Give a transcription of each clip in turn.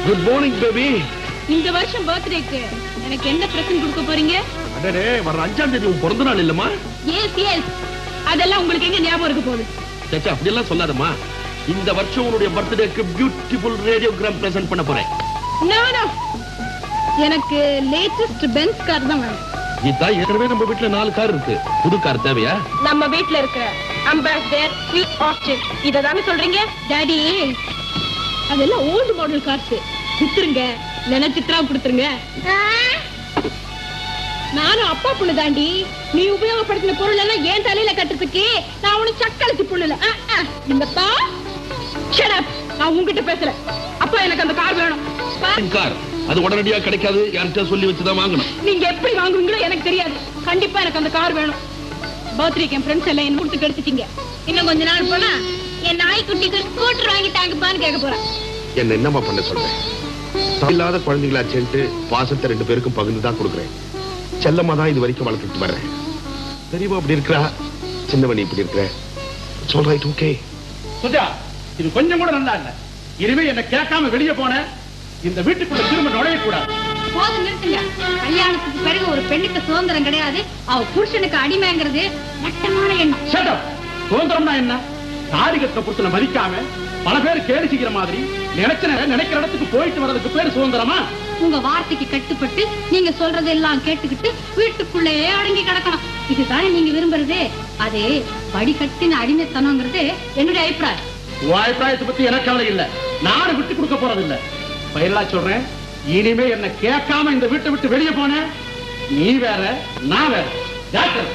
Good morning baby. இந்த வருஷம் பர்த்டேக்கு எனக்கு என்ன பிரசன்ட் கொடுக்க போறீங்க? அடடே, வர 5ஆம் தேதி உன் பிறந்த நாள் இல்லம்மா? எஸ் எஸ், அதெல்லாம் உங்களுக்கு எங்க ஞாபகம் இருக்க போகுது? சச்சா, அப்படி எல்லாம் சொல்லாதம்மா. இந்த வருஷம் உன்னுடைய பர்த்டேக்கு பியூட்டிஃபுல் ரேடியோகிராம் பிரசன்ட் பண்ண போறேன். நோ நோ, எனக்கு லேட்டஸ்ட் பென்ஸ் கார் தான் வேணும். கீதா, ஏற்கனவே நம்ம வீட்டுல 4 கார் இருக்கு. புது கார் தேவையா? நம்ம வீட்டுல இருக்கிற அம்பாசிடர், ஸ்வீட் ஆப்ஷன் இததானே சொல்றீங்க? டாடி, அதெல்லாம் ஓல்டு மாடல் கார்ஸ். வித்துருங்க, நினைச்சிட்டா கொடுத்துருங்க. நானும் அப்பா புள்ள தாண்டி. நீ உபயோகப்படுத்தின பொருள் எல்லாம் ஏன் தலையில கட்டுறதுக்கு நான் உனக்கு சக்களத்தி புள்ளல. இந்தப்பா ஷட் அப், நான் உன்கிட்ட பேசுறேன். அப்பா, எனக்கு அந்த கார் வேணும். கார் அது உடனடியா கிடைக்காது, யார்கிட்ட சொல்லி வச்சுதான் வாங்கணும். நீங்க எப்படி வாங்குவீங்களோ எனக்கு தெரியாது. கண்டிப்பா எனக்கு அந்த கார் வேணும். பர்த்டேக்கு என் ஃப்ரெண்ட்ஸ் எல்லாம் என்ன கொடுத்து கெடுத்துட்டீங்க. இன்னும் கொஞ்ச நாள் போனா என் நாய்க்குட்டிக்கு ஸ்கூட்டர் வாங்கி தாங்கப்பான்னு கேட்க போறேன். என்ன என்னமா பண்ண சொல்றேன்? இல்லாத குழந்தைங்களாச்சேன்ட்டு பாசத்தை 2 பேருக்கும் பகிர்ந்துதான் கொடுக்குறேன். செல்லம்மா தான் இது வரைக்கும் வளர்த்துட்டு வர்றேன். பெரியவா அப்படி இருக்கிறா, சின்னவனி இப்படி இருக்கிற. சொல் ரைட், ஓகே. சுஜா, இது கொஞ்சம் கூட நல்லா இல்ல. இனிமே என்ன கேட்காம வெளியே போன இந்த வீட்டுக்குள்ள திரும்ப நுழைய கூடாது. போது நிறுத்துங்க. கல்யாணத்துக்கு பிறகு ஒரு பெண்ணுக்கு சுதந்திரம் கிடையாது. அவ புருஷனுக்கு அடிமைங்கிறது மட்டமான எண்ணம். Shut up. சுதந்திரம்னா என்ன? நாரிகத்தை புருஷனை மதிக்காம பல பேர் கேலி செய்கிற மாதிரி நினைக்கிற இடத்துக்கு போயிட்டு வர்றதுக்கு பேரு சுதந்திரமா? உங்க வார்த்தைக்கு கட்டுப்பட்டு நீங்க சொல்றது எல்லாம் கேட்டுக்கிட்டு வீட்டுக்குள்ளே அடங்கி கிடக்கணும். இதுதானே நீங்க விரும்புறது. அது வடிகட்டின அடிமைத்தனங்கிறது என்னுடைய அபிப்பிராயம். அபிப்பிராயத்தை பத்தி எனக்கு கவலை இல்ல. நானும் விட்டு கொடுக்க போறது இல்ல. பயிரலா சொல்றேன், இனிமே என்ன கேட்காம இந்த வீட்டை விட்டு வெளியே போன நீ வேற நான் வேற. டாக்டர்,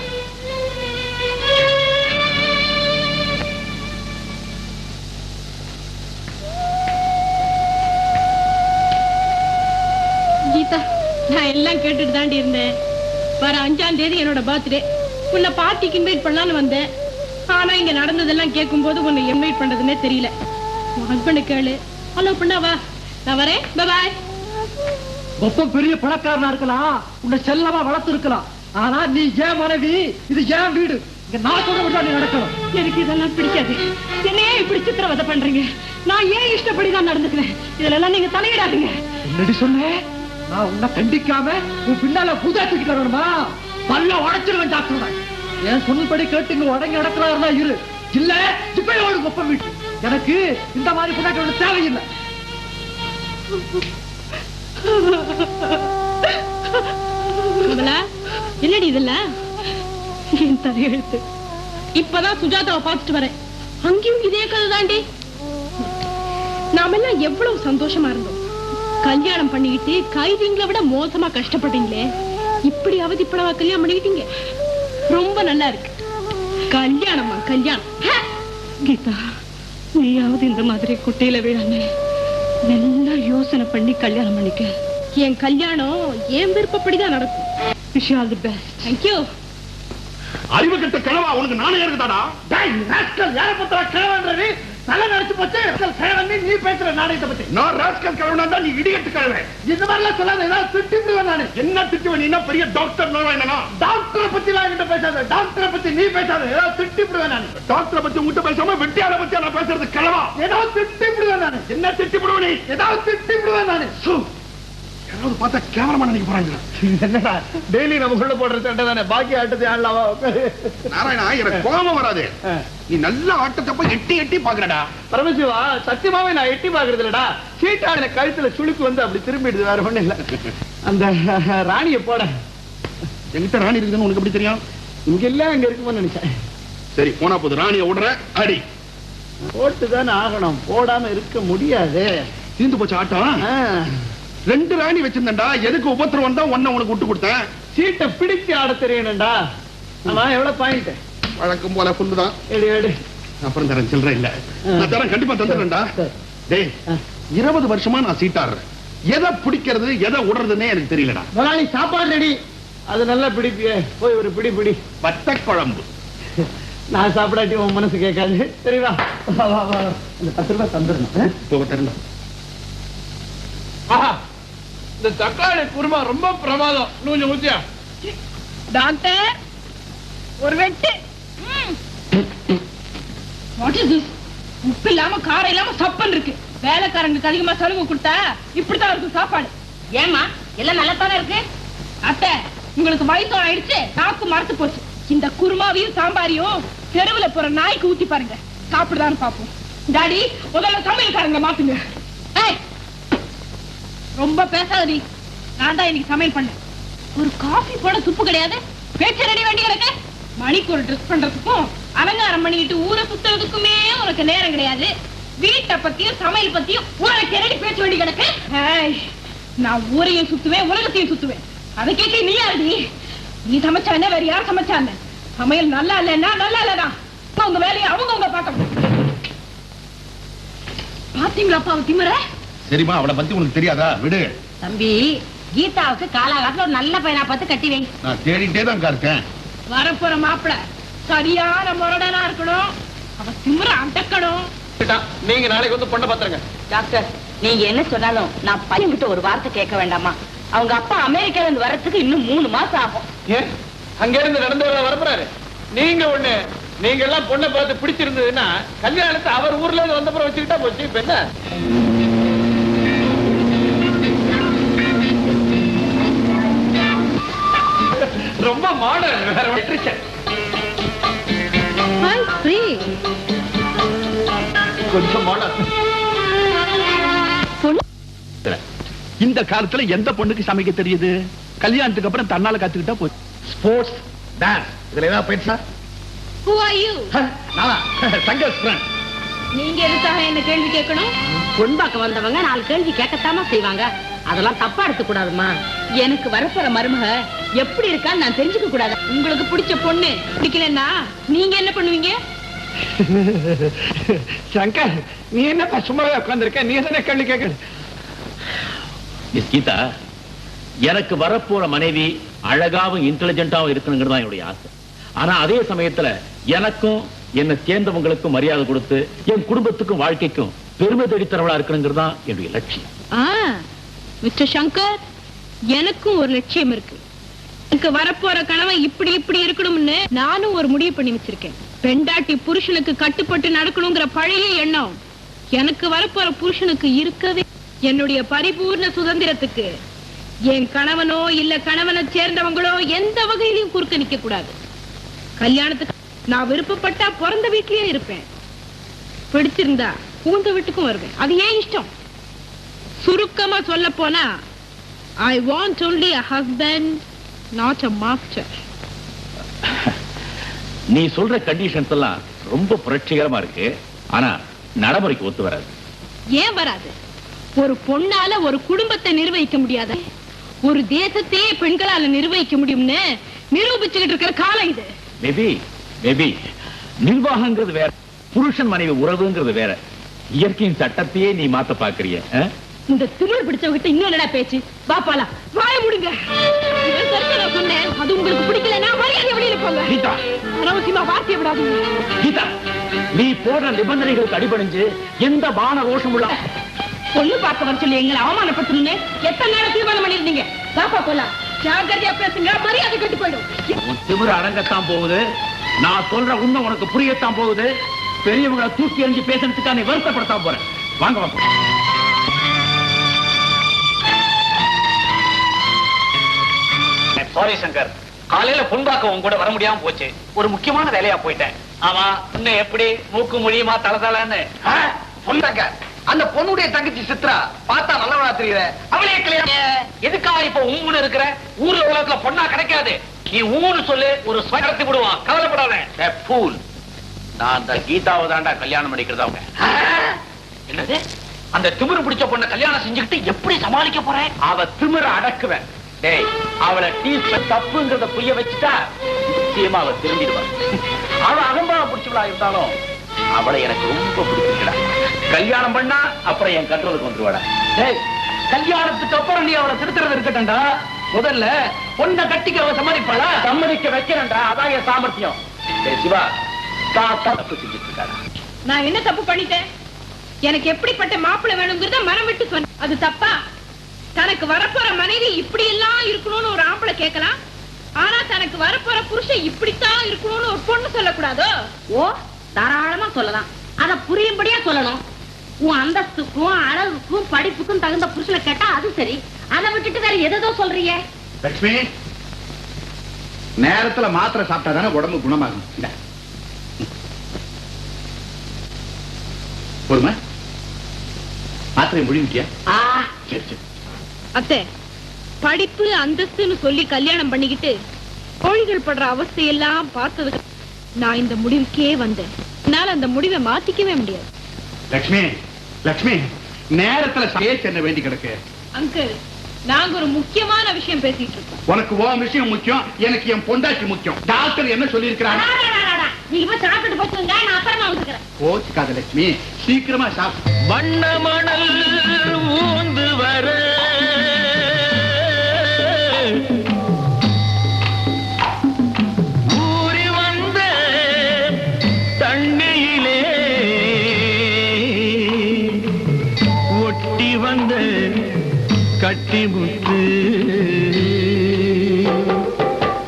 கீதா, நான் எல்லாம் கேட்டுட்டு தாண்டி இருந்தேன். வர 5ஆம் தேதி என்னோட பர்த்டே. உன்னை பார்ட்டிக்கு இன்வைட் பண்ணலான்னு வந்தேன். ஆனா இங்க நடந்ததெல்லாம் கேட்கும் போது உன்னை இன்வைட் பண்றதுன்னே தெரியல. உன் ஹஸ்பண்ட் கேளு, ஹலோ பண்ணா வா, நான் வரேன், பாய். ரொம்ப பெரிய பணக்காரனா இருக்கலாம், உன்னை செல்லமா வளர்த்து இருக்கலாம். ஆனா நீ ஏன் மனைவி, இது ஏன் வீடு. இங்க நான் சொல்ல நீ நடக்கணும். எனக்கு இதெல்லாம் பிடிக்காது. என்னையே இப்படி சித்திரவதை பண்றீங்க. நான் ஏன் இஷ்டப்படிதான் நடந்துக்கிறேன். இதுல எல்லாம் நீங்க தலையிடாதீங்க. என்னடி சொன்ன? நான் உன்னை கண்டிக்காம உன் பின்னால பூஜா தூக்கிட்டு வரணுமா? பல்ல உடைச்சிருவேன் டாக்டர். என் சொன்னபடி கேட்டு இங்க உடங்கி நடக்கிறாருன்னா இரு, இல்ல இப்ப ஒரு கொப்ப வீட்டு. எனக்கு இந்த மாதிரி புண்ணாக்க தேவையில்லை. என்னடி இதெல்லாம்? என் தலையெழுத்து. இப்பதான் சுஜாதாவை பார்த்துட்டு வரேன். அங்கேயும் இதே கதை தாண்டி. நாம எல்லாம் எவ்வளவு சந்தோஷமா இருந்தோம். கல்யாணம் பண்ணிக்கிட்டு கைதிங்களை விட மோசமா கஷ்டப்பட்டீங்களே. இப்படி அவதிப்படவா கல்யாணம் பண்ணிக்கிட்டீங்க? ரொம்ப நல்லா இருக்கு. கல்யாணமா கல்யாணம். கீதா, நீயாவது இந்த மாதிரி குட்டையில விழாம நல்லா யோசனை பண்ணி கல்யாணம் பண்ணிக்க. என் கல்யாணம் என் விருப்பப்படிதான் நடக்கும். Wish all the best. Thank you. அறிவு கட்ட கிழவா, உனக்கு நானே இருக்குதாடா? யார பத்திர கிழவன்றது தலை நடிச்சு போச்சு. நீ பேசுற நாணயத்தை பத்தி. நான் ராஸ்கல் கிழவனா தான், நீ இடியட்டு கிழவன். இந்த மாதிரிலாம் சொல்லாத, ஏதாவது திட்டிடுவேன் நானு. என்ன திட்டுவேன்? நீ என்ன பெரிய டாக்டர்? என்னன்னா டாக்டரை பத்தி எல்லாம் என்கிட்ட பேசாத. டாக்டரை பத்தி நீ பேசாத, ஏதாவது திட்டிடுவேன் நானு. டாக்டரை பத்தி உங்ககிட்ட பேசாம வெட்டியார பத்தி நான் பேசுறது கிழவா. ஏதாவது திட்டிடுவேன் நானு. என்ன திட்டிடுவேன்? நீ ஏதாவது திட்டிடுவேன் நானு. யாராவது பார்த்தா கேமராமேன் நினைக்க போறாங்க. என்னடா டெய்லி நமக்குள்ள போடுற சண்டை தானே, பாக்கி ஆட்டத்தை ஆடலாமா? நாராயணா, எனக்கு கோபம் வராது. நீ நல்ல ஆட்டத்தப்ப எட்டி எட்டி பாக்குறடா. பரமசிவா, சத்தியமாவே நான் எட்டி பாக்குறது இல்லடா. சீட்டான கழுத்துல சுளுக்கு வந்து அப்படி திரும்பிடுது, வேற ஒண்ணு இல்ல. அந்த ராணிய போட. என்கிட்ட ராணி இருக்குதுன்னு உனக்கு எப்படி தெரியும்? இங்க இல்ல, அங்க இருக்குமோ நினைச்சேன். சரி, போனா போது ராணிய விடுற அடி. போட்டுதானே ஆகணும், போடாம இருக்க முடியாது. தீந்து போச்சு ஆட்டம். 2 ராணி வச்சிருந்தா எதுக்கு உபத்திரம் வந்தா உனக்கு விட்டு கொடுத்தேன். சீட்டை பிடிச்சு ஆட தெரியணும்டா. ஆமா, எவ்வளவு பாயிண்ட்? வழக்கம் போல புல்லுதான். எடு எடு. அப்புறம் தரேன், சில்லற இல்ல. நான் தரேன், கண்டிப்பா தந்துடுறேன்டா. டேய், 20 வருஷமா நான் சீட்டாடுறேன். எதை பிடிக்கிறது எதை விடுறதுன்னே எனக்கு தெரியலடா. முதலாளி சாப்பாடு ரெடி. அது நல்லா பிடிப்பிய, போய் ஒரு பிடி பிடி. வத்த குழம்பு. நான் சாப்பிடாட்டி உன் மனசு கேட்காது, தெரியுமா? இந்த 10 ரூபாய் தந்துடணும். போக தரணும். இந்த தக்காளி குருமா ரொம்ப பிரமாதம். கொஞ்சம் ஊத்தியா? டாக்டர், ஒரு வெட்டு. What is this? உப்பு இல்லாம காரம் இல்லாம சப்பன் இருக்கு. வேலைக்காரங்களுக்கு அதிகமா செலவு கொடுத்தா இப்படித்தான் இருக்கும் சாப்பாடு. ஏமா எல்லாம் நல்லதானே இருக்கு? அத்தை, உங்களுக்கு வயசும் ஆயிடுச்சு, நாக்கு மரத்து போச்சு. இந்த குருமாவையும் சாம்பாரையும் தெருவுல போற நாய்க்கு ஊத்தி பாருங்க, சாப்பிடுதான்னு பாப்போம். டாடி, முதல்ல சமையல்காரங்க மாத்துங்க. ஏய், ரொம்ப பேசாதடி. நான் தான் இன்னைக்கு சமையல் பண்ணேன். ஒரு காஃபி போட துப்பு கிடையாது. பேச்சு ரெடி வேண்டி கிடக்க. மணிக்கு ஒரு ட்ரெஸ் பண்றதுக்கும் அலங்காரம் பண்ணிட்டு ஊரை சுத்துறதுக்குமே உனக்கு நேரம் கிடையாது. வீட்டை பத்தியும் சமையல் பத்தியும் உனக்கு என்னடி பேச்சு வேண்டி கிடக்கு? நான் ஊரையும் சுத்துவேன், உலகத்தையும் சுத்துவேன். அதை கேட்க நீ யாருடி? நீ சமைச்சா என்ன, வேற யார் சமைச்சா என்ன? சமையல் நல்லா இல்லைன்னா நல்லா இல்லதான். உங்க வேலையை அவங்க பார்க்கணும். பாத்தீங்களா அப்பாவை திமிர? சரிமா, அவளை பத்தி உனக்கு தெரியாதா? விடு. தம்பி, கீதாவுக்கு காலாகாலத்துல ஒரு நல்ல பையனா பார்த்து கட்டி வை. நான் தேடிட்டே தான் இருக்கேன். வரப்போற மாப்பிள சரியான முரடனா இருக்கணும். அவ திமிர அடக்கணும். நீங்க நாளைக்கு வந்து பொண்ணை பாத்துருங்க. டாக்டர், நீங்க என்ன சொன்னாலும் நான் பையன் கிட்ட ஒரு வார்த்தை கேட்க வேண்டாமா? அவங்க அப்பா அமெரிக்கால இருந்து வரதுக்கு இன்னும் 3 மாசம் ஆகும். ஏன் அங்க இருந்து நடந்து வரப்போறாரு? நீங்க ஒண்ணு, நீங்க எல்லாம் பொண்ணை பார்த்து பிடிச்சிருந்ததுன்னா கல்யாணத்தை அவர் ஊர்ல இருந்து வந்தப்புறம் வச்சுக்கிட்டா போச்சு. இப்ப என்ன ரொம்ப மாடர்ன், வேற கொஞ்சம் மாடர்ன். இந்த காலத்துல எந்த பொண்ணுக்கு சமைக்க தெரியுது? கல்யாணத்துக்கு அப்புறம் தன்னால கத்துக்கிட்டா போச்சு. ஸ்போர்ட்ஸ், டான்ஸ், இதுல ஏதாவது போயிடுச்சா? Who are you? நானா சங்கர் ஃப்ரெண்ட். நீங்க எதுக்காக என்ன கேள்வி கேட்கணும்? பொன் பார்க்க வந்தவங்க 4 கேள்வி கேட்கத்தாமா செய்வாங்க. அதெல்லாம் தப்பா எடுத்து கூடாதுமா. எனக்கு வரப்போற மருமக எப்படி இருக்கான்னு நான் தெரிஞ்சுக்க கூடாது? உங்களுக்கு பிடிச்ச பொண்ணு பிடிக்கலன்னா நீங்க என்ன பண்ணுவீங்க? சங்கர், நீ என்ன சும்மாவே உட்கார்ந்திருக்க? நீ தானே கேள்வி கேட்க. மிஸ் கீதா, எனக்கு வரப்போற மனைவி அழகாவும் இன்டெலிஜென்ட்டாவும் இருக்கணுங்கிறது தான் என்னுடைய ஆசை. ஆனா அதே சமயத்துல எனக்கும் என்னை சேர்ந்தவங்களுக்கும் மரியாதை கொடுத்து என் குடும்பத்துக்கும் வாழ்க்கைக்கும் பெருமை தேடித்தரவளா இருக்கணுங்கிறது தான் என்னுடைய லட்சியம். மிஸ்டர் சங்கர், எனக்கும் ஒரு லட்சியம் இருக்கு. எனக்கு வரப்போற கணவன் இப்படி இப்படி இருக்கணும்னு நானும் ஒரு முடிவு பண்ணி வச்சிருக்கேன். பெண்டாட்டி புருஷனுக்கு கட்டுப்பட்டு நடக்கணுங்கிற பழைய எண்ணம் எனக்கு வரப்போற புருஷனுக்கு இருக்கவே. என்னுடைய பரிபூர்ண சுதந்திரத்துக்கு என் கணவனோ இல்ல கணவனை சேர்ந்தவங்களோ எந்த வகையிலையும் குறுக்க நிக்க கூடாது. கல்யாணத்துக்கு நான் விருப்பப்பட்டா பிறந்த வீட்லயே இருப்பேன், பிடிச்சிருந்தா பூந்த வீட்டுக்கும் வருவேன். அது ஏன் இஷ்டம். சுருக்கமா சொல்ல போனா, I want only a husband, not a master. நீ சொல்ற கண்டிஷன்ஸ் எல்லாம் ரொம்ப புரட்சிகரமா இருக்கு. ஆனா நடைமுறைக்கு ஒத்து வராது. ஏன் வராது? ஒரு பொண்ணால ஒரு குடும்பத்தை நிர்வகிக்க முடியாத, ஒரு தேசத்தையே பெண்களால நிர்வகிக்க முடியும்னு நிரூபிச்சுக்கிட்டு இருக்கிற காலம் இது. மேபி நிர்வாகங்கிறது வேற, புருஷன் மனைவி உறவுங்கிறது வேற. இயற்கையின் சட்டத்தையே நீ மாத்த பாக்குறிய. இந்த திமிழ் பிடிச்சவகிட்ட இன்னும் என்னடா பேச்சு? பாப்பாலா வாய முடுங்க. நான் சொன்னேன், அது உங்களுக்கு பிடிக்கலன்னா மரியாதை வெளியில போங்க. கீதா, அனாவசியமா வார்த்தையை விடாதீங்க. கீதா, நீ போடுற நிபந்தனைகளுக்கு அடிபணிஞ்சு எந்த மான ரோஷம் உள்ள பொண்ணு பார்க்க வர சொல்லி எங்களை அவமானப்படுத்தணும்னு எத்தனை நேரம் தீர்மானம் பண்ணிருந்தீங்க? பாப்பா போலாம், ஜாக்கிரதையா பேசுங்க, மரியாதை கெட்டு போயிடும். உன் திமிரு அடங்கத்தான் போகுது. நான் சொல்ற உண்மை உனக்கு புரியத்தான் போகுது. பெரியவங்களை தூக்கி எறிஞ்சு பேசுறதுக்காக நீ வருத்தப்படுத்தாம போறேன். வாங்க வாங்க. சாரி சங்கர், காலையில பொன்பாக்க உன் கூட வர முடியாம போச்சு. ஒரு முக்கியமான வேலையா போயிட்டேன். ஆமா, இன்னும் எப்படி மூக்கு மொழியுமா தளதளன்னு பொண்ணாங்க. அந்த பொண்ணுடைய தங்கச்சி சித்ரா பார்த்தா நல்லவளா தெரியல. அவளே கல்யாணம் எதுக்காக இப்ப ஊன்னு இருக்கிற? ஊர்ல உலகத்துல பொண்ணா கிடைக்காது. நீ ஊன்னு சொல்லு, ஒரு நடத்தி விடுவான். கவலைப்படாத. நான் அந்த கீதாவை தாண்டா கல்யாணம் பண்ணிக்கிறதா. என்னது? அந்த திமிரு பிடிச்ச பொண்ணை கல்யாணம் செஞ்சுக்கிட்டு எப்படி சமாளிக்க போறேன்? அவ திமிர அடக்குவேன். டேய், அவளை டீஸ்ல தப்புங்கிறத புரிய வச்சுட்டா நிச்சயமா அவ திரும்பிடுவா. அவ அகம்பாவ பிடிச்சவளா இருந்தாலும் அவளை எனக்கு ரொம்ப பிடிச்சிருக்கா. கல்யாணம் பண்ணா அப்புறம் என் கண்ட்ரோலுக்கு வந்துருவாடா. டேய், கல்யாணத்துக்கு அப்புறம் நீ அவளை திருத்துறது இருக்கட்டா. முதல்ல பொண்ணை கட்டிக்க அவ சம்மதிப்பாளா? சம்மதிக்க வைக்கிறேன்டா, அதான் என் சாமர்த்தியம். டேய் சிவா, தப்பு செஞ்சுட்டு இருக்காடா. நான் என்ன தப்பு பண்ணிட்டேன்? எனக்கு எப்படிப்பட்ட மாப்பிள்ளை வேணுங்கிறத மனம் விட்டு சொன்னேன். அது தப்பா? தனக்கு வரப்போற மனைவி இப்படி எல்லாம் இருக்கணும்னு ஒரு ஆம்பளை கேட்கலாம், ஆனா தனக்கு வரப்போற புருஷன் இப்படித்தான் இருக்கணும்னு ஒரு பொண்ணு சொல்லக்கூடாதோ? ஓ, தாராளமா சொல்லலாம். அத புரியும்படியா சொல்லணும். உன் அந்தஸ்துக்கும் அழகுக்கும் படிப்புக்கும் தகுந்த புருஷனை கேட்டா அது சரி. அதை விட்டுட்டு வேற எதோ சொல்றீங்க. லட்சுமி, நேரத்துல மாத்திரை சாப்பிட்டா தானே உடம்பு குணமாகும். பொறுமை, மாத்திரை முடிவிட்டியா? சரி சரி. அத்தை, படிப்பு அந்தஸ்துன்னு சொல்லி கல்யாணம் பண்ணிக்கிட்டு கோழிகள் படுற அவஸ்தையெல்லாம் பார்த்ததுக்கு நான் இந்த முடிவுக்கே வந்தேன். என்னால அந்த முடிவை மாத்திக்கவே முடியாது. லட்சுமி, லட்சுமி, நேரத்துல பேச என்ன வேண்டி கிடக்கு? அங்கிள், நாங்க ஒரு முக்கியமான விஷயம் பேசிட்டு இருக்கோம். உனக்கு உன் விஷயம் முக்கியம், எனக்கு என் பொண்டாட்டி முக்கியம். டாக்டர் என்ன சொல்லி இருக்கிறாங்க? நீங்க சாப்பிட்டு போச்சுங்க, நான் அப்புறமா வந்துக்கிறேன். கோச்சுக்காத லட்சுமி, சீக்கிரமா சாப்பிடு. வண்ண மணல் ஊந்து வர ஊறி வந்த தண்ணியிலே ஒட்டி வந்த கட்டிமுத்து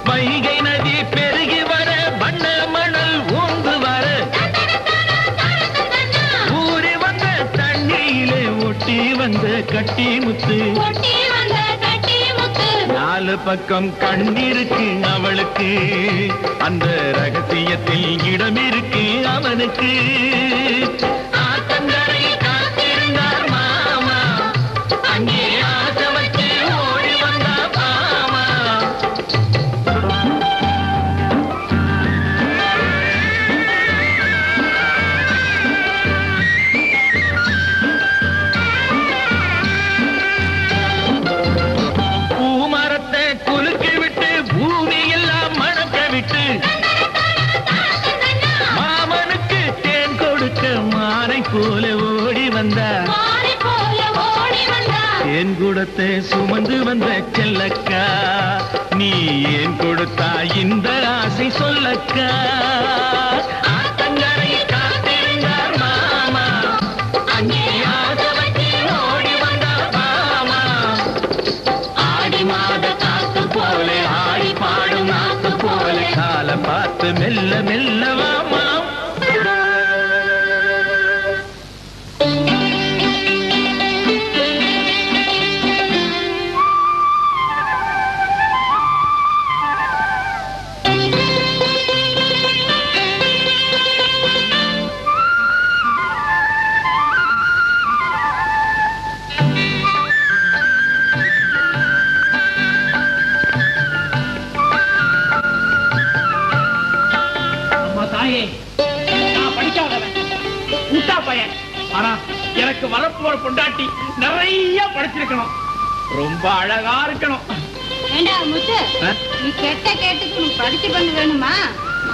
வைகை நதி பெருகி வர வண்ண மணல் ஊந்து வர ஊறி வந்த தண்ணியிலே ஒட்டி வந்த கட்டிமுத்து நாலு பக்கம் கண்ணிருக்கு அவளுக்கு, அந்த ரகசியத்தில் இடம் இருக்கு அவனுக்கு. ஆத்தங்கரை காத்திருந்தார் மாமா, அங்கே ஆசை வச்சு ஓடி வந்தா பாமா. பூமரத்தை குலுக்கி விட்டு பூமி எல்லாம் மணக்க விட்டு மாமனுக்கு தேன் கொடுக்க மானை போல ஓடி வந்தார். தேன் குடத்தை சுமந்து வந்த செல்லக்கா, நீ ஏன் கொடுத்தா இந்த ஆசை சொல்லக்கா. ஆத்தங்கரையில் காத்திருந்தார் மாமா, அங்கே ஆசை வச்சு ஓடி வந்தார் மாமா. ஆடி மாத காத்து போல ஆடி பாடும் நாக்கு போல கால பார்த்து மெல்ல மெல்ல வாமா. எனக்கு வரப்போற பொண்டாட்டி நிறைய படிச்சிருக்கணும், ரொம்ப அழகா இருக்கணும். நீ கெட்ட கேட்டுக்கு நீ படிச்சு பண்ண வேணுமா?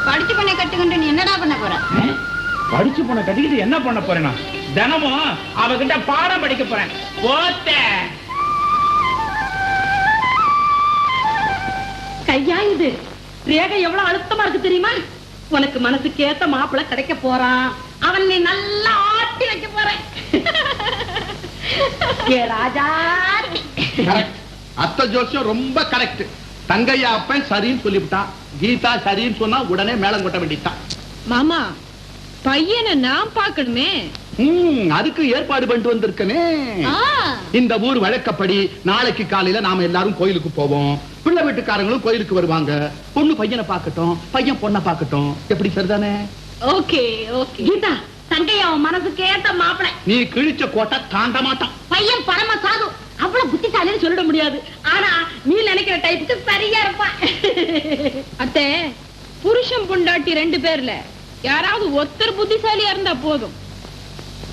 படிச்சு பண்ண கட்டுக்கிட்டு நீ என்னடா பண்ண போற? படிச்சு பொண்ணை கட்டிக்கிட்டு என்ன பண்ண போறேன்னா, தினமும் அவகிட்ட பாடம் படிக்க போறேன். போத்த கையா இது ரேகை எவ்வளவு அழுத்தமா இருக்கு தெரியுமா? உனக்கு மனசுக்கு ஏத்த மாப்பிள்ளை கிடைக்க போறான். அவன் நீ நல்லா ஆட்டி வைக்க போறேன். ராஜா, அத்தை ஜோசியம் ரொம்ப கரெக்ட். தங்கையா அப்பன் சரின்னு சொல்லிவிட்டான், கீதா சரின்னு சொன்னா உடனே மேளம் கொட்ட வேண்டியதான். மாமா, பையனை நான் பார்க்கணுமே. அதுக்கு ஏற்பாடு பண்ணிட்டு வந்திருக்கனே. இந்த ஊர் வழக்கப்படி நாளைக்கு காலையில நாம எல்லாரும் கோயிலுக்கு போவோம். பிள்ளை வீட்டுக்காரங்களும் கோயிலுக்கு வருவாங்க. பொண்ணு பையனை பார்க்கட்டும், பையன் பொண்ணை பார்க்கட்டும். எப்படி சரிதானே? Okay okay. கீதா, தங்கையா அவன் மனசுக்கு ஏத்த மாப்பிள்ளை. நீ கிழிச்ச கோட்டை தாண்ட மாட்டான். பையன் பரம சாது, அவ்வளவு புத்திசாலின்னு சொல்லிட முடியாது. ஆனா நீ நினைக்கிற டைப்புக்கு சரியா இருப்பான். அத்தை, புருஷன் பொண்டாட்டி 2 பேர்ல யாராவது ஒருத்தர் புத்திசாலியா இருந்தா போதும்.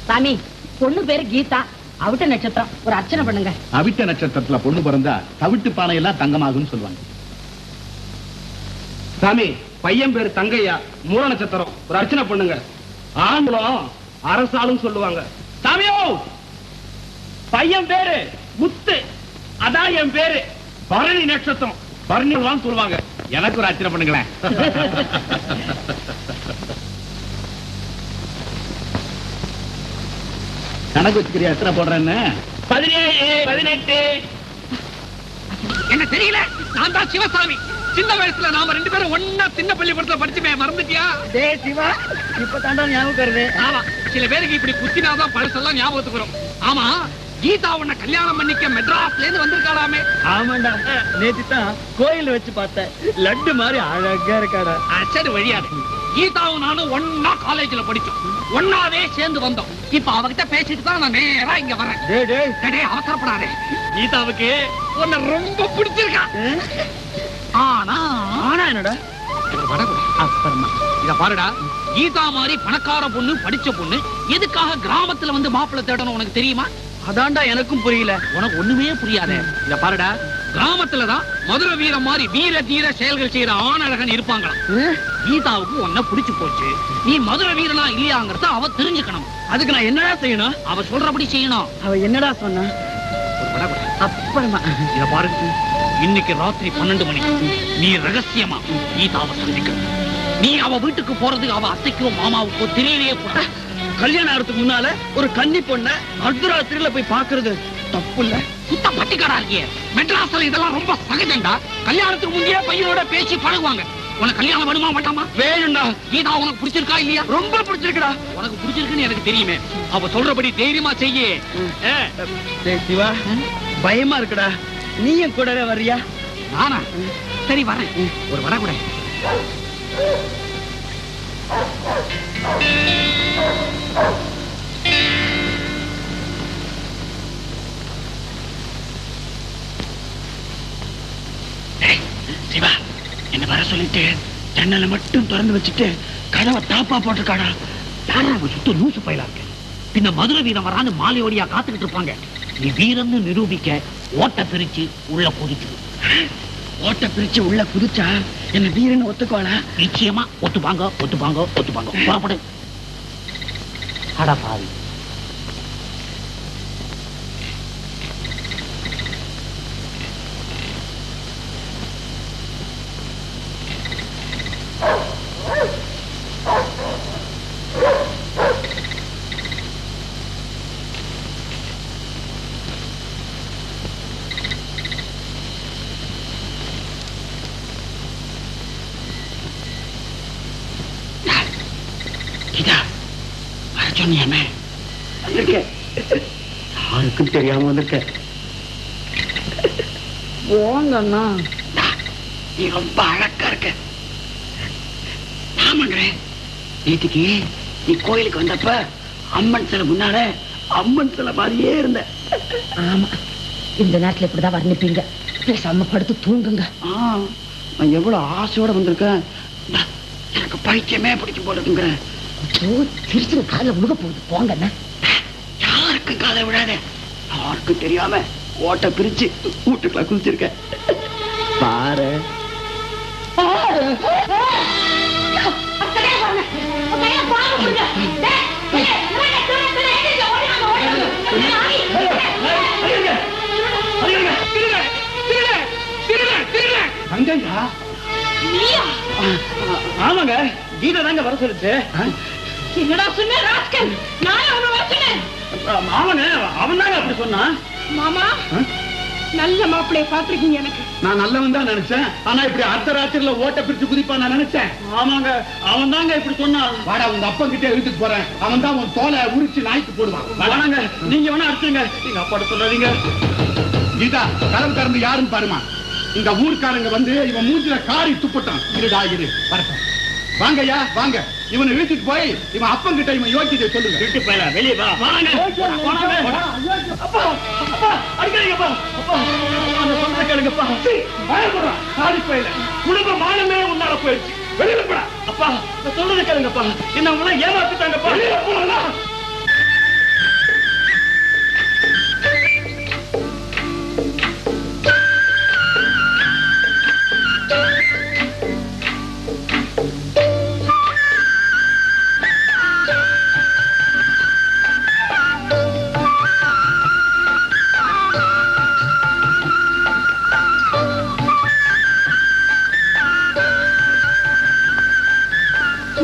சாமி, பொண்ணு பேரு கீதா, அவிட்ட நட்சத்திரம். ஒரு அர்ச்சனை பண்ணுங்க. அவிட்ட நட்சத்திரத்துல பொண்ணு பிறந்தா தவிட்டு பானை எல்லாம் தங்கமாகும்னு சொல்லுவாங்க. சாமி, பையன் பேரு தங்கையா, மூல நட்சத்திரம். ஒரு அர்ச்சனை பண்ணுங்க. ஆம்பளம் அரசாலும் சொல்லுவாங்க. சாமியோ, பையன் பேரு முத்து, அதான் என் பேரு. பரணி நட்சத்திரம், பரணிலாம் சொல்லுவாங்க. எனக்கு ஒரு அர்ச்சனை பண்ணுங்களேன். கணக்கு வச்சுக்கிறியா? எத்தனை போடுறேன்னு? 17, 18. என்ன தெரியல? நான் தான் சிவசாமி. சின்ன வயசுல நாம 2 பேரும் ஒன்னா சின்ன பள்ளிக்கூடத்துல படிச்சுமே, மறந்துட்டியா? டேய் சிவா, இப்ப தாண்டா ஞாபகம் வருது. ஆமா, சில பேருக்கு இப்படி குத்தினாதான் பழசெல்லாம் ஞாபகத்துக்கு வரும். ஆமா, கீதா உன்னை கல்யாணம் பண்ணிக்க மெட்ராஸ்ல இருந்து வந்திருக்காளாமே? ஆமாண்டா, நேத்து தான் கோயில் வச்சு பார்த்தேன். லட்டு மாதிரி அழகா இருக்காடா. சரி, வழியாது. கீதாவும் நானும் ஒன்னா காலேஜ்ல படிச்சோம், ஒன்னாவே சேர்ந்து வந்தோம். இப்ப அவகிட்ட பேசிட்டு தான் நான் நேரா இங்க வரேன். டேய் அவசரப்படாதே. கீதாவுக்கு உன்னை ரொம்ப பிடிச்சிருக்கா. ஆனா என்னடா? அப்புறமா இத பாருடா, கீதா மாதிரி பணக்கார பொண்ணு, படிச்ச பொண்ணு எதுக்காக கிராமத்துல வந்து மாப்பிள்ளை தேடணும் உனக்கு தெரியுமா? அதான்டா எனக்கும் புரியல. உனக்கு ஒண்ணுமே புரியாதே. இத பாருடா, கிராமத்துலதான் மதுரை வீரம் மாதிரி வீர தீர செயல்கள் செய்யற ஆணழகன் இருப்பாங்களாம். கீதாவுக்கு உன்னை பிடிச்சு போச்சு. நீ மதுரை வீரனா இல்லையாங்கிறத அவ தெரிஞ்சுக்கணும். அதுக்கு நான் என்னடா செய்யணும்? அவ சொல்றபடி செய்யணும். அவ என்னடா சொன்னா? அப்புறமா இத பாரு, இன்னைக்கு ராத்திரி 12 மணிக்கு நீ ரகசியமா கீதாவை சந்திக்கணும். நீ அவ வீட்டுக்கு போறது அவ அத்தைக்கோ மாமாவுக்கோ தெரியவே கூடாது. கல்யாணம் ஆகிறதுக்கு முன்னால ஒரு கன்னி பொண்ண அர்த்தராத்திரியில போய் பாக்குறது தப்பு இல்ல? சுத்த பட்டிக்காரா இருக்கிய. மெட்ராஸ்ல இதெல்லாம் ரொம்ப சகஜம்டா. கல்யாணத்துக்கு முந்தைய பையனோட பேசி பழகுவாங்க. உனக்கு கல்யாணம் வேணுமா வேண்டாமா? வேணும்டா. கீதா உனக்கு பிடிச்சிருக்கா இல்லையா? ரொம்ப பிடிச்சிருக்குடா. உனக்கு பிடிச்சிருக்குன்னு எனக்கு தெரியுமே. அவ சொல்றபடி தைரியமா செய்ய. சிவா, பயமா இருக்குடா. நீயும் கூடவே வர்றியா? நானா? சரி வரேன். ஒரு வட கூட. சிவா, என்ன வர சொல்லிட்டு ஜன்னலை மட்டும் திறந்து வச்சுட்டு கதவை தாப்பா போட்டிருக்காடா. சுத்த லூசு பயிலா இருக்கு. பின்ன மதுரை வீரம் வரான்னு மாலையோடியா காத்துக்கிட்டு இருப்பாங்க. நீ வீரன்னு நிரூபிக்க ஓட்ட பிரிச்சு உள்ள குதிச்சு. ஓட்ட பிரிச்சு உள்ள குதிச்சா என்ன வீரன்னு ஒத்துக்கோளா? நிச்சயமா ஒத்துப்பாங்க. புறப்படு. அட பாவி. சொன்னியாமே யாருக்கும் தெரியாம வந்திருக்க. போங்கண்ணா, நீ ரொம்ப அழகா இருக்க. ஆமாங்கிறேன், நேற்றுக்கு நீ கோயிலுக்கு வந்தப்ப அம்மன் சிலை முன்னால அம்மன் சிலை மாதிரியே இருந்த. ஆமா, இந்த நேரத்துல இப்படிதான் வர்ணிப்பீங்க. பேசாம படுத்து தூங்குங்க. நான் எவ்வளவு ஆசையோட வந்திருக்கேன். எனக்கு பைத்தியமே பிடிக்க போறதுங்கிறேன். திருச்சி கால முழுக போகுது. போங்க. யாருக்கும் காதை விடாத. யாருக்கும் தெரியாம ஓட்ட பிரிச்சு வீட்டுக்குள்ள குதிச்சிருக்க பாரு. ஆமாங்க, கீதா தாங்க வர சொல்லுச்சு. என்னடா சொன்ன ராஸ்கல்? நான் அவன வர சொன்னேன். மாமனே, அவன் தாங்க அப்படி சொன்னான். மாமா, நல்ல மாப்பிளைய பாத்துருக்கீங்க. எனக்கு நான் நல்லவன் தான் நினைச்சேன். ஆனா இப்படி அர்த்தராத்திரில ஓட்ட பிரிச்சு குதிப்பா நான் நினைச்சேன். ஆமாங்க, அவன் தாங்க இப்படி சொன்னான். வாடா, உங்க அப்பா கிட்டே இழுத்துட்டு போறேன். அவன் தான் உன் தோலை உரிச்சு நாய்க்கு போடுவான். வாடாங்க, நீங்க வேணா அடிச்சுங்க. எங்க அப்பாட்ட சொல்லாதீங்க. கீதா, கதவு திறந்து யாருன்னு பாருமா. இந்த ஊர்க்காரங்க வந்து இவன் மூஞ்சில காரி துப்பட்டான். இருடா இரு, வரட்டும். வாங்கய்யா வாங்க. இவனை இழுத்துட்டு போய் இவன் அப்பன் கிட்ட இவன் யோசிச்சு சொல்லுங்க. இழுத்து போயிடா, வெளியே வா. வாங்க. அப்பா, அப்பா, அடிக்காதீங்கப்பா. அப்பா, அந்த சொன்ன கேளுங்கப்பா. பயப்படுறான் காரி போயில. குடும்ப மானமே உன்னால போயிடுச்சு. வெளியில போடா. அப்பா, நான் சொல்றதை கேளுங்கப்பா. என்ன அவங்க எல்லாம் ஏமாத்திட்டாங்கப்பா. வெளியில போடா.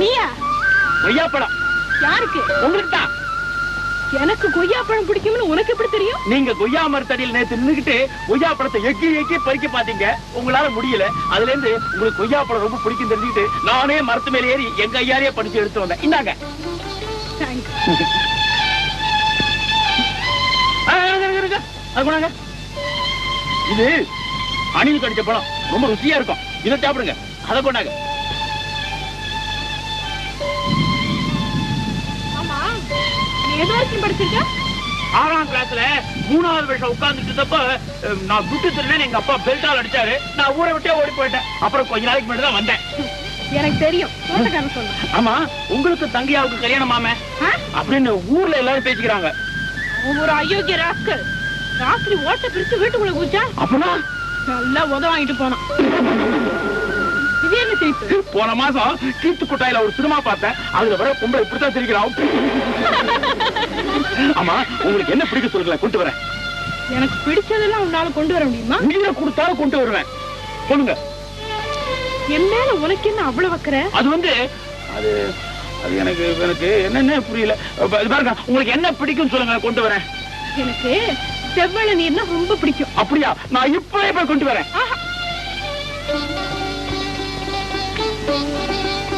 நீயா? பொய்யாப்படம் யாருக்கு? உங்களுக்கு தான். எனக்கு கொய்யாப்பழம் பிடிக்கும்னு உனக்கு எப்படி தெரியும்? நீங்க கொய்யா மரத்தடியில் நேத்து நின்னுகிட்டு கொய்யா பழத்தை எக்கி பறிக்க பாத்தீங்க, உங்களால முடியல. அதுல இருந்து உங்களுக்கு கொய்யா பழம் ரொம்ப பிடிக்கும் தெரிஞ்சுக்கிட்டு நானே மரத்து மேல ஏறி எங்க ஐயாரையே படிச்சு எடுத்து வந்தேன். இந்தாங்க. இது அணில் கடிச்ச பழம், ரொம்ப ருசியா இருக்கும். இதை சாப்பிடுங்க. அதை கொண்டாங்க. எது வரைக்கும் படிச்சிருக்க? 6ஆம் கிளாஸ்ல 3வது வருஷம் உட்கார்ந்துட்டு இருந்தப்ப நான் துட்டு திருநேன் எங்க அப்பா பெல்டால் அடிச்சாரு. நான் ஊரை விட்டே ஓடி போயிட்டேன். அப்புறம் கொஞ்ச நாளைக்கு முன்னாடி தான் வந்தேன். எனக்கு தெரியும். ஆமா, உங்களுக்கு தங்கையாவுக்கு கல்யாணம் மாமே அப்படின்னு ஊர்ல எல்லாரும் பேசிக்கிறாங்க. ஒரு அயோக்கிய ராஸ்கல் ராத்திரி ஓட்ட பிரிச்சு வீட்டுக்குள்ள கூச்சா அப்படின்னா நல்லா உத வாங்கிட்டு போனான். இது என்ன சிரிப்பு? போன மாசம் கீத்து குட்டாயில ஒரு சினிமா பார்த்தேன். அதுல வர பொம்பளை இப்படித்தான் சிரிக்கிறான். ஆமா, உங்களுக்கு என்ன பிடிக்க சொல்லுங்க, கொண்டு வரேன். எனக்கு பிடிச்சதெல்லாம் உன்னால கொண்டு வர முடியுமா? உயிரை கொடுத்தாலும் கொண்டு வருவேன். சொல்லுங்க. என் மேல உனக்கு என்ன அவ்வளவு வைக்கிற? அது அது எனக்கு என்னன்னு புரியல. பாருங்க, உங்களுக்கு என்ன பிடிக்கும் சொல்லுங்க, கொண்டு வரேன். எனக்கு செவ்வழ நீர்னா ரொம்ப பிடிக்கும். அப்படியா? நான் இப்பவே போய் கொண்டு வரேன்.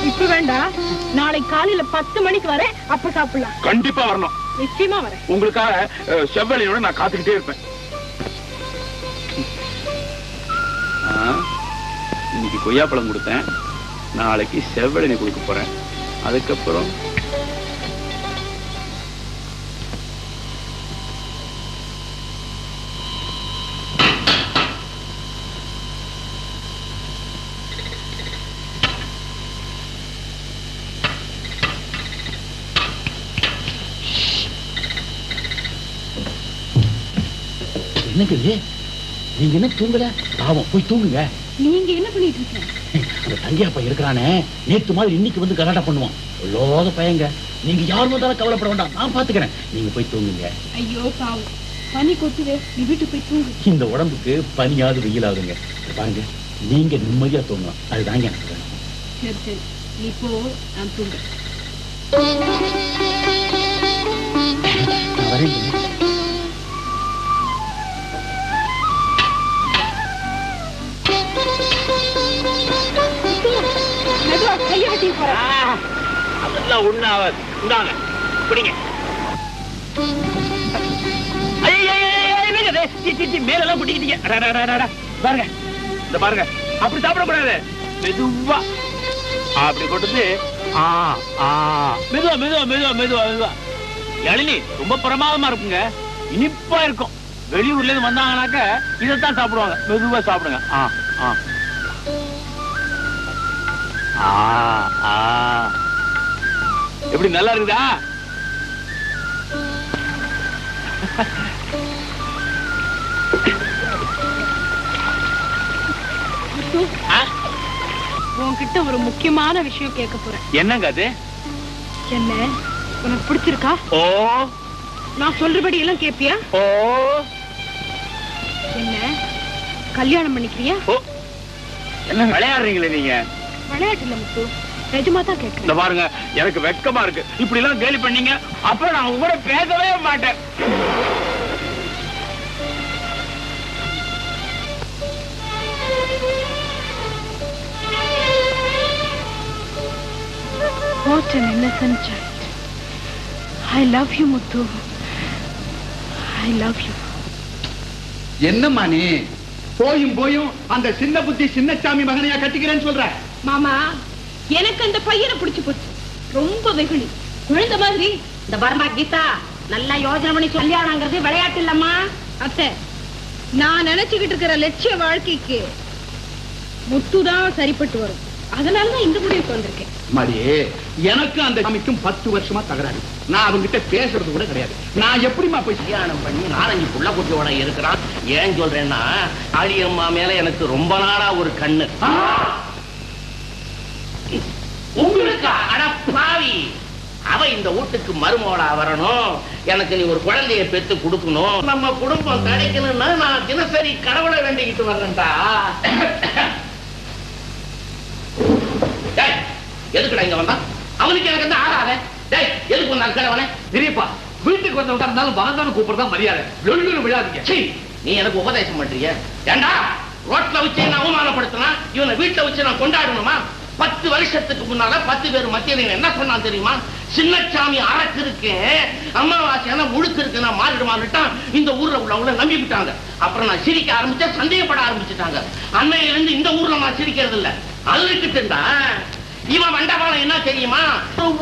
இப்ப வேண்டாம், நாளை காலையில 10 மணிக்கு வரேன். அப்ப சாப்பிடலாம். கண்டிப்பா வரணும். நிச்சயமா வரேன். உங்களுக்காக செவ்வழியோட நான் காத்துக்கிட்டே இருப்பேன். இன்னைக்கு கொய்யாப்பழம் கொடுத்தேன், நாளைக்கு செவ்வழி கொடுக்க போறேன். அதுக்கப்புறம் என்னங்க நீங்க என்ன தூங்கல? பாவம், போய் தூங்குங்க. நீங்க என்ன பண்ணிட்டு இருக்கீங்க? அந்த தங்கியாப்பா இருக்கிறானே, நேத்து மாதிரி இன்னைக்கு வந்து கலாட்டா பண்ணுவான். சொல்லாத பையங்க. நீங்க யார் வந்தாலும் கவலைப்பட வேண்டாம், நான் பாத்துக்கிறேன். நீங்க போய் தூங்குங்க. ஐயோ பாவம், பனி கொட்டுது. நீ வீட்டுக்கு போய் தூங்கு. இந்த உடம்புக்கு பனியாவது வெயிலாகுதுங்க. பாருங்க, நீங்க நிம்மதியா தூங்கலாம், அதுதாங்க எனக்கு வேணும். சரி சரி, நீ போ, நான் தூங்க. நான் வரேங்க. அதெல்லாம் ஒண்ணாவது. இந்தாங்க, பிடிங்க. மேலெல்லாம் குட்டிக்கிட்டீங்க. பாருங்க, இந்த பாருங்க, அப்படி சாப்பிடக்கூடாது. மெதுவா அப்படி கொண்டு மெதுவா மெதுவா மெதுவா மெதுவா மெதுவா. இளநீ ரொம்ப பிரமாதமா இருக்குங்க, இனிப்பா இருக்கும். வெளியூர்ல இருந்து வந்தாங்கன்னாக்க இதைத்தான் சாப்பிடுவாங்க. மெதுவா சாப்பிடுங்க. எப்படி நல்லா இருக்குதா? உன்கிட்ட ஒரு முக்கியமான விஷயம் கேட்க போறேன். என்னங்க அது? என்ன உனக்கு பிடிச்சிருக்கா? ஓ. நான் சொல்றபடி எல்லாம் கேப்பியா? ஓ. என்ன கல்யாணம் பண்ணிக்கிறியா? ஓ. என்ன விளையாடுறீங்களே நீங்க? விளையாட்டு இல்ல முத்து, நிஜமா தான் கேட்கிறேன். இந்த பாருங்க, எனக்கு வெக்கமா இருக்கு. இப்படி எல்லாம் கேலி பண்ணீங்க, அப்ப நான் உங்க கூட பேசவே மாட்டேன். What an innocent child. I love you, Muthu. I love you. என்னம்மா நீ போயும் அந்த சின்ன புத்தி சின்னசாமி மகனையா கட்டிக்கிறேன்னு சொல்ற? மாமா, எனக்கு அந்த பையனை பிடிச்சு போச்சு. ரொம்ப வெகுளி, குழந்தை மாதிரி. இந்த பர்மா கீதா, நல்லா யோசனை பண்ணி கல்யாணங்கிறது விளையாட்டு இல்லம்மா. அத்தை, நான் நினைச்சுக்கிட்டு இருக்கிற லட்சிய வாழ்க்கைக்கு முத்துதான் சரிப்பட்டு வரும். அதனாலதான் இந்த முடிவுக்கு வந்திருக்கேன். மாடி, எனக்கு அந்த சாமிக்கும் 10 வருஷமா தகராறு. நான் அவங்கிட்ட பேசுறது கூட கிடையாது. நான் எப்படிமா போய் கல்யாணம் பண்ணி 4-5 புள்ள குட்டியோட இருக்கிறான். ஏன் சொல்றேன்னா, ஆளியம்மா மேல எனக்கு ரொம்ப நாளா ஒரு கண்ணு. உங்களுக்கு அட பாவி, அவ இந்த வீட்டுக்கு மருமகளா வரணும். எனக்கு நீ ஒரு குழந்தைய பெத்து கொடுக்கணும். நம்ம குடும்பம் கிடைக்கணும்னா நான் தினசரி கடவுளை வேண்டிக்கிட்டு வர்றேன்டா. எதுக்குடா இங்க வந்தா? அவனுக்கு எனக்கு எந்த ஆறாத. எதுக்கு வந்தான் கிழவனே? திரியப்பா, வீட்டுக்கு வந்தவங்க இருந்தாலும் வாங்கன்னு கூப்பிடுறதா மரியாதை. லொல்லுன்னு விழாதீங்க. நீ எனக்கு உபதேசம் பண்றீங்க? ஏண்டா ரோட்ல வச்சு நான் அவமானப்படுத்தினா இவனை வீட்டுல வச்சு நான் கொண்டாடணுமா? 10 வருஷத்துக்கு முன்னால 10 பேர் மத்தியில என்ன சொன்னான் தெரியுமா? சின்னச்சாமி அரக்கு இருக்கு, அமாவாசையான முழுக்கு இருக்குன்னா மாறிடுமான்னுட்டான். இந்த ஊர்ல உள்ளவங்கள நம்பிவிட்டாங்க. அப்புறம் நான் சிரிக்க ஆரம்பிச்சேன், சந்தேகப்பட ஆரம்பிச்சுட்டாங்க. அன்னையில இருந்து இந்த ஊர்ல நான் சிரிக்கிறது இல்ல. அதுக்கிட்டுண்டா இவன் வண்டவாளம் என்ன தெரியுமா?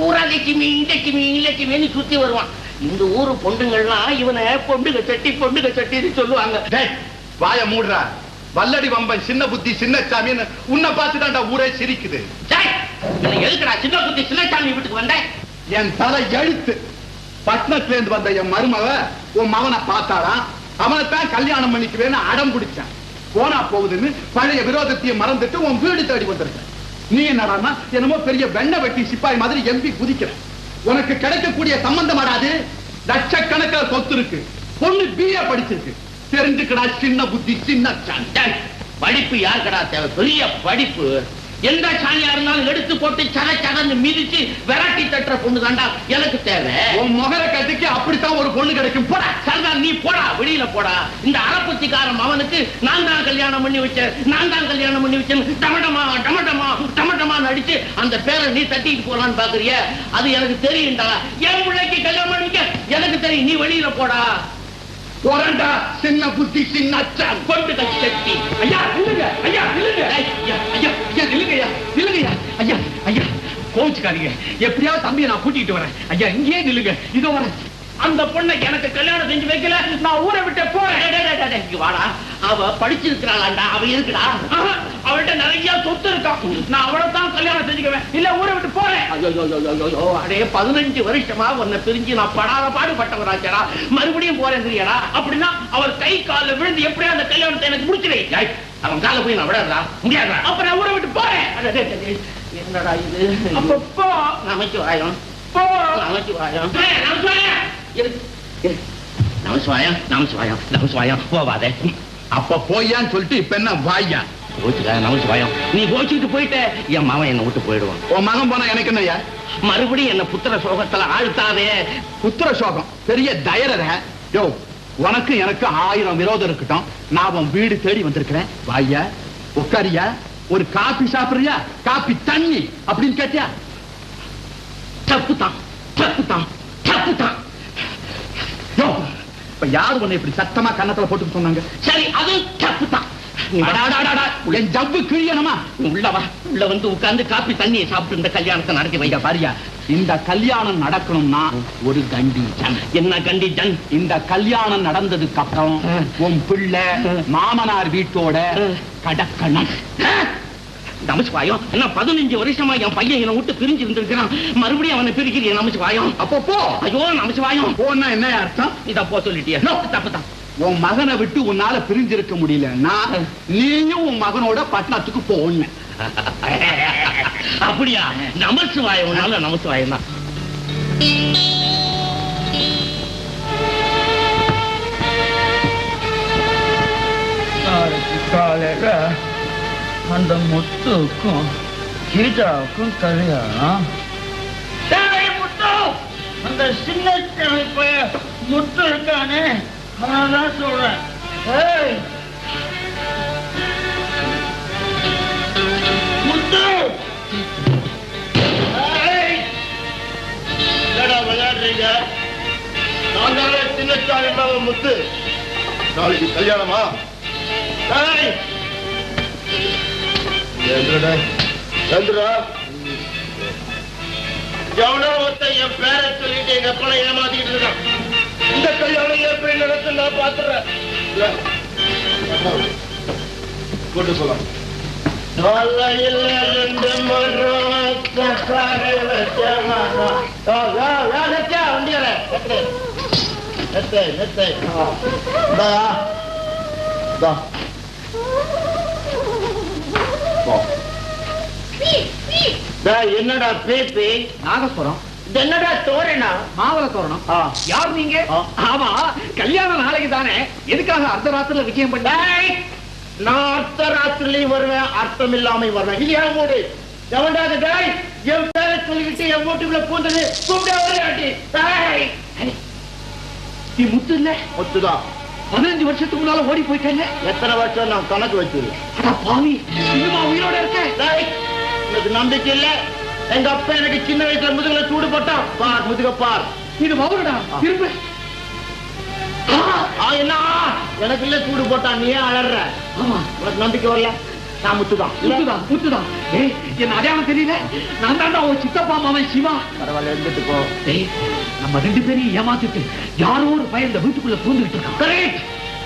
ஊரா லட்சுமி லட்சுமி லட்சுமின்னு சுத்தி வருவான். இந்த ஊரு பொண்டுங்கள்லாம் இவனை பொண்டுக சட்டின்னு சொல்லுவாங்க. வாய மூடுறா. வல்லடி வம்பன் சின்ன புத்தி சின்னச்சாமின்னு உன்னை பார்த்துதான்டா ஊரே சிரிக்குது. எதுக்குடா சின்ன புத்தி சின்னச்சாமி வீட்டுக்கு வந்தேன்? என் தலை எழுத்து. பட்டணத்துல இருந்து வந்த என் மருமக உன் மகனை பார்த்தாராம். அவனைத்தான் கல்யாணம் பண்ணிக்குவேன்னு அடம் பிடிச்சான். போனா போகுதுன்னு பழைய விரோதத்தையும் மறந்துட்டு உன் வீடு தேடி வந்திருக்க. நீ என்னடான்னா என்னமோ பெரிய வெண்ண வெட்டி சிப்பாய் மாதிரி எம்பி குதிக்கிற. உனக்கு கிடைக்கக்கூடிய சம்பந்தம் வராது. லட்சக்கணக்கில் சொத்து இருக்கு. பொண்ணு BA படிச்சிருக்கு. தெரிஞ்சுக்கடா சின்ன புத்தி சின்னச்சாமி. படிப்பு யாருக்கடா தேவை? பெரிய படிப்பு எந்த சாணியா இருந்தாலும் எடுத்து போட்டு சகன்னு மிதிச்சு விராட்டி தட்டுற பொண்ணு தாண்டா எனக்கு தேவை. உன் முகர கட்டிக்கு அப்படித்தான் ஒரு பொண்ணு கிடைக்கும். போடா சரிதான், நீ போடா, வெளியில போடா. இந்த அறப்பத்திக்காரன் அவனுக்கு நான் தான் கல்யாணம் பண்ணி வச்சேன் டமடமா டமடமா டமடமா நடிச்சு அந்த பேரை நீ தட்டிட்டு போலான்னு பாக்குறிய? அது எனக்கு தெரியும்டா. என் பிள்ளைக்கு கல்யாணம் பண்ணிக்க எனக்கு தெரியும். நீ வெளியில போடா. போறண்டா சின்ன புத்தி சின்னச்சாமி. கொண்டு கட்டி. ஐயா நில்லுங்க, ஐயா நில்லுங்க, ஐயா ஐயா ஐயா நில்லுங்கய்யா, நில்லுங்கய்யா. ஐயா ஐயா கோச்சுக்காதீங்க. எப்படியாவது தம்பியை நான் கூட்டிட்டு வரேன். ஐயா இங்கேயே நில்லுங்க. இதோ வரேன். அந்த பொண்ணை எனக்கு கல்யாணம் செஞ்சு வைக்கல, நான் ஊரை விட்டு போறேன். வாடா, அவ படிச்சிருக்கிறாளாண்டா, அவ இருக்குடா. அவள்கிட்ட நிறைய சொத்து இருக்கான். நான் அவளை தான் கல்யாணம் செஞ்சுக்குவேன், இல்ல ஊரை விட்டு போறேன். அடே 15 வருஷமா உன்னை பிரிஞ்சு நான் படாத பாடுபட்டவராச்சடா. மறுபடியும் போறேன்றியடா. அப்படின்னா அவர் கை கால விழுந்து எப்படியா அந்த கல்யாணத்தை எனக்கு முடிச்சிருக்கேன். அவன் கால போய் நான் விடாதா முடியாதா? அப்ப நான் ஊரை விட்டு போறேன். என்னடா இது? அப்பப்போ நமச்சிவாயம் நமச்சிவாயம் நமச்சிவாயம் நமச்சிவாயம் நமச்சிவாயம் போவாதே. அப்ப போயான்னு சொல்லிட்டு இப்ப என்ன வாயா? நமச்சிவாயம் நீ கோச்சிட்டு போயிட்ட என் மாவன் என்ன விட்டு போயிடுவான். உன் மகன் போனா எனக்கு என்னையா? மறுபடியும் என்ன புத்திர சோகத்துல ஆழ்த்தாதே. புத்திர சோகம் பெரிய தயரத. யோ உனக்கு எனக்கு 1000 விரோதம் இருக்கட்டும். நான் உன் வீடு தேடி வந்திருக்கிறேன். வாயா, உட்காரியா, ஒரு காபி சாப்பிடுறியா, காபி தண்ணி அப்படின்னு கேட்டியா? தப்புதான் தப்புதான் தப்புதான். யோ இப்ப யாரு உன்னை இப்படி சத்தமா கன்னத்துல போட்டு சொன்னாங்க? சரி அது தப்புதான். என் ஜவ்வு கிழியணுமா? உள்ளவா, உள்ள வந்து உட்கார்ந்து காப்பி தண்ணியை சாப்பிட்டு இந்த கல்யாணத்தை நடத்தி வைக்க பாரியா. இந்த கல்யாணம் நடக்கணும்னா ஒரு கண்டிஷன். என்ன கண்டிஷன்? இந்த கல்யாணம் நடந்ததுக்கு அப்புறம் உன் பிள்ளை மாமனார் வீட்டோட கடக்கணும். நமச்சிவாயம் என்ன 15 வருஷமா என் பையன் என்னை விட்டு பிரிஞ்சு இருந்திருக்கிறான். மறுபடியும் அவனை பிரிக்கிறீங்க நமச்சிவாயம். அப்போ ஐயோ நமச்சிவாயம் போனா என்ன அர்த்தம்? இத போ சொல்லிட்டியா? தப்புதான். உன் மகனை விட்டு உன்னால பிரிஞ்சிருக்க முடியலன்னா நீயும் உன் மகனோட பட்டணத்துக்கு போன. அப்படியா? நமச்சிவாயம் உன்னால நமச்சிவாயம் தான். காலையில அந்த முத்துக்கும் கீதாவுக்கும் கல்யாணம். முத்து, அந்த சின்ன முத்து இருக்கானே அவனதான் சொல்றேன். முத்து விளையாடுறீங்க? நான் தானே சின்னச்சாமி மகன் முத்து. நாளைக்கு கல்யாணமா? சந்திரா, எவனோ ஒருத்தன் என் பேரை சொல்லிட்டு எங்க அப்பனை ஏமாத்திட்டு இருக்கான். இந்த கல்யாணம் எப்படி நடத்து நான் பாத்துறேன். கொண்டு போலாம். என்னடா பேப்பி? நாகஸ்வரம். என்னடா தோரணா? மாவள தோரணம். யார் நீங்க? ஆமா, கல்யாணம் நாளைக்கு தானே, எதுக்காக அர்த்தராத்திரில விஜயம் பண்ண? நான் அர்த்தராத்திரிலையும் வருவேன், அர்த்தம் இல்லாம வருவேன். இல்லையா மூடு எவன்டாது? என் பேரை சொல்லிக்கிட்டு என் வீட்டுக்குள்ள பூந்தது கூப்பிட வரையாட்டி. நீ முத்து இல்ல? முத்துதான். 15 வருஷத்துக்கு முன்னால ஓடி போயிட்டேன். எத்தனை வருஷம் நான் கணக்கு வச்சிருக்கேன். அட பாவி, இன்னுமா உயிரோட இருக்க? எனக்கு நம்பிக்கை இல்ல. எங்க அப்பா எனக்கு சின்ன வயசுல முதுகுல சூடு போட்டான். பார் முதுக பார். இது மவுடா, திரும்ப. என்ன எனக்கு இல்ல சூடு போட்டான், நீ ஏன் அலற? ஆமா, உனக்கு நம்பிக்கை வரல? நான் முத்துதான். முத்துதான். ஏய், என்ன அடையாளம் தெரியல? நான் தான்டா உன் சித்தப்பா மாமன் சிவா. பரவாயில்ல, இருந்துட்டு போ. ஏய், நம்ம 2 பேரையும் ஏமாத்திட்டு யாரோ ஒரு பையன் இந்த வீட்டுக்குள்ள பூந்துகிட்டு இருக்கான். கரெக்ட்.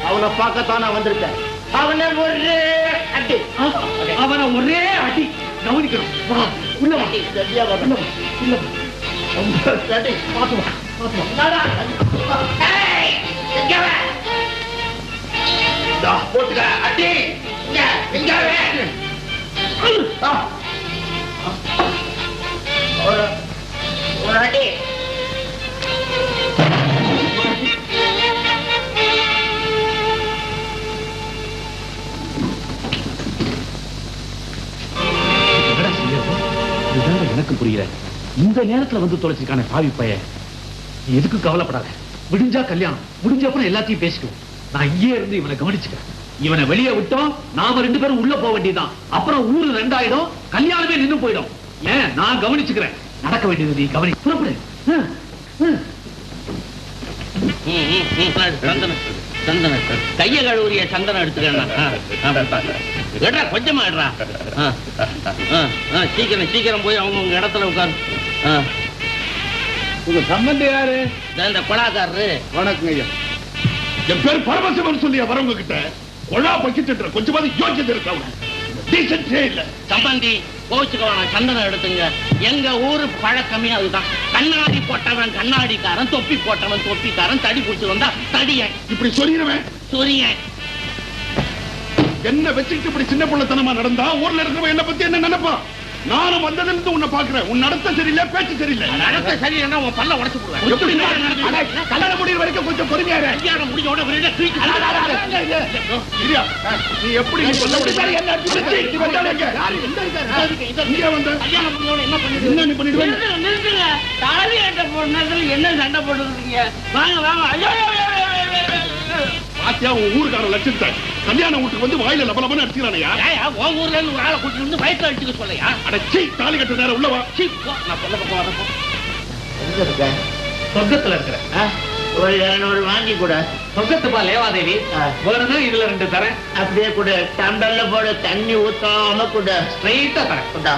அவனை பார்க்கத்தான் நான் வந்திருக்கேன். அவனை ஒரே அடி. அவனை ஒரே அடி. கவனிக்கணும். வா, உள்ள வா. சரியா வரணும். உள்ள வா. அடி. பாத்து வா. போட்டுக்க. அடி. இங்க ஒரு அடி. எனக்கு புரியல. இந்த நேரத்துல வந்து தொலைச்சிருக்கானே பாவி பையன். எதுக்கு கவலைப்படாத. விடிஞ்சா கல்யாணம், முடிஞ்ச அப்புறம் எல்லாத்தையும் பேசிக்குவோம். நான் இங்கே இருந்து இவனை கவனிச்சுக்கிறேன். இவனை வெளியே விட்டோம், நாம 2 பேரும் உள்ள போக வேண்டியதான். அப்புறம் ஊரு 2 ஆயிடும், கல்யாணமே நின்னு போயிடும். ஏன், நான் கவனிச்சுக்கிறேன். நடக்க வேண்டியது நீ கவனி. புறப்படு. சந்தன கைய கழுவுறிய சந்தனம் எடுத்துக்கா. கொஞ்சமா எடுறா. சீக்கிரம் போய் அவங்க இடத்துல உட்காரு. உங்க சம்பந்தி யாரு? இந்த கொலாக்காரரு. வணக்கம் ஐயா. என் பேர் பரமசிவன் சொல்லியா வரவங்க கிட்ட கொலா பக்கிட்டு கொஞ்சமாவது யோசிச்சு இருக்கவங்க டீசன்ஸே இல்ல. சம்பந்தி கோச்சுக்கவான சந்தனம் எடுத்துங்க. எங்க ஊரு பழக்கமே அதுதான். கண்ணாடி போட்டவன் கண்ணாடிக்காரன், தொப்பி போட்டவன் தொப்பிக்காரன், தடி பிடிச்சு வந்தா தடியன். இப்படி சொல்லிடுவேன். சொரியன் என்ன வச்சுக்கிட்டு இப்படி சின்ன பிள்ளைத்தனமா நடந்தா ஊர்ல இருக்கிறவன் என்ன பத்தி என்ன நினைப்பான்? நானும் வந்ததுன்னு உன்னை பாக்குறேன். உன் நடத்த சரியில்லை, பேச்சு சரியில்லை. நடத்த சரியில்லைன்னா உன் பல்ல உடைச்சு போடுவேன். எப்படி கல்யாணம் முடிகிற வரைக்கும் கொஞ்சம் பொறுமையா இரு. கல்யாணம் முடிஞ்ச உடனே நீ எப்படி சொல்ல முடியும்? என்ன பண்ணிடுவேன்? தாலி கட்ட போன நேரத்துல என்ன சண்டை போட்டுருக்கீங்க? வாங்க வாங்க. பாத்தியா உன் ஊருக்கார லட்சத்தை கல்யாணம் வீட்டுக்கு வந்து வாயில லபலபன்னு அடிச்சுறானையா? உன் ஊர்ல இருந்து ஒரு ஆளை கூட்டிட்டு வந்து வயிற்று அடிச்சுக்க சொல்லையா? அடச்சி தாலி கட்ட நேரம் உள்ளவா. நான் சொல்ல பக்கம் வரப்போ சொர்க்கத்துல இருக்கிற ஒரு 200 வாங்கி கூட. சொர்க்கத்துப்பா லேவாதேவி. வேணும்னா இதுல 2 தரேன். அப்படியே கூட டம்பல்ல போட தண்ணி ஊத்தாம கூட ஸ்ட்ரைட்டா தரேன். கொண்டா.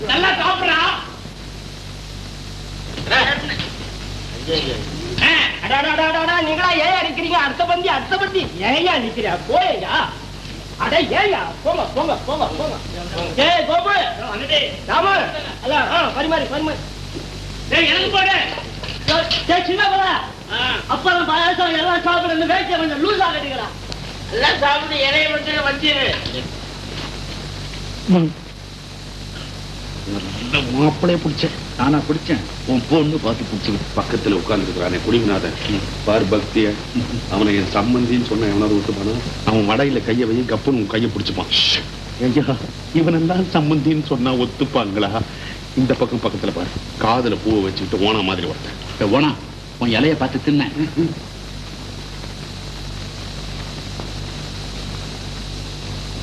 நல்லா சாப்பிடா. நீங்களா ஏன் அடிக்கிறீங்க? அடுத்த பந்தி ஏயா நிக்கிறியா? போயா அட ஏயா? போங்க போங்க போங்க போங்க. ஏய் கோபு ராமு அல்ல பரிமாறி எனக்கு போடு. சின்ன போல அப்பறம் பாயாசம் எல்லாம் சாப்பிடுறது வேண்டிய கொஞ்சம் லூசா கட்டிக்கலாம். எல்லாம் சாப்பிட்டு இலைய மட்டும் வச்சிரு. நல்ல மாப்பிளைய பிடிச்சேன். நானா பிடிச்சேன்? உன் பொண்ணு பார்த்து பிடிச்சி பக்கத்துல உட்கார்ந்துருக்கானே குடிமநாதன் பார் பக்திய. அவனை என் சம்பந்தின்னு சொன்ன எவனாவது விட்டு போனா அவன் வடையில கைய வை கப்புன்னு உன் கைய பிடிச்சுப்பான். ஐயா இவனெல்லாம் சம்பந்தின்னு சொன்னா ஒத்துப்பாங்களா? இந்த பக்கம் பக்கத்துல பாரு, காதுல பூவை வச்சுக்கிட்டு ஓனா மாதிரி ஒருத்தன். ஓனா உன் இலைய பார்த்து தின்ன.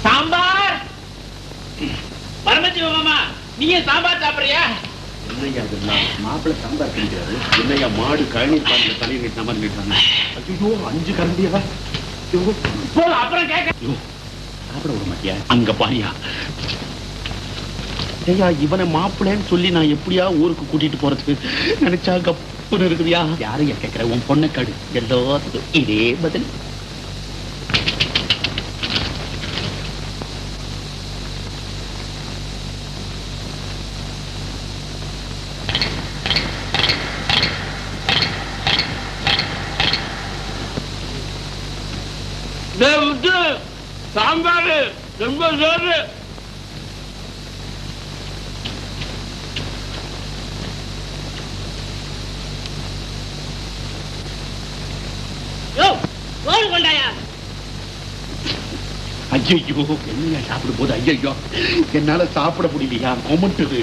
சாம்பார் பரமசிவ மாமா, நீங்க சாம்பார் சாப்பிடுறியா? என்னையா இதெல்லாம் மாப்பிள்ளை சாம்பார் கிடைக்கிறாரு. என்னையா மாடு கழனி பாட்டில தண்ணி நீட்டின மாதிரி நீட்டாங்க. ஐயோ 5 கரண்டியா? அப்புறம் கேட்க சாப்பிட விட மாட்டியா? அங்க பாரியா. ஐயா இவனை மாப்பிள்ளைன்னு சொல்லி நான் எப்படியா ஊருக்கு கூட்டிட்டு போறதுக்கு நினைச்சா கப்புன்னு இருக்குதியா? யாரையா கேட்கிற? உன் பொண்ணை காடு. எல்லாத்துக்கும் இதே பதில். சாம்பார் ரொம்ப சோறு. ஐயோ என்ன சாப்பிடும் போது ஐயோ என்னால சாப்பிட முடியலையா கொமட்டுது.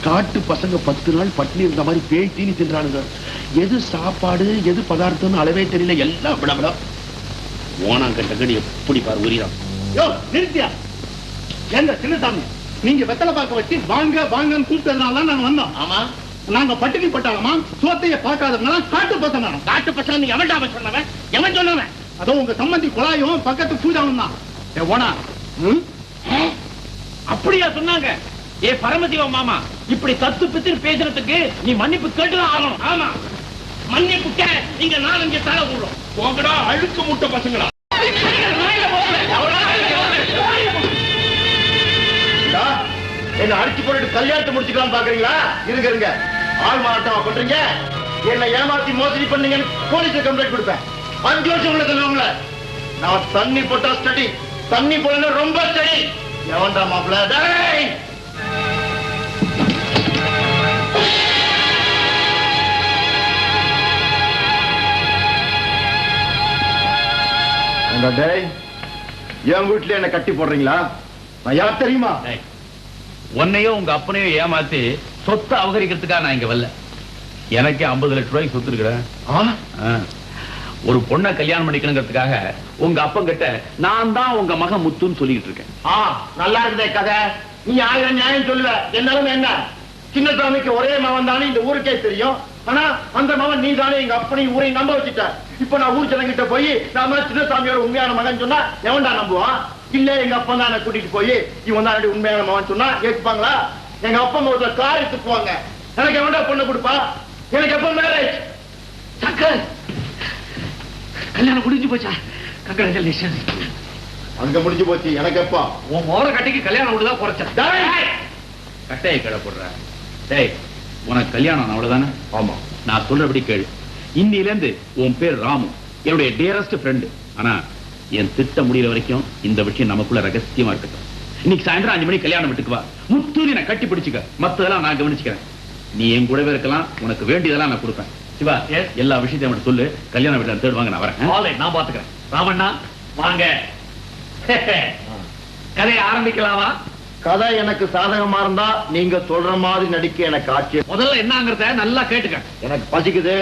காட்டு பசங்க 10 நாள் பட்டினி இருந்த மாதிரி பேய் தீனி தின்றானுங்க. எது சாப்பாடு எது பதார்த்தம்னு அளவே தெரியல. எல்லாம் விடவிட ஓனாம் கட்டக்கடி எப்படி பாரு உரியான். யோ நிறுத்தியா எந்த சின்னசாமி நீங்க வெத்தலை பார்க்க வச்சு வாங்க வாங்கன்னு கூப்பிட்டதுனால தான் நாங்க வந்தோம். ஆமா நாங்க பட்டினி பட்டாளமா சோத்தைய பார்க்காதவங்க காட்டு பசங்க. காட்டு பசங்க நீ எவன்டா சொன்னவன்? எவன் சொன்னவன்? அதோ உங்க சம்பந்தி குழாயும் பக்கத்து பூஜாவும் தான். ஓனா அப்படியா சொன்னாங்க? ஏ பரமசிவ மாமா, இப்படி தத்து பித்து பேசுறதுக்கு நீ மன்னிப்பு கேட்டுதான் ஆகணும். ஆமா மன்னிப்பு கே நீங்க 4-5 தலை விடுறோம். போங்கடா அழுக்கு முட்டை பசங்களா. என்ன அடிச்சு போட்டு கல்யாணத்தை முடிச்சுக்கலாம் பாக்குறீங்களா? இருங்க இருங்க, ஆள் மாறாட்டமா பண்றீங்க. என்ன ஏமாத்தி மோசடி பண்ணீங்கன்னு போலீஸ்ல கம்ப்ளைண்ட் கொடுப்பேன். 5 வருஷம் உள்ள சொல்லுவாங்கள. நான் தண்ணி போட்டா ஸ்டடி, தண்ணி போடல ரொம்ப ஸ்டடி. எவன்டா மாப்பிள்ள? டேய் டேய், என் வீட்டுல என்ன கட்டி போடுறீங்களா? நான் யார் தெரியுமா? உன்னையோ உங்க அப்பனையோ ஏமாத்தி சொத்தை அபகரிக்கிறதுக்காக நான் இங்க வரல. எனக்கே 50 லட்சம் ரூபாய்க்கு சொத்து இருக்கிறேன். ஒரு பொண்ணை கல்யாணம் பண்ணிக்கணுங்கிறதுக்காக உங்க அப்பன் கிட்ட நான் தான் உங்க மகன் முத்துன்னு சொல்லிட்டு இருக்கேன். நல்லா இருக்குதே கதை. நீ 1000 நியாயம் சொல்லுவ. என்னாலும் என்ன, சின்னசாமிக்கு ஒரே மகன் தானே இந்த ஊருக்கே தெரியும். ஆனா அந்த மகன் நீ தானே எங்க அப்பனையும் ஊரையும் நம்ப வச்சுட்ட. இப்ப நான் ஊர் ஜனங்கிட்ட போய் நாம சின்னசாமியோட உண்மையான மகன் சொன்னா எவன்டா நம்புவான்? இல்ல எங்க அப்பா தான் கூட்டிட்டு போய் இவன் தான் உண்மையான மகன் சொன்னா ஏற்றுப்பாங்களா? எங்க அப்பா ஒரு கார் எடுத்துக்குவாங்க. எனக்கு எவன்டா பொண்ணு கொடுப்பா? எனக்கு எப்ப மேரேஜ்? சக்கர் கல்யாணம் முடிஞ்சு போச்சா? கங்க்ராச்சுலேஷன். அங்க முடிஞ்சு போச்சு. எனக்கு எப்பா? உன் மோர கட்டிக்கு கல்யாணம் விடுதா குறைச்ச கட்டையை கடை போடுற. டேய், உனக்கு கல்யாணம் அவ்வளவுதானே? ஆமா. நான் சொல்றபடி கேளு. இன்னில இருந்து உன் பேர் ராமு, என்னுடைய டியரஸ்ட் ஃப்ரெண்டு. ஆனா என் திட்டம் முடியற வரைக்கும் இந்த விஷயம் நமக்குள்ள ரகசியமா இருக்கட்டும். இன்னைக்கு சாயந்தரம் 5 மணிக்கு கல்யாணம் வீட்டுக்கு வா. முத்தூரி நான் கட்டி பிடிச்சுக்க, மத்ததெல்லாம் நான் கவனிச்சுக்கிறேன். நீ என் கூடவே இருக்கலாம். உனக்கு வேண்டியதெல்லாம் நான் கொடுப்பேன். சிவா, எல்லா விஷயத்தையும் மட்டும் சொல்லு. கல்யாண வீட்டுல தேடுவாங்க, நான் வரேன். நான் பாத்துக்கிறேன். ராமண்ணா வாங்க. கதையை ஆரம்பிக்கலாமா? கதை எனக்கு சாதகமா இருந்தா நீங்க சொல்ற மாதிரி நடிக்க எனக்கு ஆட்சி. முதல்ல என்னங்கறத நல்லா கேட்டுக்க. எனக்கு பசிக்குது,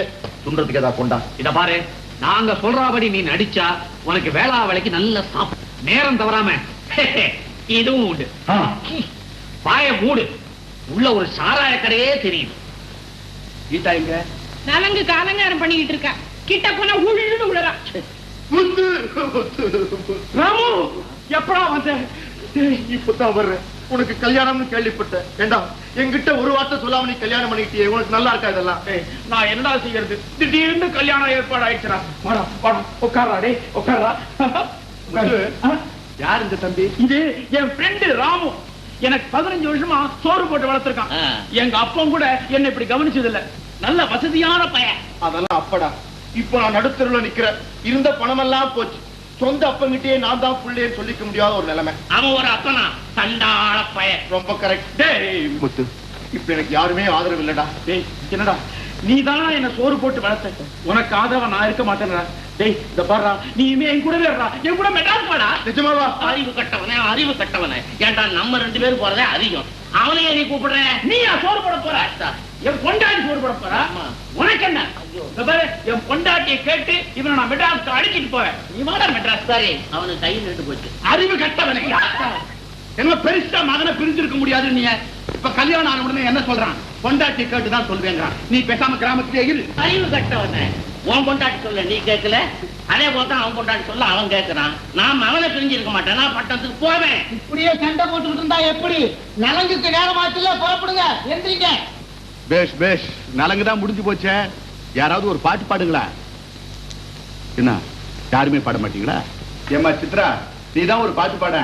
துன்றதுக்கு ஏதாவது கொண்டா. இத பாரு, நாங்க சொல்றபடி நீ நடிச்சா உனக்கு வேளா வேலைக்கு நல்ல சாப்பிடு. நேரம் தவறாம இதுவும் உண்டு. பாய மூடு. உள்ள ஒரு சாராய கடையே தெரியும். கீதா இங்க நலங்கு காலங்காரம் பண்ணிக்கிட்டு இருக்கா. கிட்ட போனா உழுன்னு உழறா. ராமு எப்படா வந்த? இப்பதான் வர்றேன். உனக்கு கல்யாணம்னு கேள்விப்பட்டேன். ஏண்டா என்கிட்ட ஒரு வார்த்தை சொல்லாம நீ கல்யாணம் பண்ணிக்கிட்டியே, உனக்கு நல்லா இருக்கா இதெல்லாம்? நான் என்னடா செய்யறது? திடீர்னு கல்யாணம் ஏற்பாடு ஆயிடுச்சுடா. வாடா வாடா உட்காரா. டேய் உட்காரா. யார் இந்த தம்பி? இது என் ஃப்ரெண்டு ராமு. எனக்கு 15 வருஷமா சோறு போட்டு வளர்த்திருக்கான். எங்க அப்பன் கூட என்ன இப்படி கவனிச்சது இல்ல. நல்ல வசதியான பையன். அதெல்லாம் அப்படா. இப்ப நான் நடுத்தருல நிக்கிறேன். இருந்த பணமெல்லாம் போச்சு. சொந்த அப்பங்கிட்டே நான் தான் புள்ளேன்னு சொல்லிக்க முடியாத ஒரு நிலைமை. அவன் ஒரு அப்பனா சண்டாள பையன். ரொம்ப கரெக்ட். டேய் முத்து, இப்ப எனக்கு யாருமே ஆதரவு இல்லடா. டேய் என்னடா, நீ தானா என்ன சோறு போட்டு வளர்த்த. உனக்கு ஆதரவா நான் இருக்க மாட்டேன்டா. டேய் இந்த பாருடா, நீ என் கூடவே இருடா. என் கூட மெட்ராஸ் போடா. நிஜமாவா? அறிவு கட்டவனே, அறிவு கட்டவனே. ஏன்டா நம்ம 2 பேரும் போறதே அதிகம். அவனையே நீ கூப்பிடுற. நீ சோறு போட போற? என் பொண்டாட்டி சோறு போட போற? உனக்கு என்ன? என் பொண்டாட்டியை கேட்டு இவனை நான் மெட்ராஸ்க்கு அடிச்சிட்டு போறேன். நீ வாடா மெட்ராஸ். சரி, அவனுக்கு கை நின்று போச்சு. அறிவு கட்டவனே. என்ன பெருசா மகனை பிரிஞ்சிருக்க முடியாது. நீ இப்ப கல்யாணம் ஆன உடனே என்ன சொல்றான்? பொண்டாட்டி கேட்டுதான் சொல்வேங்கிறான். நீ பேசாம கிராமத்திலே இரு. அறிவு கட்டவனே. உன் பொண்டாட்டி சொல்ல நீ கேட்கல, அதே போலதான் அவன் பொண்டாட்டி சொல்ல அவன் கேட்கிறான். நான் அவனை பிரிஞ்சிருக்க மாட்டேன். நான் பட்டணத்துக்கு போவேன். இப்படியே சண்டை போட்டுக்கிட்டு இருந்தா எப்படி? நலங்குக்கு நேரமாச்சுல புறப்படுங்க. எந்திரிங்க. பேஷ் பேஷ், நலங்குதான் முடிஞ்சு போச்சே. யாராவது ஒரு பாட்டு பாடுங்களா? என்ன யாருமே பாட மாட்டீங்களா? ஏமா சித்ரா, நீதான் ஒரு பாட்டு பாட.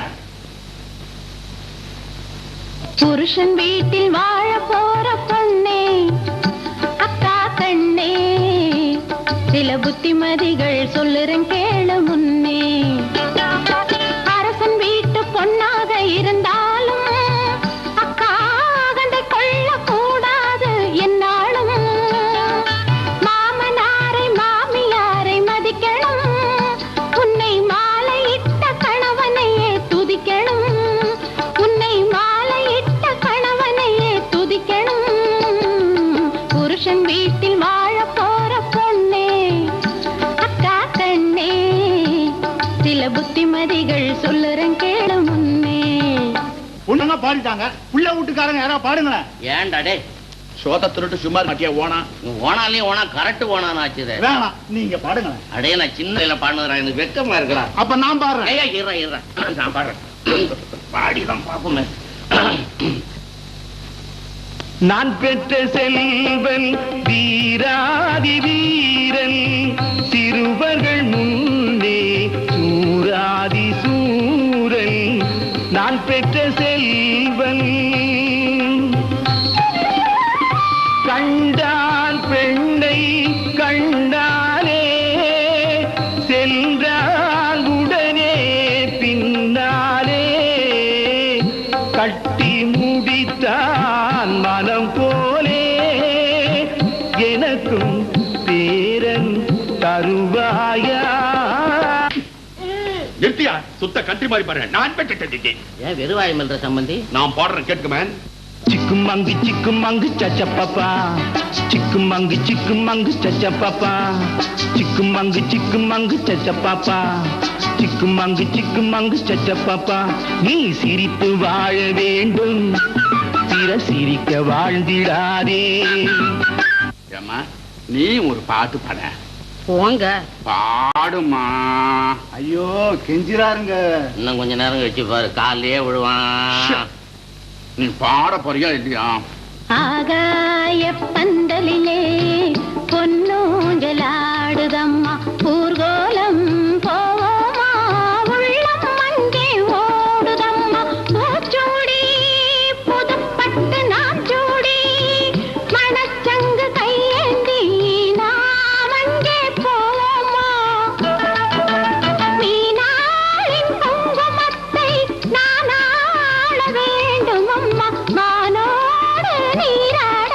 புருஷன் வீட்டில் வாழ போற பொண்ணே, அக்கா கண்ணே, சில புத்திமதிகள் சொல்லுறேன் கேளு முன்னே. அரசன் வீட்டு பொண்ணாக இருந்தாலும் அக்கா கண்டை கொள்ள கூடாது என்னாலும். மாமனாரை மாமியாரை மதிக்கணும், உன்னை மாலையிட்ட கணவனையே புருஷன் வீட்டில் வாழ போற பொண்ணே அக்கா கண்ணே சில புத்திமதிகள் சொல்லுறேன் கேளு முன்னே. பொண்ணுங்க பாடிட்டாங்க, புள்ள வீட்டுக்காரங்க யாரா பாடுங்களேன். ஏன்டா டே சோத திருட்டு சும்மா மாட்டியா ஓனா? ஓனாலையும் ஓனா கரெக்ட் ஓனான்னு ஆச்சுதே. வேணாம், நீங்க பாடுங்களேன். அடே நான் சின்ன பாடுறேன், எனக்கு வெக்கமா இருக்கா. அப்ப நான் பாடுறேன். ஐயா இருறேன் நான் பாடுறேன். பாடிதான் பாப்போமே. நான் பெற்ற செல்வன் வீராதி வீரன், சிறுவர்கள் முன்னே சூராதி சூரன். நான் பெற்ற செல்வன் கண்டான் பெண்ணை கண்டானே, சென்றான் உடனே பின்னாலே, கட்டி முடித்தான் மனம் போலே, எனக்கும் பேரன் தருவாயா. நிறுத்தியா, சுத்த கண்ட்ரி மாதிரி பாடுறேன். நான் பெற்ற ஏன் வெறுவாய் மெல்ற சம்பந்தி? நான் பாடுறேன் கேட்குமேன். சிக்குமங்கு சச்ச பாப்பா, சிக்குமங்கு சச்ச பாப்பா, சிக்குமங்கு சச்ச பாப்பா, சிக்குமங்கு சச்ச பாப்பா. நீ சிரித்து வாழ வேண்டும், பிற சிரிக்க வாழ்ந்திடாதே. ஏம்மா, நீ ஒரு பாட்டு பாட. போங்க பாடுமா. ஐயோ கெஞ்சிராருங்க. இன்னும் கொஞ்ச நேரம் கழிச்சு பாரு, காலையே விழுவான். நீ பாட போறியா இல்லையா? ஆகாய பந்தலிலே பொன்னூஞ்சலாடுதம்மா, ஊர்கோலம் போவோமா, உள்ளம் அங்கே ஓடுதம்மா. பூச்சூடி புதுப்பட்டு நாம் சூடி, மணச்சங்கு கையேந்தி நாம் அங்கே போவோமா. மீனாளின் குங்குமத்தை நான் ஆள வேண்டும் அம்மா, மானோடு நீராட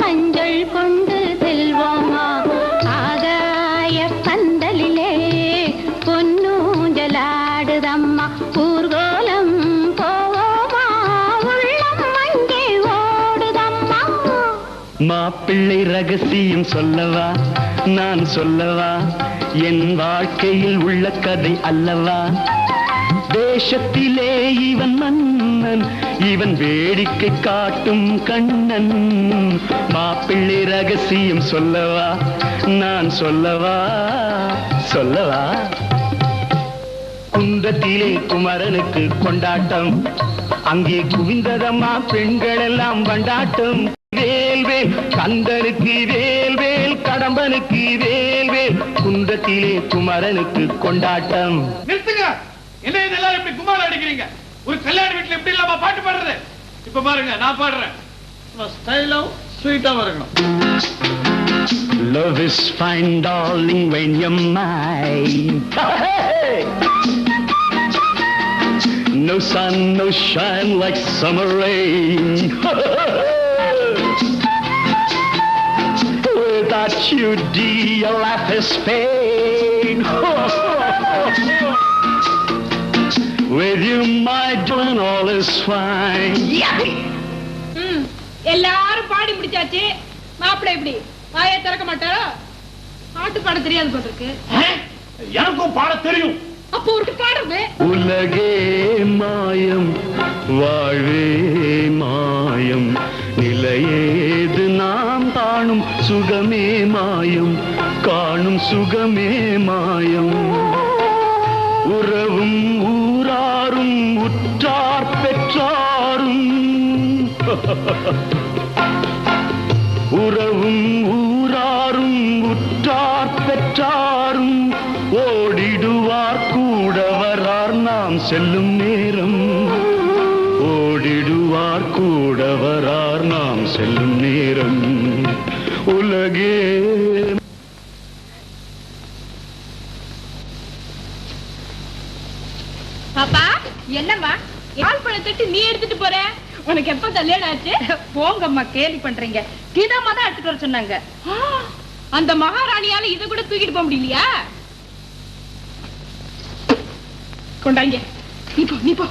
மஞ்சள் கொண்டு செல்வோமா. ஆகாய பந்தலிலே பொன்னூஞ்சலாடுதம்மா, ஊர்கோலம் போவோமா, உள்ளம் அங்கே ஓடுதம்மா. மாப்பிள்ளை ரகசியம் சொல்லவா, நான் சொல்லவா, என் வாழ்க்கையில் உள்ள கதை அல்லவா. தேசத்திலே இவன் மன்னன், இவன் வேடிக்கை காட்டும் கண்ணன். மாப்பிள்ளை ரகசியம் சொல்லவா, நான் சொல்லவா, சொல்லவா. குன்றத்திலே குமரனுக்கு கொண்டாட்டம், அங்கே குவிந்ததம்மா பெண்கள் எல்லாம் கொண்டாட்டம். வேல்வேல் கந்தனுக்கு வேல்வேல், கடம்பனுக்கு வேல்வேல், குன்றத்திலே குமரனுக்கு கொண்டாட்டம். நிறுத்துங்க. என்ன இதெல்லாம் எப்படி குமார அடிக்கிறீங்க? ஒரு கல்யாண வீட்டுல எப்படி இல்லாம பாட்டு பாடுறது? இப்ப பாருங்க, நான் பாடுறேன். ஸ்டைலா ஸ்வீட்டா வரணும். Love is fine, darling, when you're mine. No sun, no shine like summer rain. Without you, dear, life is pain. With you, my darling, all is fine. எல்லாரும் பாடி முடிச்சாச்சு. மாப்பிள்ளை எப்படி வாயை திறக்க மாட்டாரா? பாட்டு பாட தெரியாது போல இருக்கு. எனக்கும் பாட தெரியும். அப்போ ஒரு பாடுறது. உலகே மாயம், வாழ்வே மாயம், நிலையேது நாம் காணும் சுகமே மாயம், காணும் சுகமே மாயம். உறவும் ஊராரும் உற்றார் பெற்றாரும், உறவும் ஊராரும் உற்றார் பெற்றாரும், ஓடிடுவார் கூட வரார் நாம் செல்லும் நேரம், ஓடிடுவார் கூட வரார் நாம் செல்லும் நேரம். உலகே பாப்பா, என்னம்மா யாழ் பழத்தட்டு நீ எடுத்துட்டு போற? உனக்கு எப்ப கல்யாணம் ஆச்சு? போங்கம்மா, கேலி பண்றீங்க. கீதாம்மா தான் எடுத்துட்டு வர சொன்னாங்க. அந்த மகாராணியால இதை கூட தூக்கிட்டு போக முடியலையா? கொண்டாங்க, நீ போ.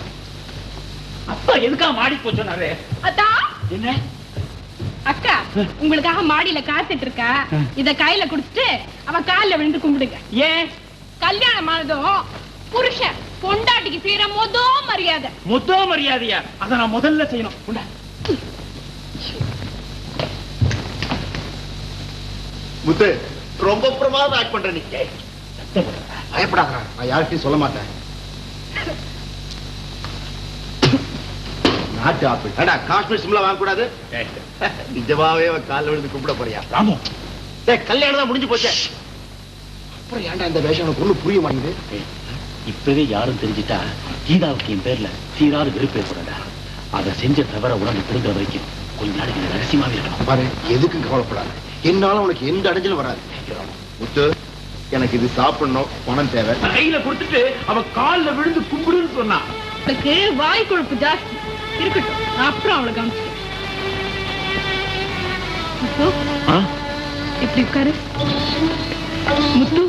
அப்பா எதுக்கா மாடி போச்சுனாரு? அத்தா, என்ன அக்கா உங்களுக்காக மாடியில காத்துட்டு இருக்கா. இத கையில குடுத்துட்டு அவ கால்ல விழுந்து கும்பிடுங்க. ஏன் கல்யாணம் ஆனதும் புருஷன் பொண்டாட்டிக்கு செய்யற மரியாதை. மரியாதையா? அத நான் முதல்ல செய்யணும். முத்து ரொம்ப பிரமாதம் ஆக்ட் பண்ற நீ. பயப்படாத, நான் யார்கிட்டயும் சொல்ல மாட்டேன். நாட்டு ஆப்பிள் காஷ்மீர் சிம்லா வாங்க கூடாது. நிஜமாவே காலில் விழுந்து கும்பிட போறியா? ராமு கல்யாணம் தான் முடிஞ்சு போச்சு. அப்புறம் ஏன்டா இந்த வேஷம் எனக்கு ஒண்ணு புரிய மாட்டேங்குது. இப்பவே யாரும் தெரிஞ்சிட்டா கீதாவுக்கு என் பேர்ல தீராத வெறுப்பு ஏற்படாதா? அதை செஞ்ச தவிர உடம்பு திருங்குற வரைக்கும் கொஞ்ச நாளைக்கு ரகசியமாவே இருக்கணும். பாரு, எதுக்கும் கவலைப்படாது. என்னால உனக்கு எந்த அடைஞ்சலும் வராது. முத்து, எனக்கு இது சாப்பிடணும், பணம் தேவை. கையில கொடுத்துட்டு அவ கால்ல விழுந்து கும்பிடுன்னு சொன்னா. அவளுக்கு வாய் கொழுப்பு ஜாஸ்தி இருக்கட்டும், அப்புறம் அவளை கவனிச்சு. இப்படி உட்காரு. முத்து,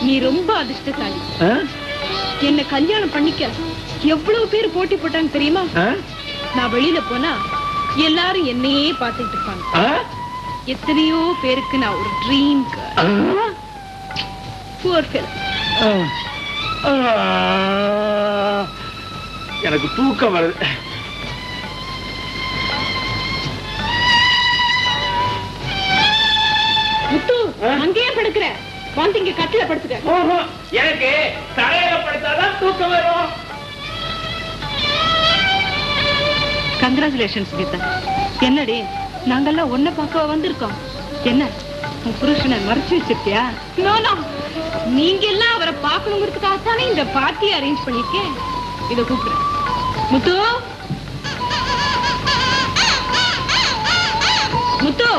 நீ ரொம்ப அதிர்ஷ்டசாலி. என்ன கல்யாணம் பண்ணிக்க எவ்வளவு பேர் போட்டி போட்டாங்க தெரியுமா? நான் வெளியில போனா எல்லாரும் என்னையே பார்த்துட்டு இருப்பாங்க. எத்தனையோ பேருக்கு நான் ஒரு ட்ரீம் கேர்ள். எனக்கு தூக்கம் வருது. முத்து, அங்கேயே படுக்கிற வந்து இங்க கட்டில படுத்துக்க. எனக்கு தரையில படுத்தாதான் தூக்கம் வரும். கங்க்ராச்சுலேஷன்ஸ் கீதா. என்னடி, நாங்கெல்லாம் ஒன்ன பார்க்க வந்திருக்கோம். என்ன உன் புருஷனை மறைச்சு வச்சிருக்கியா? நீங்க எல்லாம் அவரை பார்க்கணுங்கிறதுக்காகத்தானே இந்த பார்ட்டியை அரேஞ்ச் பண்ணிருக்கேன். இத கூப்பிடுறேன். Muthu, Muthu,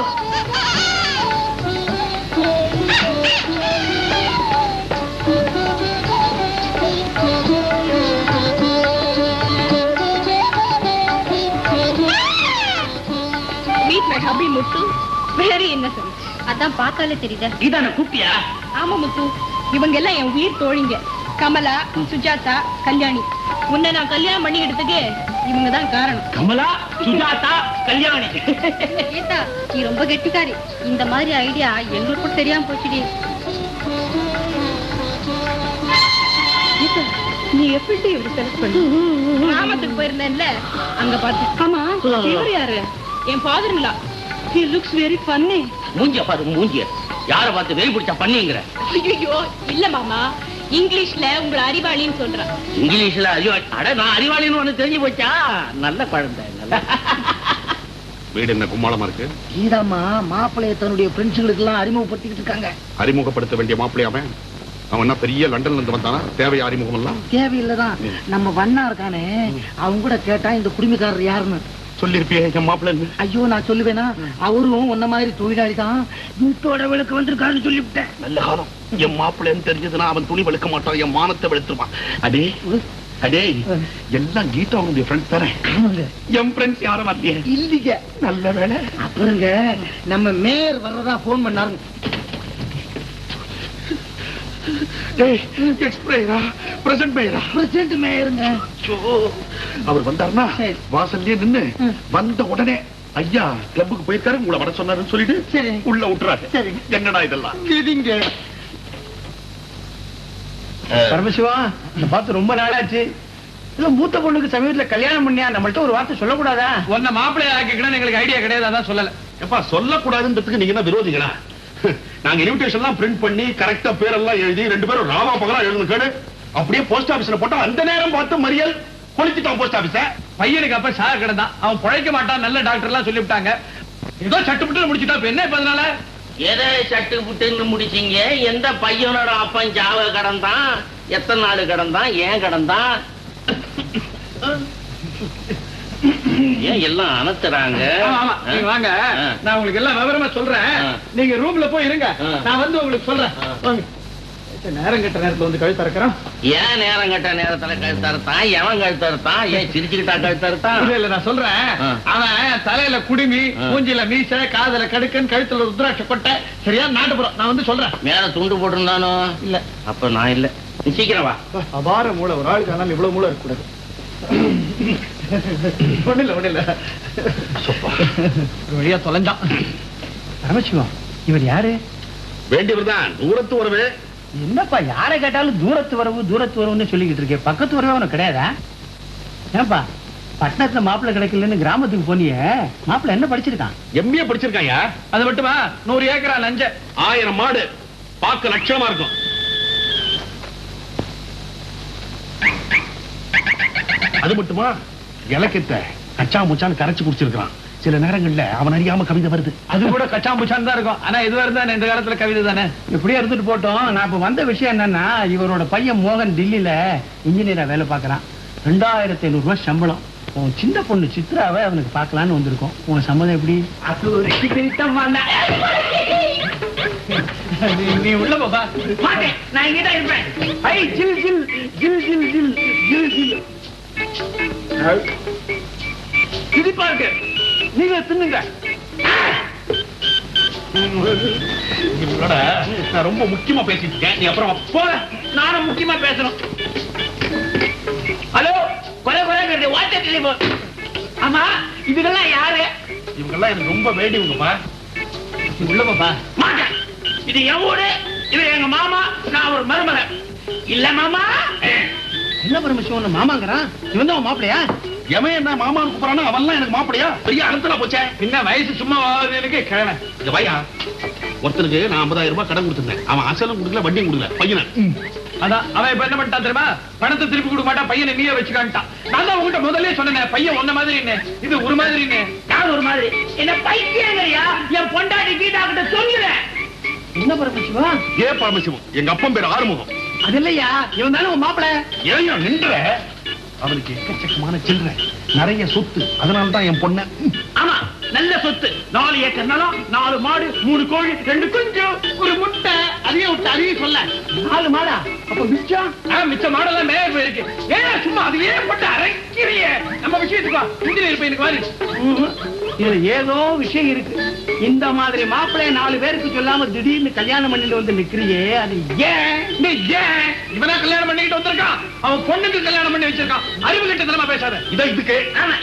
meet my hubby Muthu. Very innocent. அதான் பார்த்தாலே தெரியுது. இதான கூப்பிட்டியா? ஆமா முத்து, இவங்க எல்லாம் என் உயிர் தோழிங்க. கமலா, சுஜாதா, கல்யாணி. உன்னை நான் கல்யாணம் பண்ணி எடுத்ததுக்கு இவங்கதான் காரணம். கமலா, சுஜாதா, கல்யாணி. கீதா, நீ ரொம்ப கெட்டிக்காரி. இந்த மாதிரி ஐடியா எங்களுக்கு கூட தெரியாம போச்சுடி. கீதா, நீ எப்படி இவரு செலக்ட் பண்ணி? கிராமத்துக்கு போயிருந்தேன்ல, அங்க பார்த்து. ஆமா, இவர் யாரு? என் ஃபாதர்-இன்-லா. He looks very funny. மூஞ்சிய பாரு, மூஞ்சிய. யார பார்த்து வெறி பிடிச்சா பண்ணிங்கற? ஐயோ, இல்ல மாமா, இங்கிலீஷ்ல உங்களை அறிவாளின்னு சொல்றேன். இங்கிலீஷ்ல அறிவாளி? அட, நான் அறிவாளின்னு ஒண்ணு தெரிஞ்சு போச்சா? நல்ல குழந்தை. வீடு என்ன கும்மாளமா இருக்கு? கீதாமா மாப்பிள்ளைய தன்னுடைய ஃப்ரெண்ட்ஸுங்களுக்கு எல்லாம் அறிமுகப்படுத்திக்கிட்டு இருக்காங்க. அறிமுகப்படுத்த வேண்டிய மாப்பிள்ளை அவன் என்ன பெரிய லண்டன்ல இருந்து வந்தானா? தேவையா அறிமுகம் எல்லாம்? தேவையில்லதான். நம்ம வண்ணா இருக்கானே, அவங்க கூட கேட்டா இந்த குடிமைக்காரர் யாருன்னு சொல்லிருப்பியே என் மாப்பிள்ளை. ஐயோ, நான் சொல்லுவேனா? அவரும் உன்ன மாதிரி தொழிலாளி தான், வீட்டோட விளக்கு வந்திருக்காருன்னு சொல்லிவிட்டேன். நல்ல காலம். என் மாப்பிள்ளைன்னு தெரிஞ்சதுன்னா அவன் துணி வெளுக்க மாட்டான், என் மானத்தை வெளுத்துருவான். அடே அடே, எல்லாம் கீதா அவனுடைய ஃப்ரெண்ட்ஸ் தானே? என் ஃப்ரெண்ட்ஸ் யாரும் வரலையே? இல்லீங்க. நல்ல வேலை. அப்புறங்க நம்ம மேயர் வர்றதா போன் பண்ணாரு. அவர் வந்தாருன்னா வாசல்லே நின்னு வந்த உடனே ஐயா கிளப்புக்கு போயிருக்காரு, உங்களை வர சொன்னாருன்னு சொல்லிட்டு உள்ள விட்டுறாரு. என்னடா இதெல்லாம்? பரமசிவா, பார்த்து ரொம்ப நாளாச்சு. இல்ல, மூத்த பொண்ணுக்கு சமீபத்துல கல்யாணம் பண்ணியா? நம்மள்ட்ட ஒரு வார்த்தை சொல்லக்கூடாதா? ஒன்ன மாப்பிள்ளைய ஆக்கிக்கணும் எங்களுக்கு ஐடியா கிடையாது, அதான் சொல்லல. எப்பா, சொல்லக்கூடாதுன்றதுக்கு நீங்க என்ன விரோதிகளா? நாங்க இன்விடேஷன் எல்லாம் பிரிண்ட் பண்ணி கரெக்டா பேரெல்லாம் எழுதி 2 பேரும் ராவா பகலா எழுதுன கேடு அப்படியே போஸ்ட் ஆபீஸ்ல போட்டா அந்த நேரம் பார்த்து மறியல் கொளுத்திட்டான் போஸ்ட் ஆபீஸ. பையனுக்கு அப்ப சாக கிடந்தான், அவன் பிழைக்க மாட்டான், நல்ல டாக்டர் எல்லாம் சொல்லிவிட்டாங்க. ஏதோ சட்டு புட்டு முடிச்சுட்டா. இப்ப என்ன? இப்ப அதனால எதை சட்டு புட்டுன்னு முடிச்சீங்க? எந்த பையனோட அப்பன் சாவ கடந்தான்? எத்தனை நாடு கடந்தான்? ஏன் கடந்தான்? ஏன் எல்லாம் அனுத்துறாங்க? நீங்க வாங்க, நான் உங்களுக்கு எல்லாம் விவரமா சொல்றேன். நீங்க ரூம்ல போய் இருங்க, நான் வந்து உங்களுக்கு சொல்றேன். நேரம் கட்ட நேரத்துல வந்து கழுத்து அறுக்கிறோம். ஏன் நேரம் கட்ட நேரத்துல கழுத்து அறுத்தான்? எவன் கழுத்து அறுத்தான்? ஏன் சிரிச்சுக்கிட்டா கழுத்து அறுத்தான்? இல்ல, நான் சொல்றேன். அவன் தலையில குடுமி, மூஞ்சில மீச, காதல கடுக்கன், கழுத்துல ருத்ராட்ச கொட்டை, சரியா நாட்டுப்புறம். நான் வந்து சொல்றேன். மேல துண்டு போட்டிருந்தானோ? இல்ல. அப்ப நான் இல்ல. நீ சீக்கிரம் வா. அபார மூளை ஒரு ஆளுக்கு, ஆனால் இவ்வளவு மூளை இருக்கக்கூடாது. ஒண்ணு இல்ல வழியா தொலைஞ்சான். பரமசிவம், இவர் யாரு? வேண்டியவர் தான், தூரத்து உறவு. என்னப்பா யாரை கேட்டாலும் தூரத்து வரவுன்னு சொல்லிக்கிட்டு இருக்கேன். பக்கத்து வரவே உனக்கு கிடையாதா? ஏன்பா பட்டணத்துல மாப்பிள்ளை கிடைக்கலன்னு கிராமத்துக்கு போனிய, மாப்பிள்ளை என்ன படிச்சிருக்கான்? எம்ஏ படிச்சிருக்காயா? அது மட்டுமா? 100 ஏக்கரா லஞ்ச, 1000 மாடு, பார்க்க லட்சணமா இருக்கும். அது மட்டுமா, இலக்கியத்தை கச்சா முச்சான்னு கரைச்சு குடிச்சிருக்கான். சில நேரங்கள்ல அவன் அறியாம கவிதை வருது. அது கூட கச்சா முச்சான் தான் இருக்கும். ஆனா இதுவா இருந்தா இந்த காலத்துல கவிதை தானே. எப்படியே இருந்துட்டு போட்டோம். நான் இப்ப வந்த விஷயம் என்னன்னா, இவரோட பையன் மோகன் டில்லியில இன்ஜினியரா வேலை பார்க்கறான். 2500 ரூபாய் சம்பளம். உன் சின்ன பொண்ணு சித்ராவை அவனுக்கு பார்க்கலான்னு வந்திருக்கோம். உன் சம்மதம் எப்படி? நீ உள்ள பாப்பா. நான் இங்கதான் இருப்பேன். ஐ ஜில் ஜில் ஜில் ஜில் ஜில் ஜில் ஜில். சிரிப்பா இருக்கு, நீங்க தின்னுங்க. நான் ரொம்ப முக்கியமா பேசிட்டு இருக்கேன், நீ அப்புறம் போற. நானும் முக்கியமா பேசணும். ஹலோ, கொலை வாட்ஸ்அப் டெலிபோன். ஆமா, இதுக்கெல்லாம் யாரு? இவங்கெல்லாம் எனக்கு ரொம்ப வேண்டியவங்கப்பா. உள்ள பாப்பா. மாட்டேன். இது என் ஊரு, இது எங்க மாமா, நான் ஒரு மருமகன். இல்ல மாமா. என்ன பரமசிவம் மாமாங்கிறான்? இவன் தான் மாப்பிளையா? எவன் என்ன மாமான்னு கூப்பிடறானோ அவன்லாம் எனக்கு மாப்பிளையா? பெரிய அழுத்தலா போச்சே. என்ன வயசு சும்மா எனக்கு கிழமை. இந்த பையா ஒருத்தருக்கு நான் 50,000 ரூபாய் கடன் கொடுத்திருந்தேன். அவன் அசலும் கொடுக்கல, வட்டியும் கொடுக்கல. பையனை அதான் அவன் இப்ப என்ன பண்ணிட்டான் தெரியுமா? பணத்தை திருப்பி கொடுக்க மாட்டான், பையனை நீயே வச்சுக்கான்ட்டான். நான் தான் உங்ககிட்ட முதல்ல சொன்னேன், பையன் ஒன்ன மாதிரி இது ஒரு மாதிரி. நான் ஒரு மாதிரி என்ன பைத்தியங்கறியா? என் பொண்டாட்டி கீதா கிட்ட சொல்லுறேன். என்ன பரமசிவா? ஏ பரமசிவம், எங்க அப்பன் பேர் ஆறுமுகம். அது இல்லையா, இவன் தானே உன் மாப்பிள. ஏன் நின்ற? அவனுக்கு எக்கச்சக்கமான சில்லறை, நிறைய சொத்து. அதனாலதான் என் பொண்ண. ஆமா, நல்ல சொத்து. 4 ஏக்கர் நிலம், 4 மாடு, 3 கோழி, 2 குஞ்சு, ஒரு முட்டை. அதையும் விட்டு அதையும் சொல்ல. 4 மாடா? அப்ப மிச்சம்? மிச்ச மாடெல்லாம் மேல போயிருக்கு. ஏன் சும்மா அதையே போட்டு அரைக்கிறிய? நம்ம விஷயத்துக்கு வா. இன்ஜினியர் பையனுக்கு வாரு. இதுல ஏதோ விஷயம் இருக்கு. இந்த மாதிரி மாப்பிள்ளைய 4 பேருக்கு சொல்லாம திடீர்னு கல்யாணம் பண்ணிட்டு வந்து நிக்கிறியே, அது ஏன்? இவனா கல்யாணம் பண்ணிட்டு வந்திருக்கான். அவன் பொண்ணுக்கு கல்யாணம் பண்ணி வச்சிருக்கான். அறிவு கிட்ட தரமா பேசாத. இதுக்கு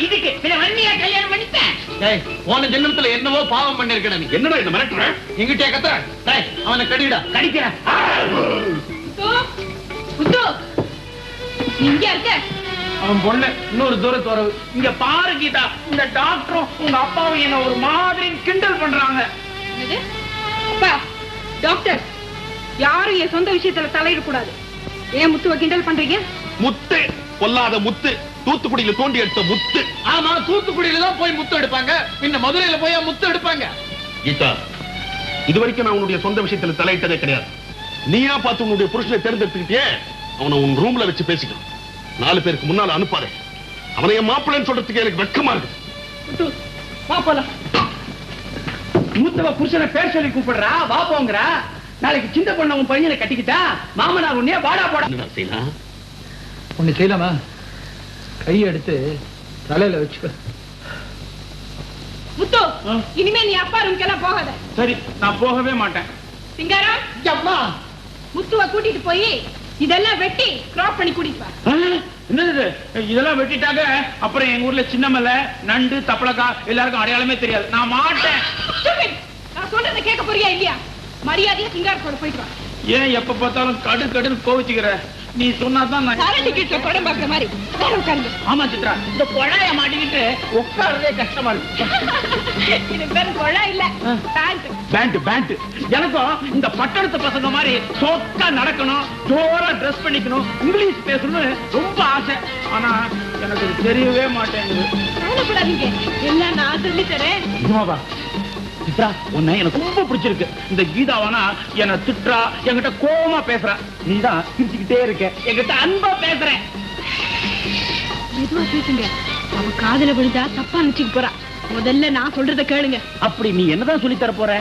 இதுக்கு வன்னியா கல்யாணம் பண்ணிட்டேன். போன ஜென்மத்துல என்னவோ பாவம் பண்ணிருக்கேன். நீ என்னடா இந்த மிரட்டுற? எங்கிட்டே கத்த. அவனை கடிடா. கடிக்கிறேன். இங்க இருக்க அவன் பொண்ணு இன்னொரு தூரத்து வரவு. இங்க பாரு கீதா, இந்த டாக்டரும் உங்க அப்பாவும் என்ன ஒரு மாதிரி கிண்டல் பண்றாங்க. டாக்டர், யாரும் என் சொந்த விஷயத்துல தலையிடக்கூடாது. ஏன் முத்துவ கிண்டல் பண்றீங்க? முத்து பொல்லாத முத்து, தூத்துக்குடியில தோண்டி எடுத்த முத்து. ஆமா, தூத்துக்குடியில தான் போய் முத்து எடுப்பாங்க. பின்ன மதுரையில போய் முத்து எடுப்பாங்க. கீதா, இது வரைக்கும் நான் உன்னுடைய சொந்த விஷயத்துல தலையிட்டதே கிடையாது. நீயா பார்த்து உன்னுடைய புருஷனை தேர்ந்தெடுத்துக்கிட்டே அவனை உன் ரூம்ல வச்சு பேசிக்கணும். 4 பேருக்கு முன்னால அனுப்பாரு. அவனை என் மாப்பிள்ளைன்னு சொல்றதுக்கு எனக்கு வெட்கமா இருக்கு. மூத்தவ புருஷனை பேர் சொல்லி கூப்பிடுறா, வா போங்கறா. நாளைக்கு சின்ன பொண்ணு உன் பையனை கட்டிக்கிட்டா மாமனார் உன்னைய பாடா போட. என்ன செய்யலாம்? ஒண்ணு செய்யலாமா? கையை எடுத்து தலையில வச்சுக்க. முத்து, இனிமே நீ அப்பா ரூம்க்கெல்லாம் போகாத. சரி, நான் போகவே மாட்டேன். சிங்காரம், அம்மா, முத்துவ கூட்டிட்டு போய் இதெல்லாம் வெட்டி கிராப் பண்ணி கூட்டிட்டு வா. என்னது இதெல்லாம் வெட்டிட்டாங்க? அப்புறம் எங்க ஊர்ல சின்னமல்ல, நண்டு, தப்பளக்கா எல்லாருக்கும் அடையாளமே தெரியாது. நான் மாட்டேன். நான் சொல்றதை கேட்க போறியா இல்லையா? மரியாதையா சிங்காரத்தோட போயிட்டு வா. ஏன் எப்ப பார்த்தாலும் கடுன்னு கோவிச்சுக்கிற? நீ சொன்னாதான் டிக்கெட்ல படம் பாக்குற மாதிரி உட்காருங்க. ஆமா சித்ரா, இந்த கொழைய மாட்டிக்கிட்டு உட்காரதே கஷ்டமா இருக்கு. இது பேரு கொழா இல்ல, பேண்ட். எனக்கும் இந்த பட்டணத்து பசங்க மாதிரி சொக்கா நடக்கணும், ஜோரா ட்ரெஸ் பண்ணிக்கணும், இங்கிலீஷ் பேசணும்னு ரொம்ப ஆசை. ஆனா எனக்கு தெரியவே மாட்டேங்குது. கவலைப்படாதீங்க, எல்லாம் நான் சொல்லி தரேன். சித்ரா, உன்னை எனக்கு ரொம்ப பிடிச்சிருக்கு. இந்த கீதாவானா என்ன திட்டுறா, என்கிட்ட கோவமா பேசுறா. நீதான் சிரிச்சுக்கிட்டே இருக்க, என்கிட்ட அன்பா பேசுற. மெதுவா பேசுங்க, அவ காதுல விழுந்தா தப்பா நினைச்சுக்க போறா. முதல்ல நான் சொல்றத கேளுங்க. அப்படி நீ என்னதான் சொல்லி தர போற?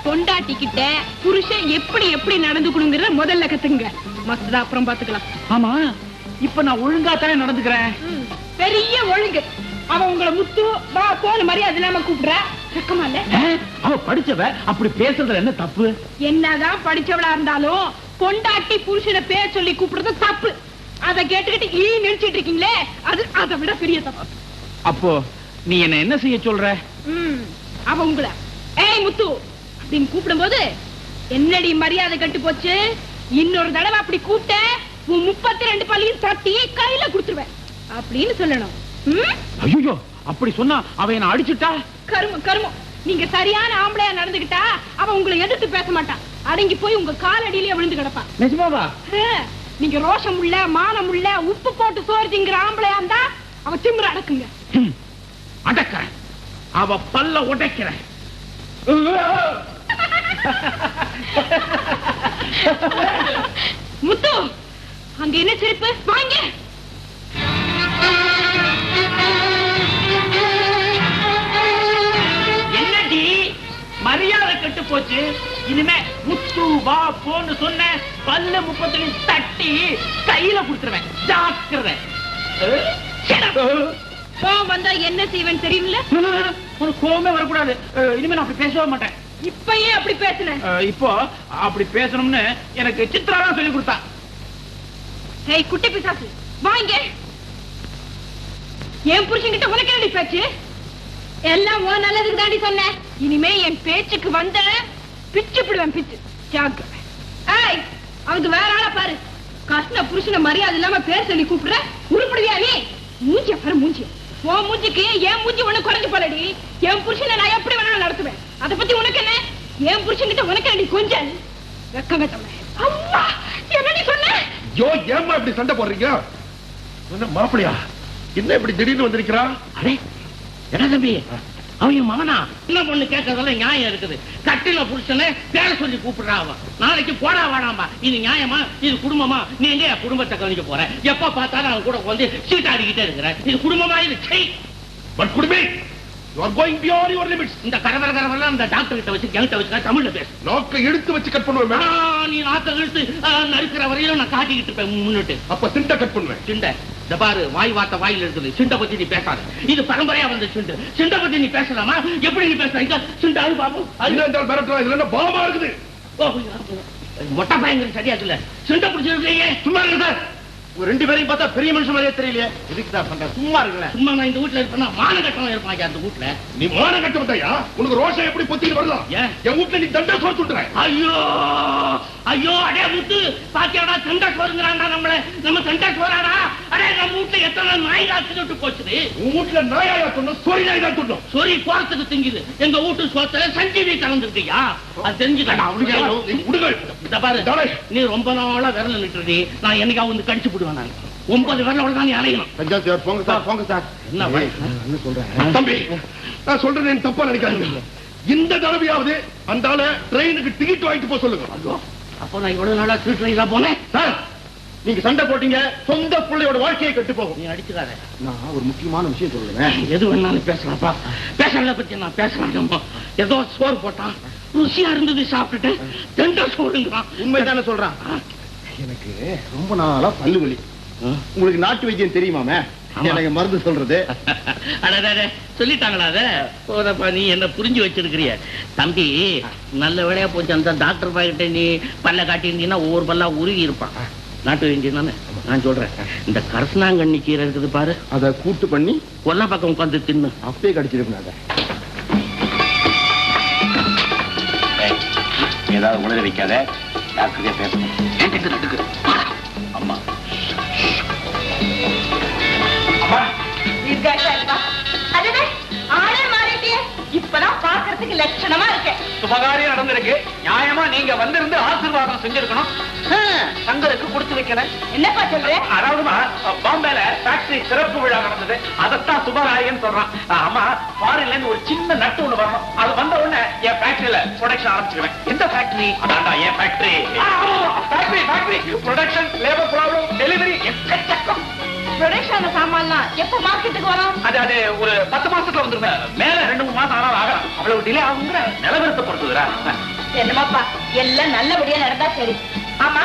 பொண்டாட்டி கிட்ட புருஷன் எப்படி நடந்துக்கணுங்கிறத முதல்ல கத்துக்குங்க. மத்தத அப்புறம் பாத்துக்கலாம். ஆமா, இப்ப நான் ஒழுங்கா தானே நடந்துக்கிறேன். பெரிய ஒழுங்கு. அவ உங்களை முத்து வா போன மாதிரி அது இல்லாம கூப்பிடுறா. வெக்கமா இல்ல? அவ படிச்சவ, அப்படி பேசுறதுல என்ன தப்பு? என்னதான் படிச்சவளா இருந்தாலும் பொண்டாட்டி புருஷனை பேர் சொல்லி கூப்பிடுறது தப்பு. அதை கேட்டுக்கிட்டு நினைச்சிட்டு இருக்கீங்களே, அது அதை விட பெரிய தப்பு. அப்போ நீ என்ன செய்ய சொல்ற? அவ உங்களை ஏய் முத்து அப்படின்னு கூப்பிடும் போது என்னடி மரியாதை கட்டு போச்சு, இன்னொரு தடவை அப்படி கூப்பிட்ட உன் 32 பள்ளியும் தட்டி கையில குடுத்துருவேன் அப்படின்னு சொல்லணும். ஐயோ, அப்படி சொன்னா அவ என்ன அடிச்சுட்டா? கருமம், நீங்க சரியான ஆம்பளையா நடந்துகிட்டா அவ உங்களை எதிர்த்து பேச மாட்டான், அடங்கி போய் உங்க காலடியிலேயே விழுந்து கிடப்பான். நிஜமாவா? நீங்க ரோஷம் உள்ள மானம் உள்ள உப்பு போட்டு சோறு திங்கிற ஆம்பளையா இருந்தா அவ திமிர அடக்குங்க. அடக்கிறேன், அவ பல்ல உடைக்கிறேன். முத்து, அங்க என்ன சிரிப்பு? வாங்க. என்னடி மரியாதை கெட்டு போச்சு? இனிமே முத்து வா போன்னு சொன்ன பல்ல 30 தட்டி கையில குடுத்துருவேன். ஜாக்கிரதை. கோவம் வந்தா என்ன செய்வேன் தெரியுமில்ல? உனக்கு கோவமே வரக்கூடாது. இனிமே நான் அப்படி பேசவே மாட்டேன். இப்பயே அப்படி பேசுனேன். இப்போ அப்படி பேசணும்னு எனக்கு சித்ரா தான் சொல்லி கொடுத்தா. ஏய் குட்டி பிசாசு, வாங்க. என் புருஷன்கிட்ட உனக்கு என்னடி பேச்சு? எல்லாம் உன் நல்லதுக்கு தாண்டி சொன்னேன். இனிமே என் பேச்சுக்கு வந்த பிச்சு பிடுவேன், பிச்சு. ஜாக்கிரதை. ஏய், அவனுக்கு வேற ஆளா பாரு. கஷ்ட புருஷனை மரியாதை இல்லாம பேர் சொல்லி கூப்பிடுற, உருப்படுவியா நீ? மூஞ்சிய பாரு, மூஞ்சிய. உன் மூஞ்சிக்கு என் மூஞ்சி ஒண்ணு குறைஞ்சு போலடி. என் புருஷனை நான் எப்படி வேணாலும் நடத்துவேன். அதை பத்தி உனக்கு என்ன? என் புருஷன்கிட்ட உனக்கு என்னடி கொஞ்சம் வெக்கங்க தம்பி. அம்மா, என்னடி சொன்ன? யோ, ஏம்மா இப்படி சண்டை போடுறீங்க? மாப்பிளையா என்ன இப்படி திடீர்னு வந்திருக்கிறா? அடே, என்ன தம்பி, அவன் மகனா? என்ன பொண்ணு கேட்கறதுல நியாயம் இருக்குது. கட்டில புருஷனை பேர சொல்லி கூப்பிடுறா. அவன் நாளைக்கு போடா வாடாமா. இது நியாயமா? இது குடும்பமா? நீ எங்க குடும்பத்தை கவனிக்க போற? எப்ப பார்த்தாலும் அவன் கூட வந்து சீட்டாடிக்கிட்டே இருக்கிற. இது குடும்பமா? இது குடும்பமே. You are going beyond your limits. இந்த கரவரலாம் இந்த டாக்டர் கிட்ட வச்சு கிட்ட வச்சு தமிழ்ல பேசு. நாக்கை எடுத்து வச்சு கட் பண்ணுவேன். நீ நாக்கை எடுத்து நறுக்கிற வரையிலும் நான் காட்டிக்கிட்டு இருப்பேன் முன்னிட்டு. அப்ப சிண்டை கட் பண்ணுவேன். சிண்டை இந்த பாரு, வாய் வார்த்தை வாயில் இருக்குது. சிண்டை பத்தி நீ பேசாத. இது பரம்பரையா வந்த சிண்டு. சிண்டை பத்தி நீ பேசலாமா? எப்படி நீ பேசுற? சிண்டை அது பாப்போம். இதுல பாமா இருக்குது. மொட்டை பயங்கர சரியா இல்ல. சிண்டை பிடிச்சிருக்கீங்க. சும்மா இருக்கு சார். ரெண்டு பேரையும் பார்த்தா பெரிய மனுஷன் மாதிரியே தெரியலையே. இதுக்கு தான் பண்ற. சும்மா இருக்கல. சும்மா நான் இந்த வீட்டுல இருப்பேன்னா மான கட்டணம் இருப்பாங்க. அந்த வீட்டுல நீ மான கட்ட மாட்டாயா? உனக்கு ரோஷம் எப்படி பொத்திட்டு வரலாம்? என் வீட்டுல நீ தண்டை சோறு துண்டுற. ஐயோ ஐயோ, அடே முத்து, பாத்தியாடா தண்டை சோறுங்கிறான்டா நம்மள. நம்ம தண்டை சோறாடா? அடே, நம்ம வீட்டுல எத்தனை நாய் காத்துட்டு போச்சுது. உன் வீட்டுல நாயா சொன்னோம், சொறி நாய் தான் சொன்னோம். சொறி போறதுக்கு திங்குது. எங்க வீட்டு சோத்துல சஞ்சீவி கலந்துருக்கியா? அது தெரிஞ்சுக்கடா. இத பாரு, நீ ரொம்ப நாளா விரல நிட்டுறீ. நான் என்னைக்காவது வந்து கடிச்சு விடுவேன். நான் 9 விரலோட தான் நீ அலையணும். போங்க சார், போங்க சார். என்ன சொல்றேன் தம்பி? நான் சொல்றேன் தப்பா நினைக்காதீங்க. இந்த தடவையாவது அந்த ஆள ட்ரெயினுக்கு டிக்கெட் வாங்கிட்டு போக சொல்லுங்க. அப்போ நான் இவ்வளவு நாளா ட்ரெயின்ல போனேன் சார். நீங்க சண்டை போட்டீங்க, சொந்த பிள்ளையோட வாழ்க்கையை கெட்டு போகும். நீ அடிச்சுக்காத. நான் ஒரு முக்கியமான விஷயம் சொல்றேன். எது வேணாலும் பேசலாம்ப்பா. பேசுறத பத்தி நான் பேசலாம். ஏதோ சோறு போட்டான், ருசியா இருந்தது, சாப்பிட்டுட்டு தண்டை சோறுங்கிறான். உண்மைதானே சொல்றான். எனக்கு ரொம்ப நாளா பல்லு வலி. உங்களுக்கு நாட்டு வைத்தியம் தெரியுமாமே? எனக்கு மருந்து சொல்றது. சொல்லிட்டாங்களா? அத போதப்பா, நீ என்ன புரிஞ்சு வச்சிருக்கிறிய தம்பி. நல்ல வேலையா போச்சு. அந்த டாக்டர் பாய்கிட்ட நீ பல்ல காட்டியிருந்தீங்கன்னா ஒவ்வொரு பல்லா உருகி இருப்பான். நாட்டு வைத்தியம் தானே நான் சொல்றேன். இந்த கரசனாங்கண்ணி கீரை இருக்குது பாரு, அதை கூட்டு பண்ணி கொல்லா பக்கம் உட்காந்து தின்னு. அப்பே கடிச்சிருப்பேன். ஏதாவது உணர வைக்காத, டாக்டரே பேசணும். அம்மா ஆளே மாறிட்டியே. இப்பதான் பாக்குறதுக்கு லட்சணமா இருக்கு. சுபகாரியம் நடந்திருக்கு. நியாயமா நீங்க வந்திருந்து ஆசீர்வாதம் செஞ்சிருக்கணும். சங்கருக்கு கொடுத்து வைக்கல. என்னப்பா சொல்றேன்? அதாவதுமா, பாம்பேல ஃபேக்டரி சிறப்பு விழா நடந்தது. அதத்தான் சுபகாரியம் சொல்றான். அம்மா, ஃபாரின்ல இருந்து ஒரு சின்ன நட்டு ஒண்ணு வரணும். அது வந்த உடனே என் ஃபேக்டரியில ப்ரொடக்ஷன் ஆரம்பிச்சிருவேன். எந்த ஃபேக்டரி? அதான்டா என் factory. Factory production, labour problem, delivery எக்கச்சக்கம். ப்ரொடக்ஷன் சாமான்லாம் எப்ப மார்க்கெட்டுக்கு வரும்? அது ஒரு 10 மாசத்துல வந்துருமே. மேல 2-3 மாசம் ஆனாலும் ஆகலாம். அவ்வளவு டிலே ஆகுங்கிற நிலவரத்தை பொறுத்துதுரா. என்னமாப்பா, எல்லாம் நல்லபடியா நடந்தா சரி. ஆமா,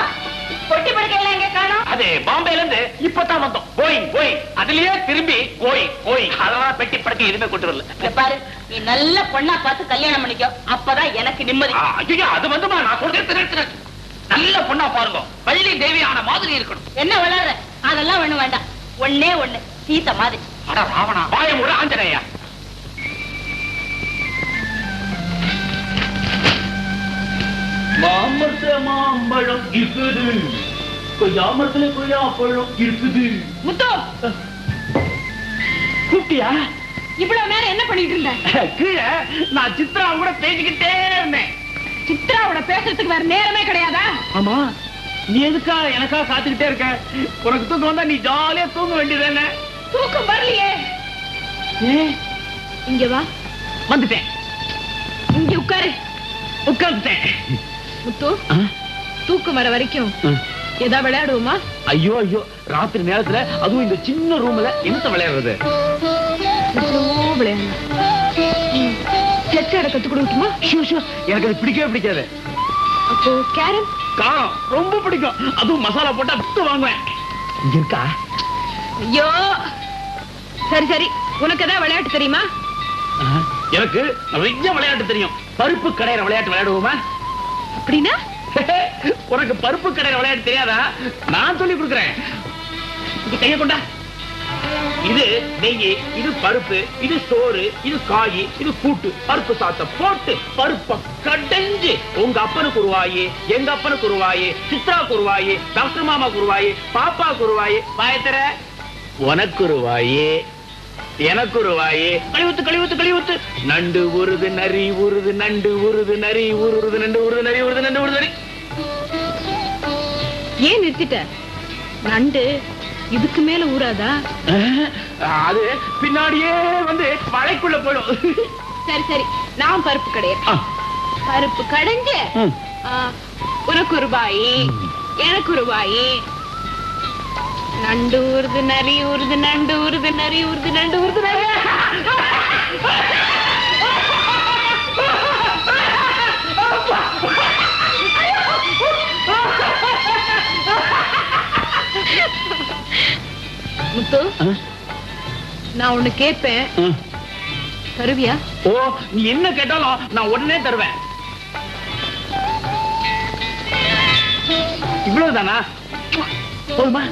பொட்டி படுக்கையெல்லாம் எங்க காணோம்? அது பாம்பேல இருந்து இப்பதான் வந்தோம். போய் அதுலயே திரும்பி போய் அதெல்லாம் பெட்டி படுக்கை எதுவுமே கொண்டு வரல. பாரு, நீ நல்ல பொண்ணா பார்த்து கல்யாணம் பண்ணிக்கோ. அப்பதான் எனக்கு நிம்மதி. ஐயோ, அது வந்துமா, நான் சொல்றேன். நல்ல பொண்ணா பாருங்க, வள்ளி தேவியான மாதிரி இருக்கணும். என்ன வளர்ற? அதெல்லாம் ஒண்ணு வேண்டாம். ஒண்ணே ஒண்ணு, சீத்த மாதிரி அட ராவணா, வாய மூடு ஆஞ்சநேயா. மாமரத்துல மாம்பழம் இருக்குது, கொய்யாமரத்துல கொய்யாப்பழம் இருக்குது. முத்து, கூப்பிட்டியா? இவ்வளவு நேரம் என்ன பண்ணிட்டு இருந்த? கீழே நான் சித்ரா கூட பேசிக்கிட்டே இருந்தேன். சித்ராவோட பேசுறதுக்கு வேற நேரமே கிடையாதா? ஆமா, நீ எதுக்கா எனக்கா காத்துக்கிட்டே இருக்க? உனக்கு தூக்கம் வந்தா நீ ஜாலியா தூங்க வேண்டியதானே? தூக்கம் வரலையே. இங்க வா. வந்துட்டேன். இங்க உட்காரு. உட்கார்ந்துட்டேன். முத்து, தூக்கம் வர வரைக்கும் ஏதா விளையாடுவோமா? ஐயோ ஐயோ, ராத்திரி நேரத்துல அதுவும் இந்த சின்ன ரூம்ல என்ன விளையாடுறது? விளையாடலாம். செஸ் ஆட கத்து கொடுக்கட்டுமா? எனக்கு அது பிடிக்கவே பிடிக்காது. அப்போ கேரம்? காரம் ரொம்ப பிடிக்கும். அதுவும் மசாலா போட்டா விட்டு வாங்குவேன். இங்க இருக்கா? ஐயோ, சரி சரி, உனக்கு ஏதாவது விளையாட்டு தெரியுமா? எனக்கு நிறைய விளையாட்டு தெரியும். பருப்பு கடையிற விளையாட்டு விளையாடுவோமா? அப்படின்னா? உனக்கு பருப்பு கடையிற விளையாட்டு தெரியாதா? நான் சொல்லி கொடுக்குறேன். இது கைய கொண்டா. இது நெய், இது பருப்பு, இது சோறு, இது காய், இது கூட்டு. பருப்பு சாத்த போட்டு பருப்ப கடைஞ்சு உங்க அப்பனுக்கு ஒரு வாயி, எங்க அப்பனுக்கு ஒரு வாயி, சித்ராவுக்கு ஒரு வாயி, டாக்டர் மாமா ஒரு வாயி, பாப்பாவுக்கு ஒரு வாயி, வாயத்தர உனக்கு ஒரு வாயி, எனக்கு ஒரு வாயி. கழிவுத்து கழிவுத்து கழிவுத்து. நண்டு உருது நரி உருது, நண்டு உருது நரி உருது, நண்டு உருது நரி உருது, நண்டு உருது நரி. ஏன் நிறுத்திட்ட? நண்டு இதுக்கு மேல ஊறாதா? அது பின்னாடியே வந்து மழைக்குள்ள போயிடும். சரி சரி, நான் பருப்பு கடையேன். பருப்பு கடைஞ்சு உனக்கு ஒரு ரூபாய், எனக்கு ஒரு ரூபாய். நண்டு ஊறுது நரி ஊறுது, நண்டு ஊறுது நரி ஊறுது, நண்டு ஊறுது நரி. முத்து, நான் உன்னை கேட்பேன், தருவியா? ஓ, நீ என்ன கேட்டாலும் நான் உடனே தருவேன். இவ்வளவுதானா? போதுமா?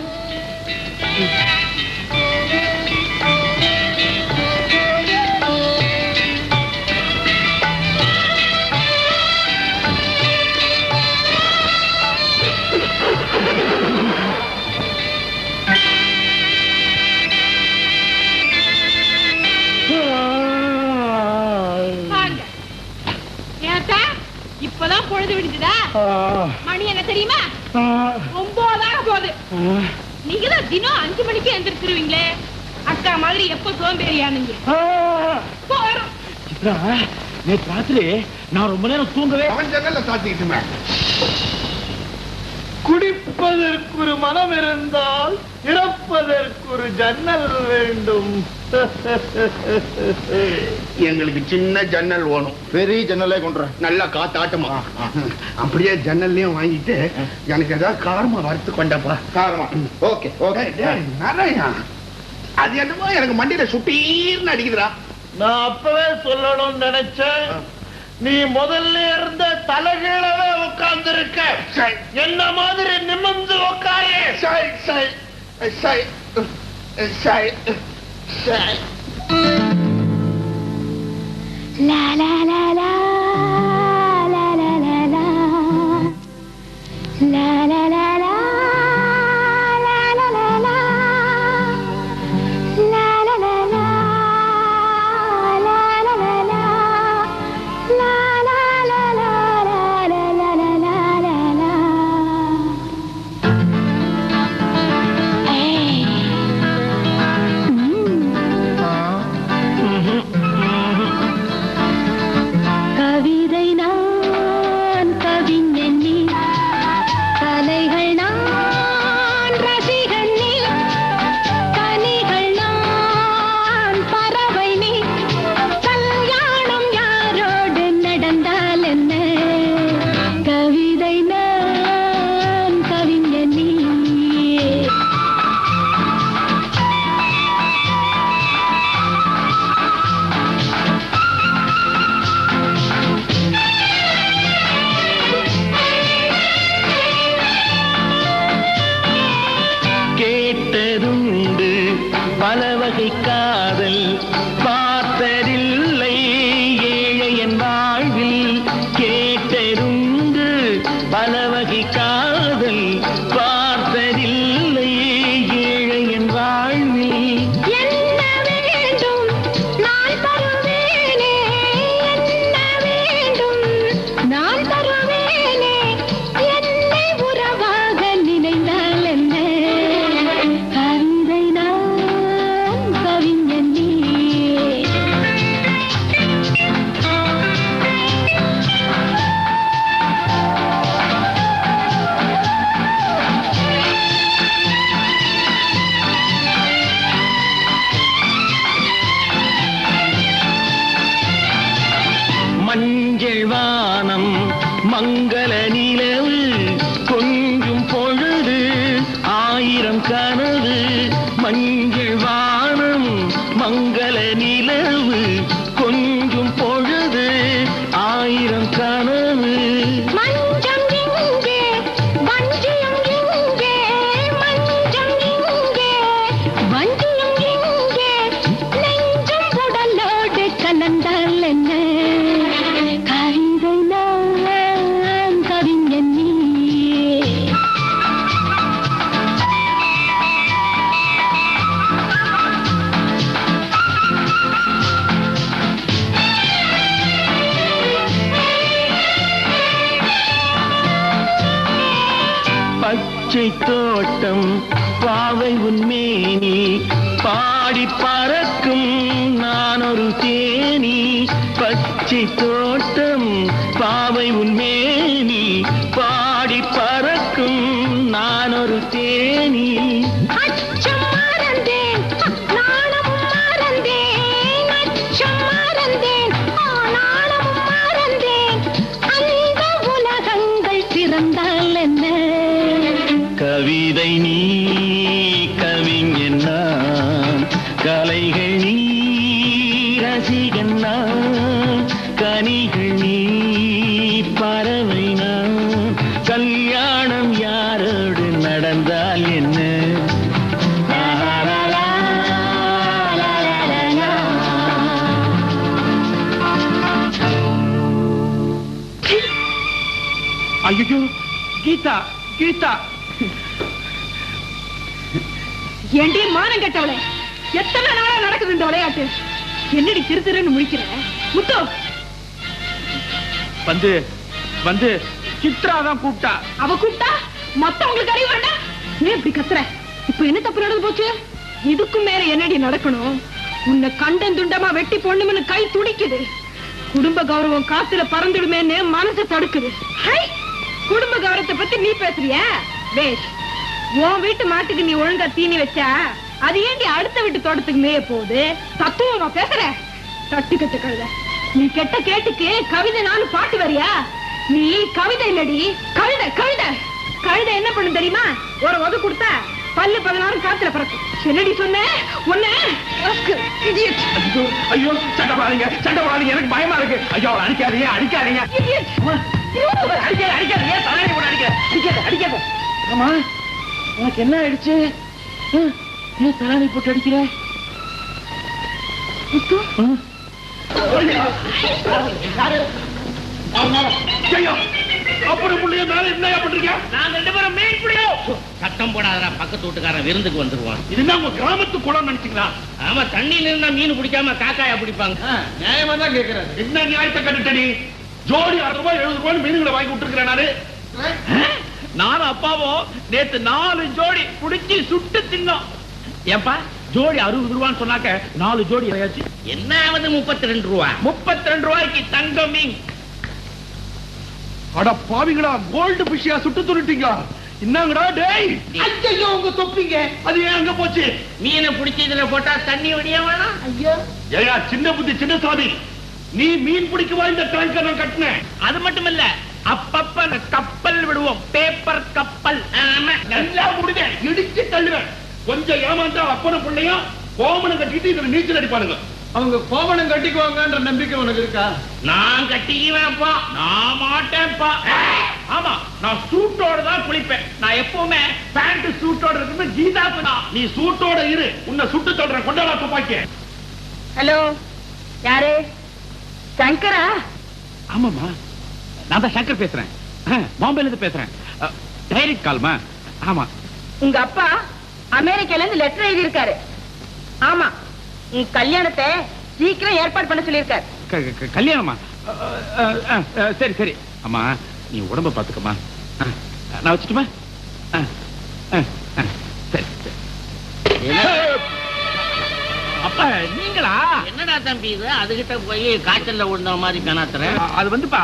இப்பதான் பொழுது விடுச்சுதா? மணி என்ன தெரியுமா? 9 போகுது. நீங்க தான் தினம் 5 மணிக்கு எந்திரிச்சிருவீங்களே. அக்கா மாதிரி எப்ப சோம்பேறியானுங்க. நேற்று ராத்திரி நான் ரொம்ப நேரம் தூங்கவே. அவன் ஜன்னல்ல சாத்திக்கிட்டுமே. குடிப்பதற்கு ஒரு மனம் இருந்தால் இறப்பதற்கு ஒரு ஜன்னல் வேண்டும். எங்களுக்கு சின்ன ஜன்னல் வேணும். பெரிய ஜன்னலே கொண்டு நல்லா காத்தாட்டமா. அப்படியே ஜன்னல்லையும் வாங்கிட்டு எனக்கு ஏதாவது காரமா வறுத்து கொண்டப்பா. காரமா? Okay okay. நிறையா அது என்னமோ எனக்கு மண்டியில சுட்டீர்னு அடிக்குதுடா. நான் அப்பவே சொல்லணும்னு நினைச்சேன். நீ முதல்ல இருந்த தலைகீழவே உட்கார்ந்து இருக்க. என்ன மாதிரி நிமிர்ந்து உட்காரு. சை சை சை சை சை. லா லா லா லா லா லா லா லா லா லா லா லா பல வகை பலவகை காதல் பார்த்ததில்லை ஏழையின் வாழ்வில். என்ன வேண்டும் நான் தருவேனே, என்ன வேண்டும் நான் தருவேனே, என்னை உறவாக நினைந்தால் என்ன, கவிதை நான் கவிஞன் நீ. மஞ்சள் வானம் மங்கள நிலவு கொஞ்சும் பொழுது ஆயிரம் கனவு. மஞ்சள் வானம் மங்கள நிலவு கொஞ்சும் பொழுது ஆயிரம் கனவு. மஞ்சம் இங்கே வஞ்சியம் இங்கே, மஞ்சம் இங்கே வஞ்சியம் இங்கே, நெஞ்சம் உடலோடு கலந்தால் என்ன, கவிதை நான் கவிஞன் நீ. பச்சை தோட்டம் பாவை உன்மேனி பாடி பறக்கும் நான் ஒரு தேனி. பச்சை தோட்டம் பாவை உன்மேனி பாடி பறக்கும் நான் ஒரு தேனி. அச்சம் மறந்தேன் நாணமும் மறந்தேன், அச்சம் மறந்தேன் நாணமும் மறந்தேன், அந்த உலகங்கள் திறந்தால் என்ன, கவிதை நீ கவிஞன் நான், கலைகள் நீ ரசிகன் நான், கனிகள் நீ பறவை நான், கல்யாணம் யாரோடு நடந்தால் என்ன. ஐயோ கீதா கீதா, ஏண்டி மானம் கெட்டவளே, எத்தனை நாளா நடக்குது இந்த விளையாட்டு? என்னடி திரு திருன்னு முடிக்கிற? முத்து வந்து வந்து சித்ரா தான் கூப்பிட்டா. அவ கூப்பிட்டா மத்தவங்களுக்கு அறிவு வேண்டாம்? ஏன் இப்படி கத்துற? இப்ப என்ன தப்பு நடந்து போச்சு? இதுக்கும் மேல என்னடி நடக்கணும்? உன்னை கண்டன் துண்டமா வெட்டி பொண்ணுமனு கை துடிக்குது. குடும்ப கௌரவம் காத்துல பறந்துடுமேன்னு மனசு தடுக்குது. ஹை, குடும்ப கௌரவத்தை பத்தி நீ பேசுறிய? பேஷ், உன் வீட்டு மாட்டுக்கு நீ ஒழுங்கா தீனி வச்சா அது ஏண்டி அடுத்த வீட்டு தோட்டத்துக்கு மேய போகுது? தத்துவமா பேசுற? தட்டு கட்டு கழுத, நீ கெட்ட கேட்டுக்கு கவிதை நானும் பாட்டு வரியா? நீ கவிதை இல்லடி, கழுத கழுத. கழுத என்ன பண்ணு தெரியுமா? ஒரு உத கொடுத்தா பல்லு 16 காத்துல பறக்கும். என்னடி சொன்ன? உன்ன ஐயோ சண்டை போடாதீங்க, சண்டை போடாதீங்க, எனக்கு பயமா இருக்கு. ஐயோ அவளை அடிக்காதீங்க அடிக்காதீங்க அடிக்காத அடிக்காதீங்க, தலையை கூட அடிக்காத அடிக்காத அடிக்காத. ஆமா உனக்கு என்ன ஆயிடுச்சு? ஏன் தலாணி போட்டு அடிக்கிற? ஐயோ அப்படி புள்ளைய மேல என்ன பண்றீங்க? நாங்க 2 பேரும் மீன் பிடிக்கும். சத்தம் போடாதடா, பக்கத்து வீட்டுக்காரன் விருந்துக்கு வந்துருவான். இதுதான் உங்க கிராமத்து குளம் நினைச்சீங்களா? ஆமா, தண்ணியில இருந்தா மீன் பிடிக்காம காக்காயா பிடிப்பாங்க. நியாயமா தான் கேக்குறேன். என்ன நியாயத்தை கண்டுட்டடி? ஜோடி 60 ரூபாய் 70 ரூபாய் மீன்களை வாங்கி விட்டுருக்கிறேன் நானு. நானும் அப்பாவும் நேத்து 4 ஜோடி பிடிச்சி சுட்டு தின்னோம். ஏன்பா ஜோடி 60 ரூபான்னு சொன்னாக்க 4 ஜோடி ஆயாச்சு. என்ன ஆகுது? 32 ரூபா. 32 ரூபாய்க்கு தங்க மீன். அட பாவிங்களா, கோல்டு பிஷியா சுட்டு துருட்டீங்க. என்னங்கடா டேய்? ஐயோ உங்க தொப்பிங்க அது ஏன் அங்க போச்சு? மீனை பிடிச்சி இதுல போட்டா தண்ணி வடிய வேணாம். ஐயோ ஏயா சின்ன புத்தி சின்ன சாமி, நீ மீன் பிடிக்கவா இந்த டேங்கர் நான் கட்டினேன்? அது மட்டும் இல்ல, அப்பப்ப கப்பல் விடுவோம், பேப்பர் கப்பல். நல்லா முடிங்க, இடிச்சு தள்ளுவேன். கொஞ்சம் ஏமாந்தா அப்பன பிள்ளையும் கோமனம் கட்டிட்டு இதுல நீச்சல் அடிப்பானுங்க. அவங்க கோமனம் கட்டிக்குவாங்கன்ற நம்பிக்கை உனக்கு இருக்கா? நான் கட்டிக்குவேன்ப்பா. நான் மாட்டேன்ப்பா. ஆமா, நான் சூட்டோட தான் குளிப்பேன். நான் எப்பவுமே பேண்ட் சூட்டோட இருக்கு. கீதாக்கு தான் நீ சூட்டோட இரு, உன்னை சுட்டு சொல்றேன். கொண்டாடா துப்பாக்கி. ஹலோ, யாரு? சங்கரா? ஆமாமா, நான் தான் சங்கர் பேசுறேன். பாம்பேல இருந்து பேசுறேன். டைரக்ட் கால்மா? ஆமா. உங்க அப்பா அமெரிக்கால இருந்து லெட்டர் எழுதி இருக்காரு. ஆமா, உங்க கல்யாணத்தை சீக்கிரம் ஏற்பாடு பண்ண சொல்லியிருக்காரு. கல்யாணமா? சரி சரி. அம்மா நீ உடம்ப பாத்துக்கமா. நான் வச்சுட்டுமா? சரி சரி. அப்ப நீங்களா? என்னடா தம்பி இது? அதுகிட்ட போய் காய்ச்சல்ல விழுந்த மாதிரி கணாத்துற. அது வந்துப்பா,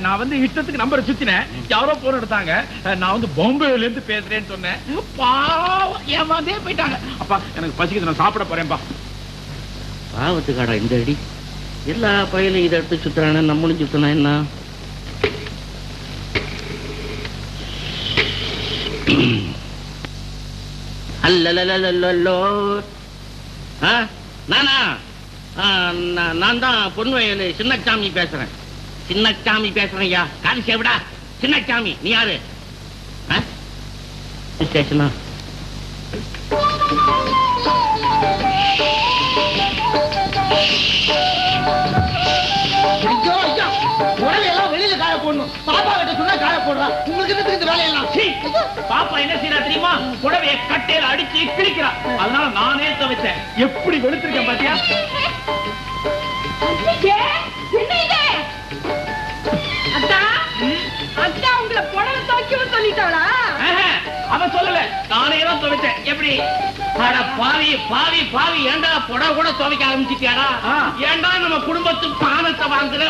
நான் வந்து இஷ்டத்துக்கு நம்பரை சுத்தினேன். யாரோ போன் எடுத்தாங்க. நான் வந்து பாம்பேல இருந்து பேசுறேன்னு சொன்னேன். பாவம் ஏமாந்தே போயிட்டாங்க. அப்பா எனக்கு பசிக்குது, நான் சாப்பிட போறேன்பா. பாவத்துக்காடா இந்த அடி. எல்லா பயிலும் இதை எடுத்து சுத்துறானே, நம்மளும் சுத்தினா என்ன? அல்லலலலலோ. நானா? நான் தான் பொன்வயல் சின்னச்சாமி பேசுறேன். சின்னச்சாமி பேசுறேன். ஐயா காது சேவிடா. சின்னச்சாமி நீ யாரு? ஸ்டேஷனா? வெளியில காய போடணும். பாப்பா கிட்ட சொன்னா காய போடுறா. உங்களுக்கு என்ன வேலையெல்லாம்? பாப்பா என்ன செய்யறா தெரியுமா? புடவைய கட்டையில அடிச்சு கிழிக்கிறா. அதனால நானே துவைச்சேன். எப்படி வெளுத்திருக்கேன் பாத்தியா? அத்தா, அத்தா உங்களை புடவை துவைக்கவும் சொல்லிட்டாளா? அவ சொல்லல, நானே தான் துவைச்சேன். எப்படி? அட பாவி பாவி பாவி, ஏண்டா புடவை கூட துவைக்க ஆரம்பிச்சிட்டியாடா? ஏண்டா நம்ம குடும்பத்து பானத்தை வாங்குற?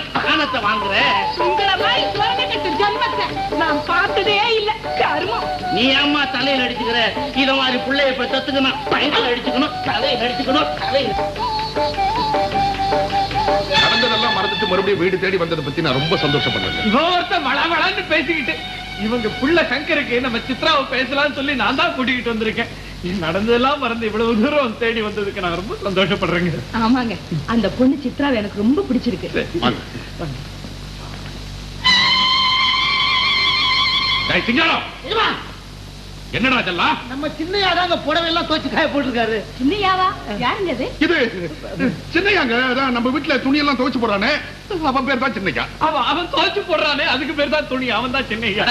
உங்களை மாதிரி சுவர்ணக்கட்டு ஜன்மத்தை நான் பார்த்ததே இல்ல. கருமம். நீ ஏம்மா தலையில அடிச்சுக்கிற? இத மாதிரி பிள்ளைய இப்ப தத்துக்கணும், பயங்கர அடிச்சுக்கணும், தலையில அடிச்சுக்கணும், தலையில. நடந்ததெல்லாம் மறந்துட்டு மறுபடியும் வீடு தேடி வந்ததை பத்தி நான் ரொம்ப சந்தோஷப்படுறேன். இவர்த்த வளவளன்னு பேசிக்கிட்டு இவங்க புள்ள சங்கருக்கு நம்ம சித்ராவை பேசலாம்னு சொல்லி நான் தான் கூட்டிக்கிட்டு வந்திருக்கேன். நடந்ததெல்லாம் மறந்து இவ்வளவு தூரம் தேடி வந்ததுக்கு நான் ரொம்ப சந்தோஷப்படுறேங்க. ஆமாங்க, அந்த பொண்ணு சித்ராவை எனக்கு ரொம்ப பிடிச்சிருக்கு. என்னடா இதெல்லாம்? நம்ம சின்னையாதாங்க புடவை எல்லாம் துவைச்சு காய போட்டிருக்காரு. சின்னையாவா? யாருங்க அது? இது சின்னையாங்க. நம்ம வீட்டுல துணி எல்லாம் துவைச்சு போறானே, அவன் பேர் தான் சின்னையா. அவன் துவைச்சு போடுறானே, அதுக்கு பேர் தான் துணி. அவன் தான் சின்னையா.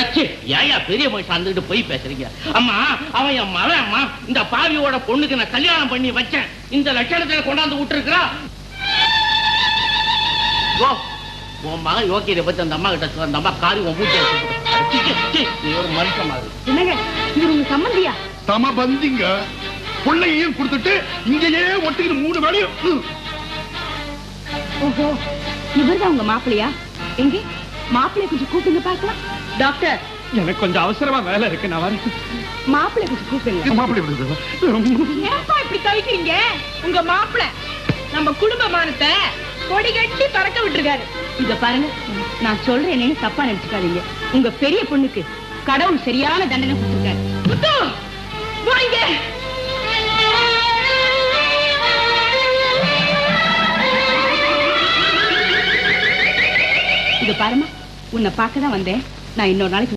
ஏயா பெரிய போய் சார்ந்துட்டு போய் பேசுறீங்க? அம்மா அவன் என் மகன். அம்மா இந்த பாவியோட பொண்ணுக்கு நான் கல்யாணம் பண்ணி வச்சேன். இந்த லட்சணத்துல கொண்டாந்து விட்டுருக்கா. உன் மகன் யோகியதை பத்தி அந்த அம்மா கிட்ட சொல்ல, அந்த அம்மா காரி உன் மூட்டை ஒரு மனுஷன் மாதிரி. என்னங்க இது உங்க சம்மந்தியா? சமபந்திங்க. பிள்ளையையும் கொடுத்துட்டு இங்கேயே ஒட்டிக்கிட்டு 3 வேளையும். ஓஹோ, இவர்தான் உங்க மாப்பிள்ளையா? எங்க மாப்பிள்ளை கொஞ்சம் கூப்பிடுங்க பார்க்கலாம். டாக்டர், எனக்கு கொஞ்சம் அவசரமா வேலை இருக்கு, நான் வரேன். மாப்பிள்ளை கொஞ்சம் கூப்பிடுங்க. மாப்பிள்ளை ஏப்பா இப்படி தவிக்கிறீங்க? உங்க மாப்பிள்ளை நம்ம குடும்பமானத்தை கொடி கட்டி பறக்க விட்டுருக்காரு. இத பாருங்க, நான் சொல்றேன்னு தப்பா நினைச்சுக்காதீங்க. உங்க பெரிய பொண்ணுக்கு கடவுள் சரியான தண்டனை கொடுத்திருக்காரு. வாங்க. இத பாருமா, உன்னை பார்க்க தான் வந்தேன். நான் இன்னொரு நாளைக்கு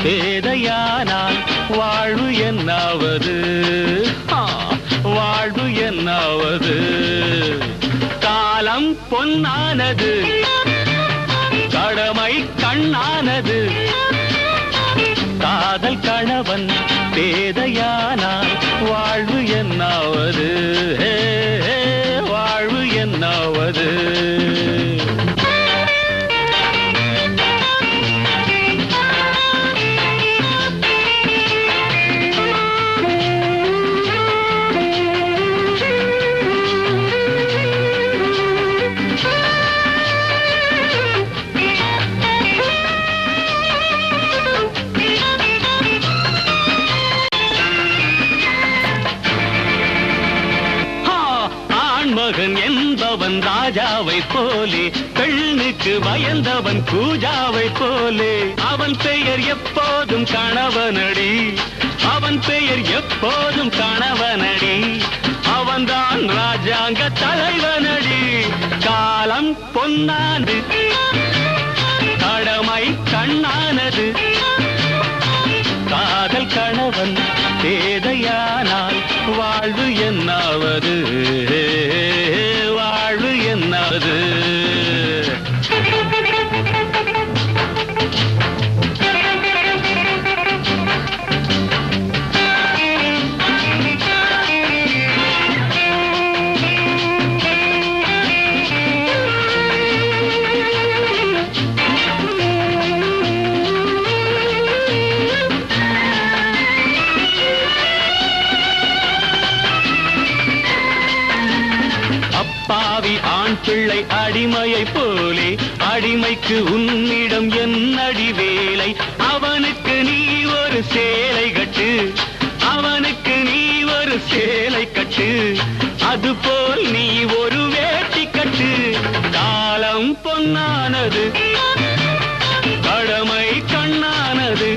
பேதையானால் வாழ்வு என்னாவது, வாழ்வு என்னாவது. காலம் பொன்னானது, கடமை கண்ணானது. காதல் கணவன் பேதையானால் வாழ்வு என்னாவது, வாழ்வு என்னாவது. பூஜாவை போலே பெண்ணுக்கு பயந்தவன் பூஜாவை போலே அவன் பெயர் எப்போதும் கணவனடி அவன் பெயர் எப்போதும் கணவனடி அவன்தான் ராஜாங்க தலைவனடி காலம் பொன்னானது கடமை கண்ணானது காதல் கணவன் பேதையானால் வாழ்வு என்னாவது வாழ்வு என்னாவது பாவி ஆண் பிள்ளை அடிமையை போலே அடிமைக்கு உன்னிடம் என்னடி வேலை அவனுக்கு நீ ஒரு சேலை கட்டு அவனுக்கு நீ ஒரு சேலை கட்டு அதுபோல் நீ ஒரு வேட்டி கட்டு காலம் பொன்னானது கடமை கண்ணானது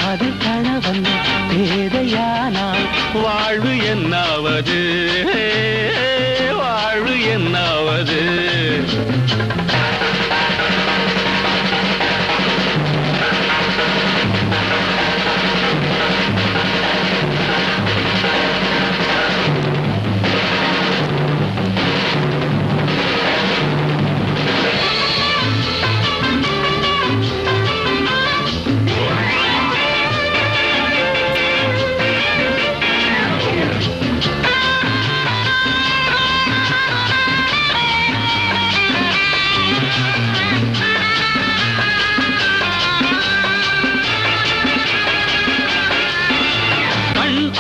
அது கணவன் பேதையானால் வாழ்வு என்னாவது வாழ்வு என்னாவது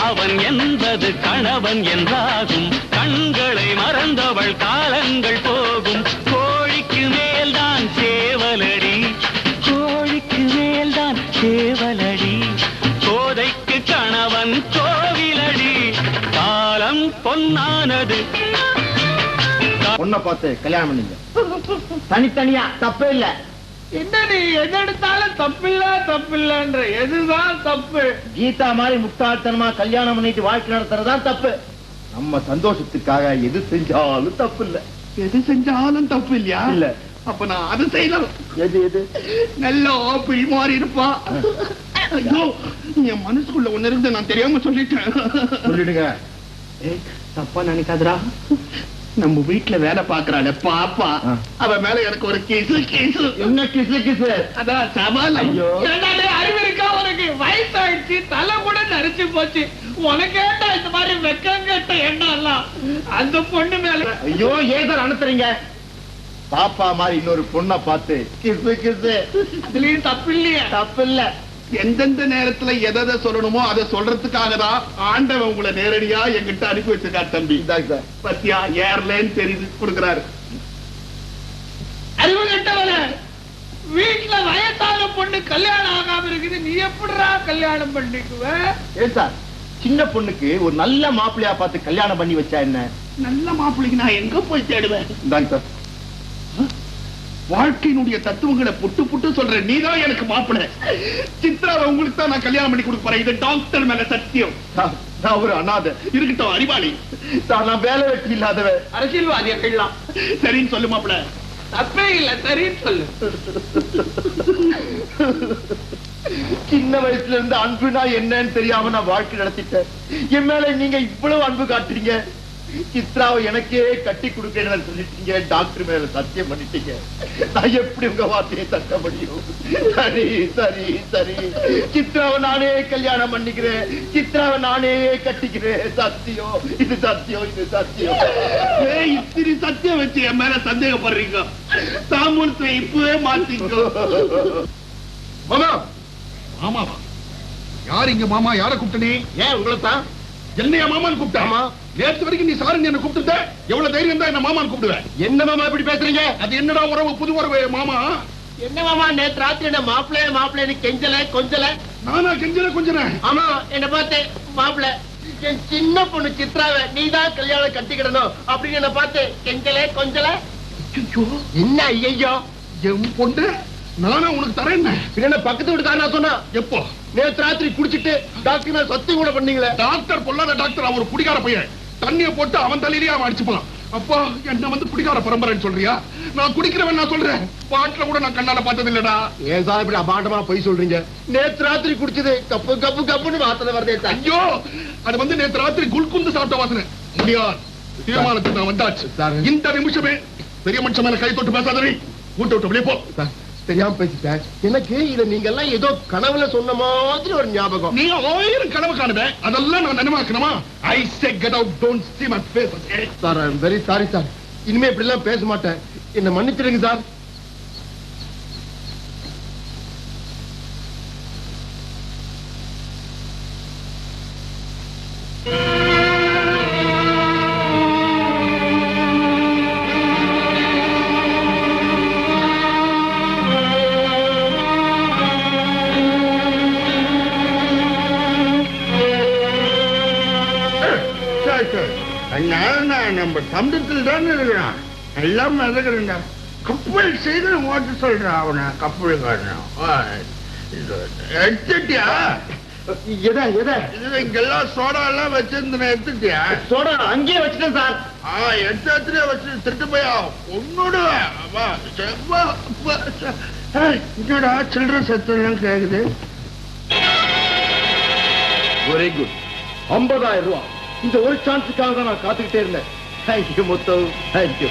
அவன் என்பது கணவன் என்றாகும் கண்களை மறந்தவள் காலங்கள் போகும் கோழிக்கு மேல்தான் சேவலடி கோழிக்கு மேல்தான் சேவலடி கோதைக்கு கணவன் கோவிலடி காலம் பொன்னானது பொண்ணை பார்த்து கல்யாணம் பண்ணீங்க தனித்தனியா தப்பே இல்ல என்ன நீ எது எடுத்தாலும் தப்பில்லன்ற எதுதான் தப்பு கீதா மாதிரி முட்டாள்தனமா கல்யாணம் பண்ணிட்டு வாழ்க்கை நடத்துறதுதான் தப்பு நம்ம சந்தோஷத்துக்காக எது செஞ்சாலும் தப்பு இல்ல எது செஞ்சாலும் தப்பு இல்லையா இல்ல அப்ப நான் அது செய்யலாம் எது எது நல்ல ஆப்பிள் மாதிரி இருப்பா ஐயோ என் மனசுக்குள்ள ஒண்ணு இருந்து நான் தெரியாம சொல்லிட்டேன் சொல்லிடுங்க தப்பா நினைக்காதரா நம்ம வீட்டுல வேலை பாக்குறாள் பாப்பா அவ மேல எனக்கு ஒரு கேசு என்ன கிசு அதான் சவால் ஐயோ அறிவு இருக்கா உனக்கு வயசாயிடுச்சு தலை கூட நரைச்சு போச்சு உனக்கேட்டா இந்த மாதிரி வெக்கங்கட்ட எண்ணம் அந்த பொண்ணு மேல ஐயோ ஏதோ அனுப்புறீங்க பாப்பா மாதிரி இன்னொரு பொண்ணை பார்த்து கிசு அதுலயும் தப்பு இல்லையா தப்பு இல்ல எந்தெந்த நேரத்துல எதை சொல்லணுமோ அதை சொல்றதுக்காக தான் ஆண்டவன் உங்களை நேரடியா என்கிட்ட அனுப்பி வச்சிருக்காரு தம்பி பத்தியா ஏர்லைன் தெரியுது கொடுக்கிறாரு அறிவு கட்டவன வீட்டுல வயசான பொண்ணு கல்யாணம் ஆகாம இருக்குது நீ எப்படிடா கல்யாணம் பண்ணிக்குவ ஏன் சார் சின்ன பொண்ணுக்கு ஒரு நல்ல மாப்பிள்ளையா பார்த்து கல்யாணம் பண்ணி வச்சா என்ன நல்ல மாப்பிள்ளைக்கு நான் எங்க போய் தேடுவேன் சார் வாழ்க்கையினுடைய தத்துவங்களை புட்டு புட்டு சொல்றேன் நீதான் எனக்கு மாப்பிள்ளை சித்ராவை உங்களுக்கு தான் நான் கல்யாணம் பண்ணி கொடுக்க போறேன் இது டாக்டர் மேல சத்தியம் நான் ஒரு அனாதை இருக்கட்டும் அறிவாளி நான் வேலை வெட்டி இல்லாதவன் அரசியல்வாதிய கைலாம் சரின்னு சொல்லு மாப்பிள்ளை தப்பே இல்ல சரின்னு சொல்லு சின்ன வயசுல இருந்து அன்புனா என்னன்னு தெரியாம நான் வாழ்க்கை நடத்திட்டேன் என் மேல நீங்க இவ்வளவு அன்பு காட்டுறீங்க சித்ராவை எனக்கே கட்டி கொடுக்கணும்னு சொல்லிட்டீங்க டாக்டர் மேல சத்தியம் பண்ணிட்டீங்க நான் எப்படி உங்க வார்த்தையை தட்ட முடியும் சரி சரி சரி சித்ராவை நானே கல்யாணம் பண்ணிக்கிறேன் சித்ராவை நானே கட்டிக்கிறேன் சத்தியம் இது சத்தியம் இது சத்தியம் இத்திரி சத்தியம் வச்சு என் மேல சந்தேகப்படுறீங்க தாமூலத்தை இப்பவே மாத்திக்கோ மாமா மாமாவா யார் இங்க மாமா யார கூப்பிட்டனே ஏன் உங்களை தான் என்னையா மாமான்னு கூப்பிட்டாமா நேற்று வரைக்கும் நீ சாருன்னு என்ன கூப்பிட்டு எவ்வளவு தைரியம் தான் என்ன மாமான்னு கூப்பிடுவேன் என்ன மாமா இப்படி பேசுறீங்க அது என்னடா உறவு புது உறவு மாமா என்ன மாமா நேற்று ராத்திரி என்ன மாப்பிள்ளைன்னு கெஞ்சல கொஞ்சல நானா கெஞ்சல கொஞ்சம் ஆமா என்ன பார்த்து மாப்பிள்ள என் சின்ன பொண்ணு சித்ராவை நீதான் கல்யாணம் கட்டிக்கிடணும் அப்படின்னு என்ன பார்த்து கெஞ்சலே கொஞ்சல. என்ன ஐயோ என் பொண்ணு நானே உனக்கு தரேன். என்ன பக்கத்து வீட்டுக்காரனா சொன்னா? எப்போ? நேற்று ராத்திரி குடிச்சிட்டு டாக்டர் மேல சத்தியம் கூட பண்ணீங்களே. டாக்டர் பொல்லாத டாக்டர், அவர் குடிகார பையன். தண்ணிய போட்டு அவன் தலையிலேயே அவன் அடிச்சுப்பான். அப்பா என்ன வந்து குடிகார பரம்பரைன்னு சொல்றியா? நான் குடிக்கிறவன் நான் சொல்றேன். பாட்டுல கூட நான் கண்ணால பார்த்தது இல்லடா. ஏன் சார் இப்படி அபாண்டமா போய் சொல்றீங்க? நேற்று ராத்திரி குடிச்சது கப்பு கப்பு கப்புன்னு வாசனை வருதே. ஐயோ, அது வந்து நேற்று ராத்திரி குல்குந்து சாப்பிட்ட வாசனை. முடியாது, தீர்மானத்துக்கு நான் வந்தாச்சு. இந்த நிமிஷமே பெரிய மனுஷன் மேல கை தொட்டு பேசாதே. வீட்டை விட்டு வெளியே போ. தெரியாம பேசிட்டேன். எனக்கு இத நீங்க எல்லாம் ஏதோ கனவுல சொன்ன மாதிரி ஒரு ஞாபகம். நீ 1000 கனவு காணுவேன், அதெல்லாம் நான் நினைவாக்கணுமா? I say get out, don't see my face. Sir I am very sorry sir. இனிமே இப்படி எல்லாம் பேச மாட்டேன். என்ன மன்னிச்சிடுங்க சார். நம்ம சமுதிரத்தில் தான் இருக்கிறான். எல்லாம் மிதக்கிறா. கப்பல் செய்து ஓட்ட சொல்றான் அவனை. கப்பலுக்காரன் எடுத்துட்டியா? இங்கெல்லாம் சோடா எல்லாம் வச்சிருந்தேன். எடுத்துட்டியா? சோடா அங்கேயே வச்சுட்டேன் சார். எடுத்து வச்சு திருட்டு போயா ஒன்னோட. என்னடா சில்லற சத்தம் கேக்குது? Very good. 50,000 ரூபாய். இந்த ஒரு சான்ஸுக்காக தான் நான் காத்துக்கிட்டே இருந்தேன். தேங்க்யூ முத்து, தேங்க்யூ.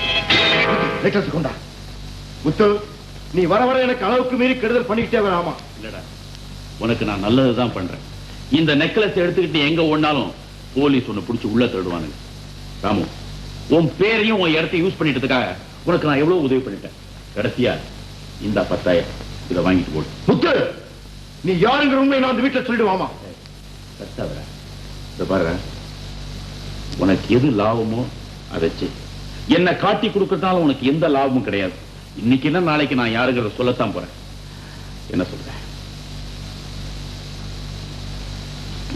நெக்லஸ் கொண்டா. முத்து, நீ வர வர எனக்கு அளவுக்கு மீறி கெடுதல் பண்ணிக்கிட்டே வராமா? இல்லடா, உனக்கு நான் நல்லதுதான் பண்றேன். இந்த நெக்லஸ் எடுத்துக்கிட்டு எங்க ஓடினாலும் போலீஸ் உன்னை பிடிச்சி உள்ள தேடுவானுங்க. ராமு, உன் பேரையும் உன் இடத்தை யூஸ் பண்ணிட்டதுக்காக உனக்கு நான் எவ்வளவு உதவி பண்ணிட்டேன். கடைசியா இந்த 10,000 இதை வாங்கிட்டு போடு. முத்து, நீ யாருங்கிற உண்மையை நான் அந்த வீட்டுல சொல்லிடுவாமா? பாரு, உனக்கு எது லாபமோ அதை செய். என்ன காட்டி கொடுக்கறதால உனக்கு எந்த லாபமும் கிடையாது. இன்னைக்கு என்ன நாளைக்கு நான் யாருங்கிறத சொல்லத்தான் போறேன். என்ன சொல்றேன்?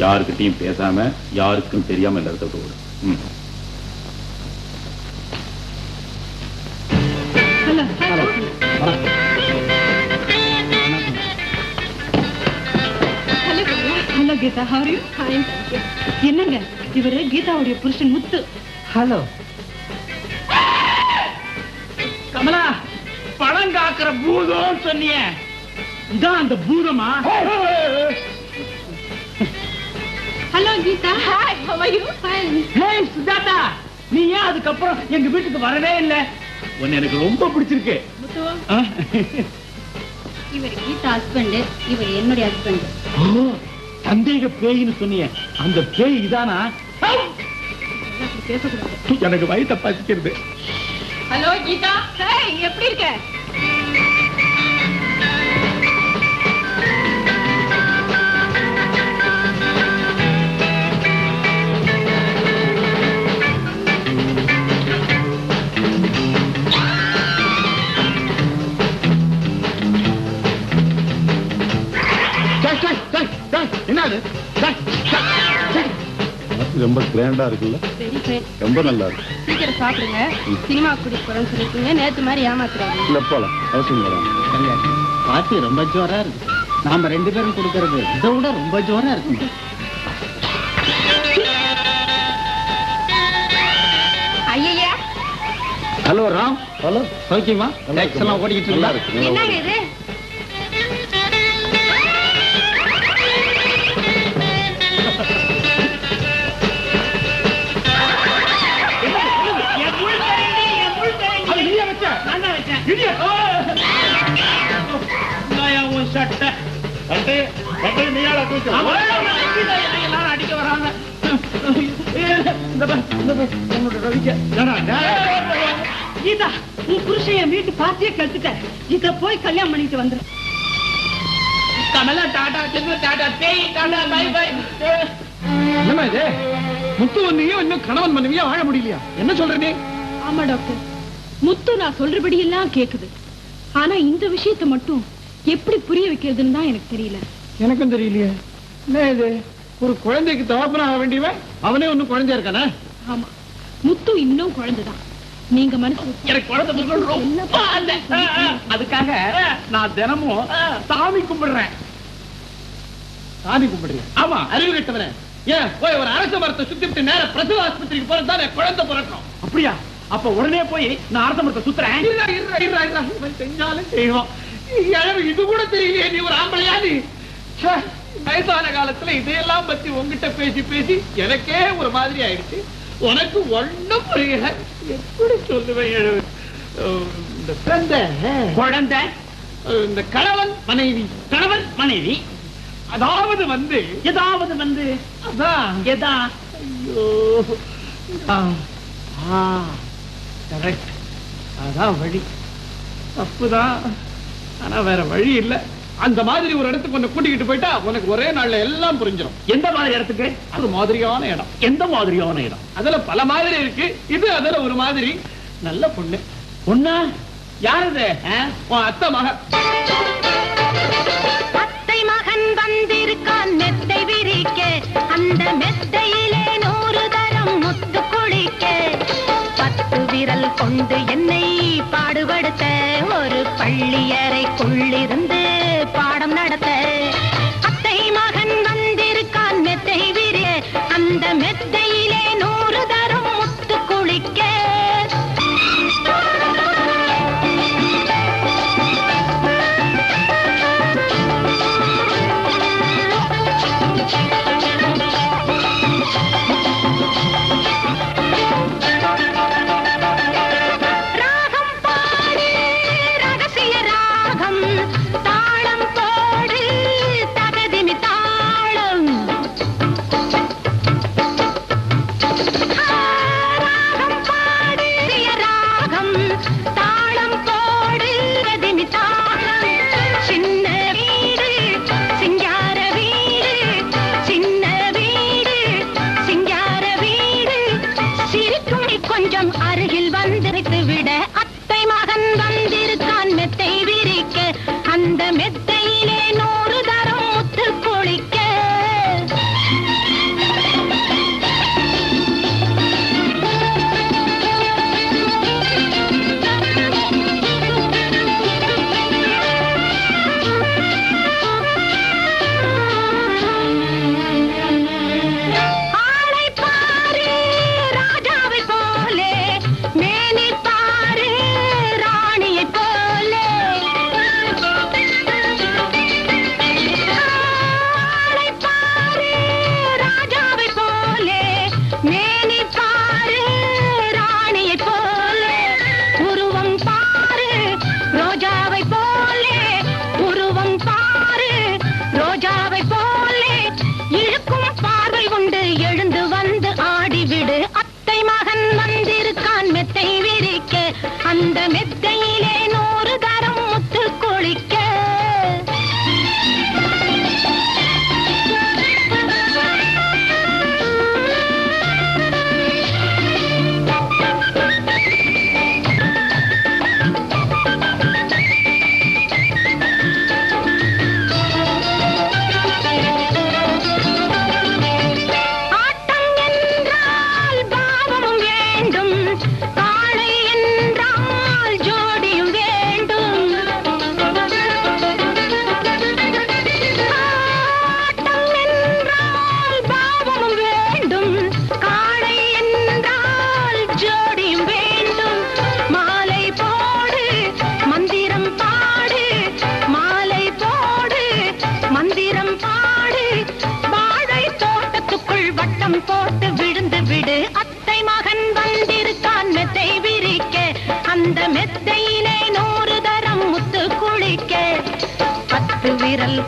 யாருக்கிட்டையும் பேசாம யாருக்கும் தெரியாம இந்த இடத்த விடு. Hello Geetha, how are you? என்னங்க இவரு கீதாவுடைய புருஷன் முத்து. ஹலோ கமலா, பழம் காக்கிற பூதம் சொன்னிய, இதான் அந்த பூதமா? Hello Geetha. Hi, how are you? Fine. Hey Sujatha, நீ ஏன் அதுக்கப்புறம் எங்க வீட்டுக்கு வரவே இல்லை? உன்னை எனக்கு ரொம்ப பிடிச்சிருக்கு. இவர் கீதா ஹஸ்பண்ட், இவர் என்னுடைய ஹஸ்பண்ட். சந்தேக பேயின்னு சொன்னிய, அந்த பேய் இதானா? பேசக்கூடாது. எனக்கு வயிற்ற பசிக்கிறது. ஹலோ கீதா, எப்படி இருக்க? என்னது? ரொம்ப கிராண்டா இருக்குல்ல? ரொம்ப நல்லா இருக்கு. சீக்கிரம் சாப்பிடுங்க. சினிமா கூட்டிட்டு போறேன்னு சொல்லிருக்கீங்க. நேத்து மாதிரி ஏமாத்துறாங்க. இல்ல போலாம், அவசியம் வராங்க. பாட்டு ரொம்ப ஜோரா இருக்கு. நாம 2 பேரும் கொடுக்கறது இதை விட ரொம்ப ஜோரா இருக்கு. ஐயா, ஹலோ ராம். ஹலோ, சௌக்கியமா? டேக்ஸ் எல்லாம் ஓடிக்கிட்டு இருக்கு. என்னங்க இது? அடிக்க வராங்க. கீதா, உன் புருஷன் என் வீட்டு பாத்தியே கெடுத்துட்ட. இத போய் கல்யாணம் பண்ணிட்டு வந்துரு. கமலா டாடா, டாடா, பேய் டாடா, பை பை. என்னமா இது? முத்து வந்தியும் இன்னும் கணவன் மனைவியா வாழ முடியலையா? என்ன சொல்ற நீ? ஆமா டாக்டர், முத்து நான் சொல்றபடி எல்லாம் கேக்குது. ஆனா இந்த விஷயத்தை மட்டும் எப்படி புரிய வைக்கிறதுன்னு தான் எனக்கு தெரியல. எனக்கும் தெரியலையே. என்ன இது? ஒரு குழந்தைக்கு தகப்பனாக வேண்டியவன் அவனே ஒன்னும் குழந்தையா இருக்கானே. ஆமா, முத்து இன்னும் குழந்தைதான். நீங்க மனசு எனக்கு குழந்தை ரொம்ப அதுக்காக நான் தினமும் சாமி கும்பிடுறேன். சாமி கும்பிடுறேன்? ஆமா. அறிவு கட்டவன ஏன் போய் ஒரு அரச மரத்தை சுத்திட்டு நேர பிரசவ ஆஸ்பத்திரிக்கு போறதுதான் குழந்தை பிறக்கும். அப்படியா? அப்ப உடனே போய் நான் அரச மரத்தை சுத்துறேன். செஞ்சாலும் செய்வோம். இது கூட தெரியலையே, நீ ஒரு ஆம்பளையா? நீ வயசான காலத்துல இதையெல்லாம் பத்தி உங்ககிட்ட பேசி பேசி எனக்கே ஒரு மாதிரி ஆயிடுச்சு. உனக்கு ஒண்ணும் புரியல. எப்படி சொல்லுவேன்? இந்த குழந்தை, இந்த கணவன் மனைவி அதாவது அதான் எதா? ஐயோ, கரெக்ட். அதான் வழி. தப்புதான், ஆனா வேற வழி இல்ல. அந்த மாதிரி ஒரு இடத்துக்கு உன்னை கூட்டிக்கிட்டு போயிட்டா உனக்கு ஒரே நாள்ல எல்லாம் புரிஞ்சிடும். எந்த மாதிரி இடத்துக்கு? ஒரு மாதிரியான இடம். எந்த மாதிரியான இடம்? அதுல பல மாதிரி இருக்கு. இது அதுல ஒரு மாதிரி. நல்ல பொண்ணு. பொண்ணா? யாருது? உன் அத்தை மகன். அத்தை மகன் வந்திருக்கான் மெத்தை விரிக்க, அந்த மெத்தையிலே 100 தரம் முத்து குளிக்க, 10 விரல் கொண்டு என்னை பாடுபடுத்த, ஒரு பள்ளியறைக்குள்ளிருந்து பாடம் நடத்த. அத்தை மகன் வந்திருக்கான் மெத்தை விரிய, அந்த மெத்தையிலே 100 தரம் முத்து குளிக்க.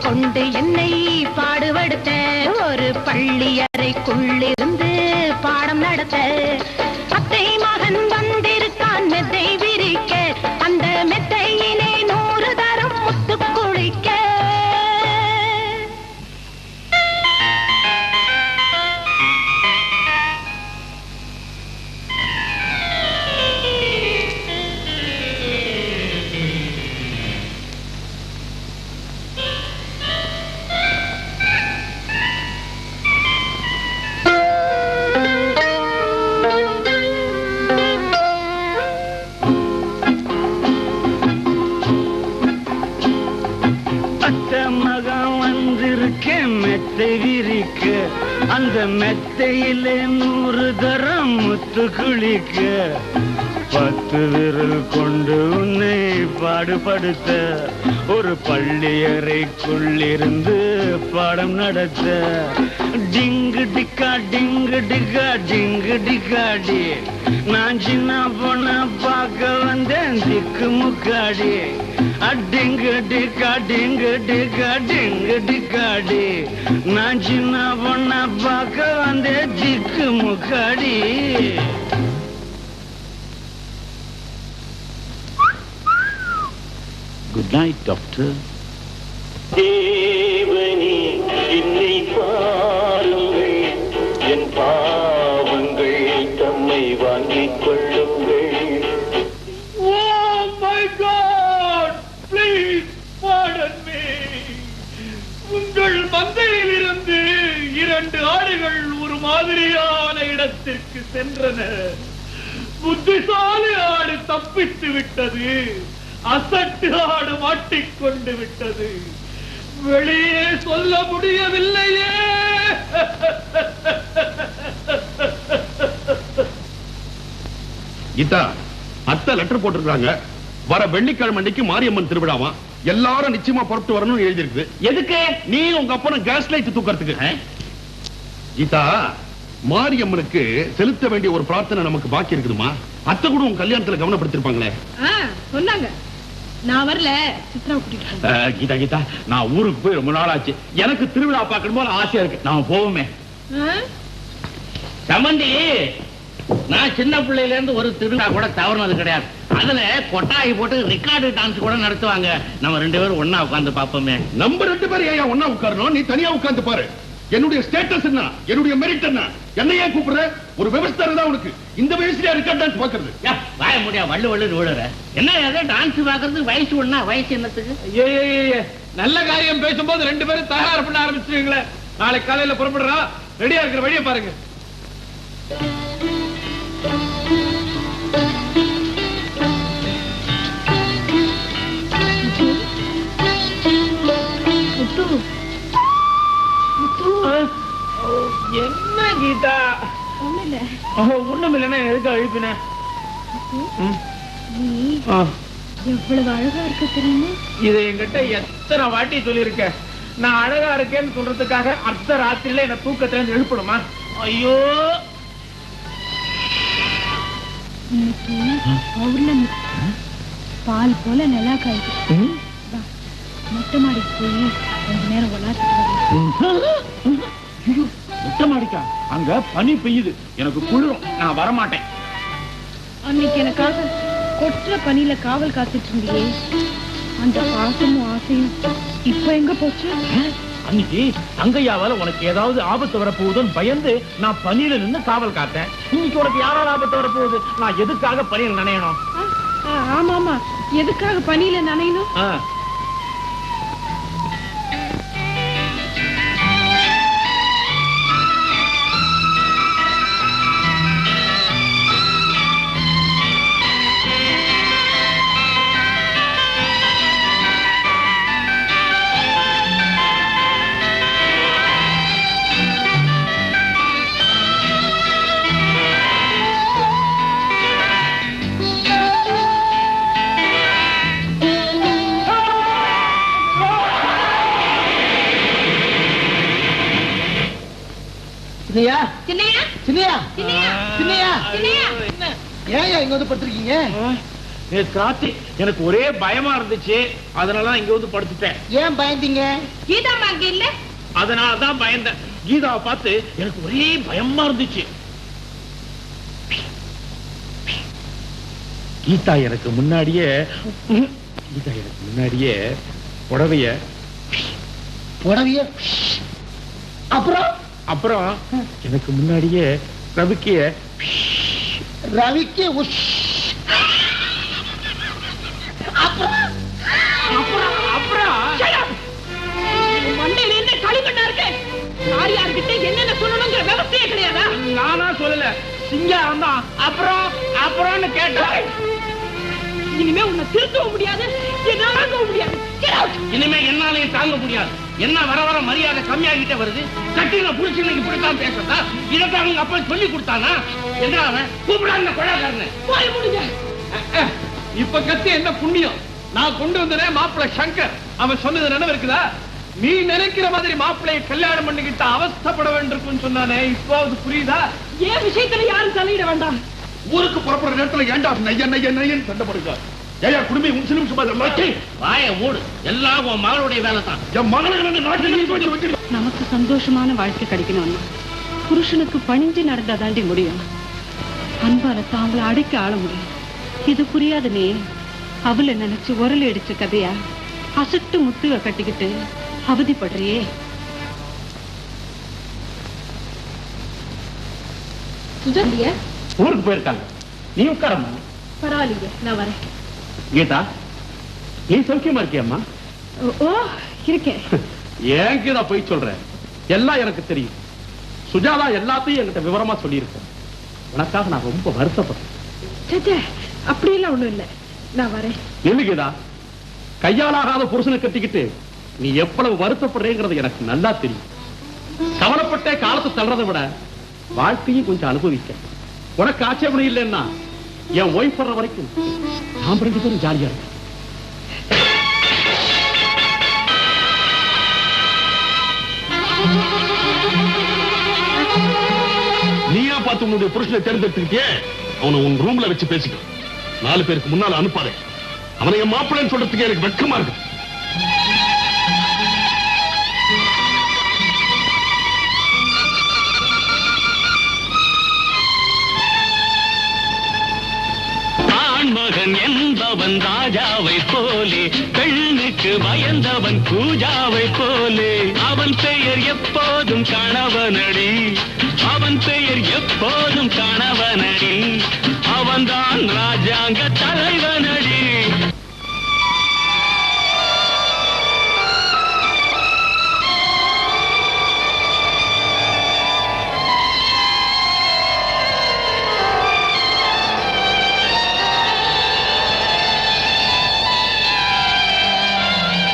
கொண்டு என்னை பாடுபடுத்த, ஒரு பள்ளியறைக்குள்ளிருந்து பாடம் நடத்த. அத்தை மகன் வந்திருக்கான் மெத்தை விரிக்க, அந்த மெத்தையிலே 100 தரம் முத்து குளிக்க. காத்திருக்கேன் மெத்தை விரிக்க, அந்த மெத்தையிலே 100 தரம் முத்து குளிக்க, 10 விரல் கொண்டு உன்னை பாடுபடுத்த, ஒரு பள்ளியறைக்குள்ளிருந்து பாடம் நடத்த. டிங்கு டிக்கா டிங்கு டிக்கா டிங்கு டிக்காடி, நான் சின்ன பொண்ண பார்க்க வந்தேன் திக்கு முக்காடி. டிங்கு டிக்கா டிங்கு டிக்கா டிங்கு டிக்காடி, நான் சின்ன பொண்ண பார்க்க வந்தேன் திக்கு முக்காடி. Good night doctor. தேவனே என்னை பாருங்கள், என் பாவங்கள் தம்மை வாங்கிக் கொள்ளுங்கள். Oh my God! Please pardon me. உங்கள் மந்தையிலிருந்து 2 ஆடுகள் ஒரு மாதிரியான இடத்திற்கு சென்றன. புத்திசாலி ஆடு தப்பித்து விட்டது, அசட்டு ஆடு மாட்டிக்கொண்டு விட்டது. வெளியே சொல்ல முடியவில்லையே. கீதா, அத்தை லெட்டர் போட்டிருக்காங்க. வர வெள்ளிக்கிழமை அன்னைக்கு மாரியம்மன் திருவிழாவா, எல்லாரும் நிச்சயமா புறப்பட்டு வரணும்னு எழுதி இருக்குது. எதுக்கு? நீ உங்க அப்பனும் கேஸ் லைட் தூக்கறதுக்கு. கீதா, மாரியம்மனுக்கு செலுத்த வேண்டிய ஒரு பிரார்த்தனை நமக்கு பாக்கி இருக்குதுமா. அத்தை கூட உங்க கல்யாணத்துல கவனப்படுத்திருப்பாங்களே. சொன்னாங்க. நான் வரல, சித்ரா கூட்டிட்டு. கீதா கீதா, நான் ஊருக்கு போய் ரொம்ப நாள் ஆச்சு. எனக்கு திருவிழா பார்க்கணும் போல ஆசையா இருக்கு. நான் போவோமே. சம்பந்தி, நான் சின்ன பிள்ளையில இருந்து ஒரு திருவிழா கூட தவறுனது கிடையாது. அதுல கொட்டாயி போட்டு ரெக்கார்டு டான்ஸ் கூட நடத்துவாங்க. நம்ம 2 பேரும் ஒன்னா உட்கார்ந்து பாப்போமே. நம்ம 2 பேரும் ஏன் ஒன்னா உட்காரணும்? நீ தனியா உட்கார்ந்து பாரு. என்னுடைய ஸ்டேட்டஸ் என்ன, என்னுடைய மெரிட் என்ன, என்ன ஏன் கூப்பிடுற? ஒரு விவசாயி தான் உனக்கு இந்த வயசுல ரெக்கார்ட் டான்ஸ் பாக்குறது. வாய முடியா வள்ளு வள்ளு விழுற. என்ன ஏதோ டான்ஸ் பாக்குறது வயசு ஒண்ணா? வயசு என்னத்துக்கு? நல்ல காரியம் பேசும்போது 2 பேரும் தகராறு பண்ண ஆரம்பிச்சிருவீங்களே. நாளைக்கு காலையில புறப்படுறா. ரெடியா இருக்கிற வழியை பாருங்க. என்ன கீதா? ஒண்ணும் இல்லைன்னா எதுக்கு அழிப்பின? எவ்வளவு அழகா இருக்க தெரியுமா? இதை என்கிட்ட எத்தனை வாட்டி சொல்லியிருக்க. நான் அழகா இருக்கேன்னு சொல்றதுக்காக அர்த்த ராத்திரில என்ன தூக்கத்துல இருந்து எழுப்பணுமா? ஐயோ, இன்னைக்கு பௌர்ணமி, பால் போல நிலா காய்க்கு. மொட்டை மாடிக்கு போய் கொஞ்ச நேரம் விளையாட்டு. மொட்டை மாடிக்கா? அங்க பனி பெய்யுது, எனக்கு குளிரும். நான் வரமாட்டேன். அன்னைக்கு எனக்காக கொற்ற பனியில காவல் காத்துட்டு இருந்தியே, அந்த பாசமும் ஆசையும் இப்ப எங்க போச்சு? அன்னைக்கு தங்கையாவால உனக்கு ஏதாவது ஆபத்து வரப்போகுதுன்னு பயந்து நான் பனியில நின்று காவல் காத்தேன். இன்னைக்கு உனக்கு யாரால ஆபத்து வரப்போகுது? நான் எதுக்காக பனியில் நனையணும்? ஆமா ஆமா, எதுக்காக பனியில நனையணும்? எனக்கு ஒரே பயமா இருந்துச்சு, அதனாலதான் இங்க வந்து படுத்துட்டேன். ஏன் பயந்தீங்க? கீதா அங்க இல்ல, அதனாலதான் பயந்தேன். கீதாவை பார்த்து எனக்கு ஒரே பயமா இருந்துச்சு. கீதா எனக்கு முன்னாடியே புடவைய அப்புறம் எனக்கு முன்னாடியே ரவிக்கிய மண்டையில இருந்து களிமண்ணா இருக்கு. யார் யார்கிட்ட என்னென்ன சொல்லணுங்கிற விவசாயே கிடையாதா? நானா சொல்லல, சிங்காரம் தான். அப்புறம்னு கேட்டா இனிமே உன்னை திருத்தவும் முடியாது, என்னாலும் முடியாது. இனிமே என்னாலையும் தாங்க முடியாது. என்ன வர வர மரியாதை கம்மியாகிட்டே வருது. கட்டில புடிச்சுன்னு இப்படித்தான் பேசுறதா? இதைத்தான் அவங்க அப்பா சொல்லி கொடுத்தானா? என்ன அவன் கூப்பிடாங்க கொடாக்காரன்னு போய் முடிஞ்ச. இப்ப கத்தி என்ன புண்ணியம்? நான் கொண்டு வந்தேன் மாப்பிள்ளை சங்கர். அவன் சொன்னது நினைவு இருக்குதா? நீ நினைக்கிற மாதிரி மாப்பிள்ளையை கல்யாணம் பண்ணிக்கிட்ட அவஸ்தப்பட வேண்டும் சொன்னானே, இப்போ அது புரியுதா? ஏன் விஷயத்துல யாரும் தலையிட வேண்டாம். ஊருக்கு புறப்படுற நேரத்துல ஏண்டா நையன் நையன் நையன் சண்டைப்படுங்க? ஏயா குடும்பி முஸ்லிம் சும்மா வாய மூடு. எல்லாம் உன் மகளுடைய வேலை தான். என் மகளுக்கு நாட்டில் நமக்கு சந்தோஷமான வாழ்க்கை கிடைக்கணும்னா புருஷனுக்கு பணிஞ்சு நடந்தாதாண்டி முடியும். அன்பால தாங்களை அடைக்க ஆள முடியும். இது புரியாது நீ அவளை நினைச்சு உரல் அடிச்ச கதையா அசட்டு முத்துவ கட்டிக்கிட்டு அவதிப்படுறியே. சுஜாதியா ஊருக்கு போயிருக்காங்க. நீ உட்காரம்மா. பரவாயில்லைங்க, நான் வரேன். கீதா, நீ சௌக்கியமா இருக்கியம்மா? ஓ இருக்கேன். ஏன் கீதா போய் சொல்ற? எல்லாம் எனக்கு தெரியும். சுஜாதா எல்லாத்தையும் என்கிட்ட விவரமா சொல்லியிருக்க. உனக்காக நான் ரொம்ப வருத்தப்படுறேன். சச்சே, அப்படியெல்லாம் ஒண்ணும் இல்லை, நான் வரேன். என்ன கீதா, கையாலாகாத புருஷனை கட்டிக்கிட்டு நீ எவ்வளவு வருத்தப்படுறேங்கிறது எனக்கு நல்லா தெரியும். கவலைப்பட்டே காலத்தை தள்ளுறதை விட வாழ்க்கையும் கொஞ்சம் அனுபவிக்க. உனக்கு ஆட்சேபணம் இல்லைன்னா என் ஒய்ஃப் வர்ற வரைக்கும் நாம் 2 பேரும் ஜாலியா இருக்கும். நீயா பார்த்து உன்னுடைய புருஷனை தேர்ந்தெடுத்துக்கிட்டே அவனை உன் ரூம்ல வச்சு பேசிக்க. 4 பேருக்கு முன்னால அனுப்பாதே. அவனை என் மாப்பிள்ளைன்னு சொல்றதுக்கு எனக்கு வெட்கமா இருக்கு. ஆண்மகன் என்பவன் ராஜாவை போலே, பெண்ணுக்கு பயந்தவன் பூஜாவை போலே. அவன் பெயர் எப்போதும் கணவனடி, அவன் பெயர் எப்போதும் கணவனடி. அவன்தான் ராஜாங்க தலைவனடி.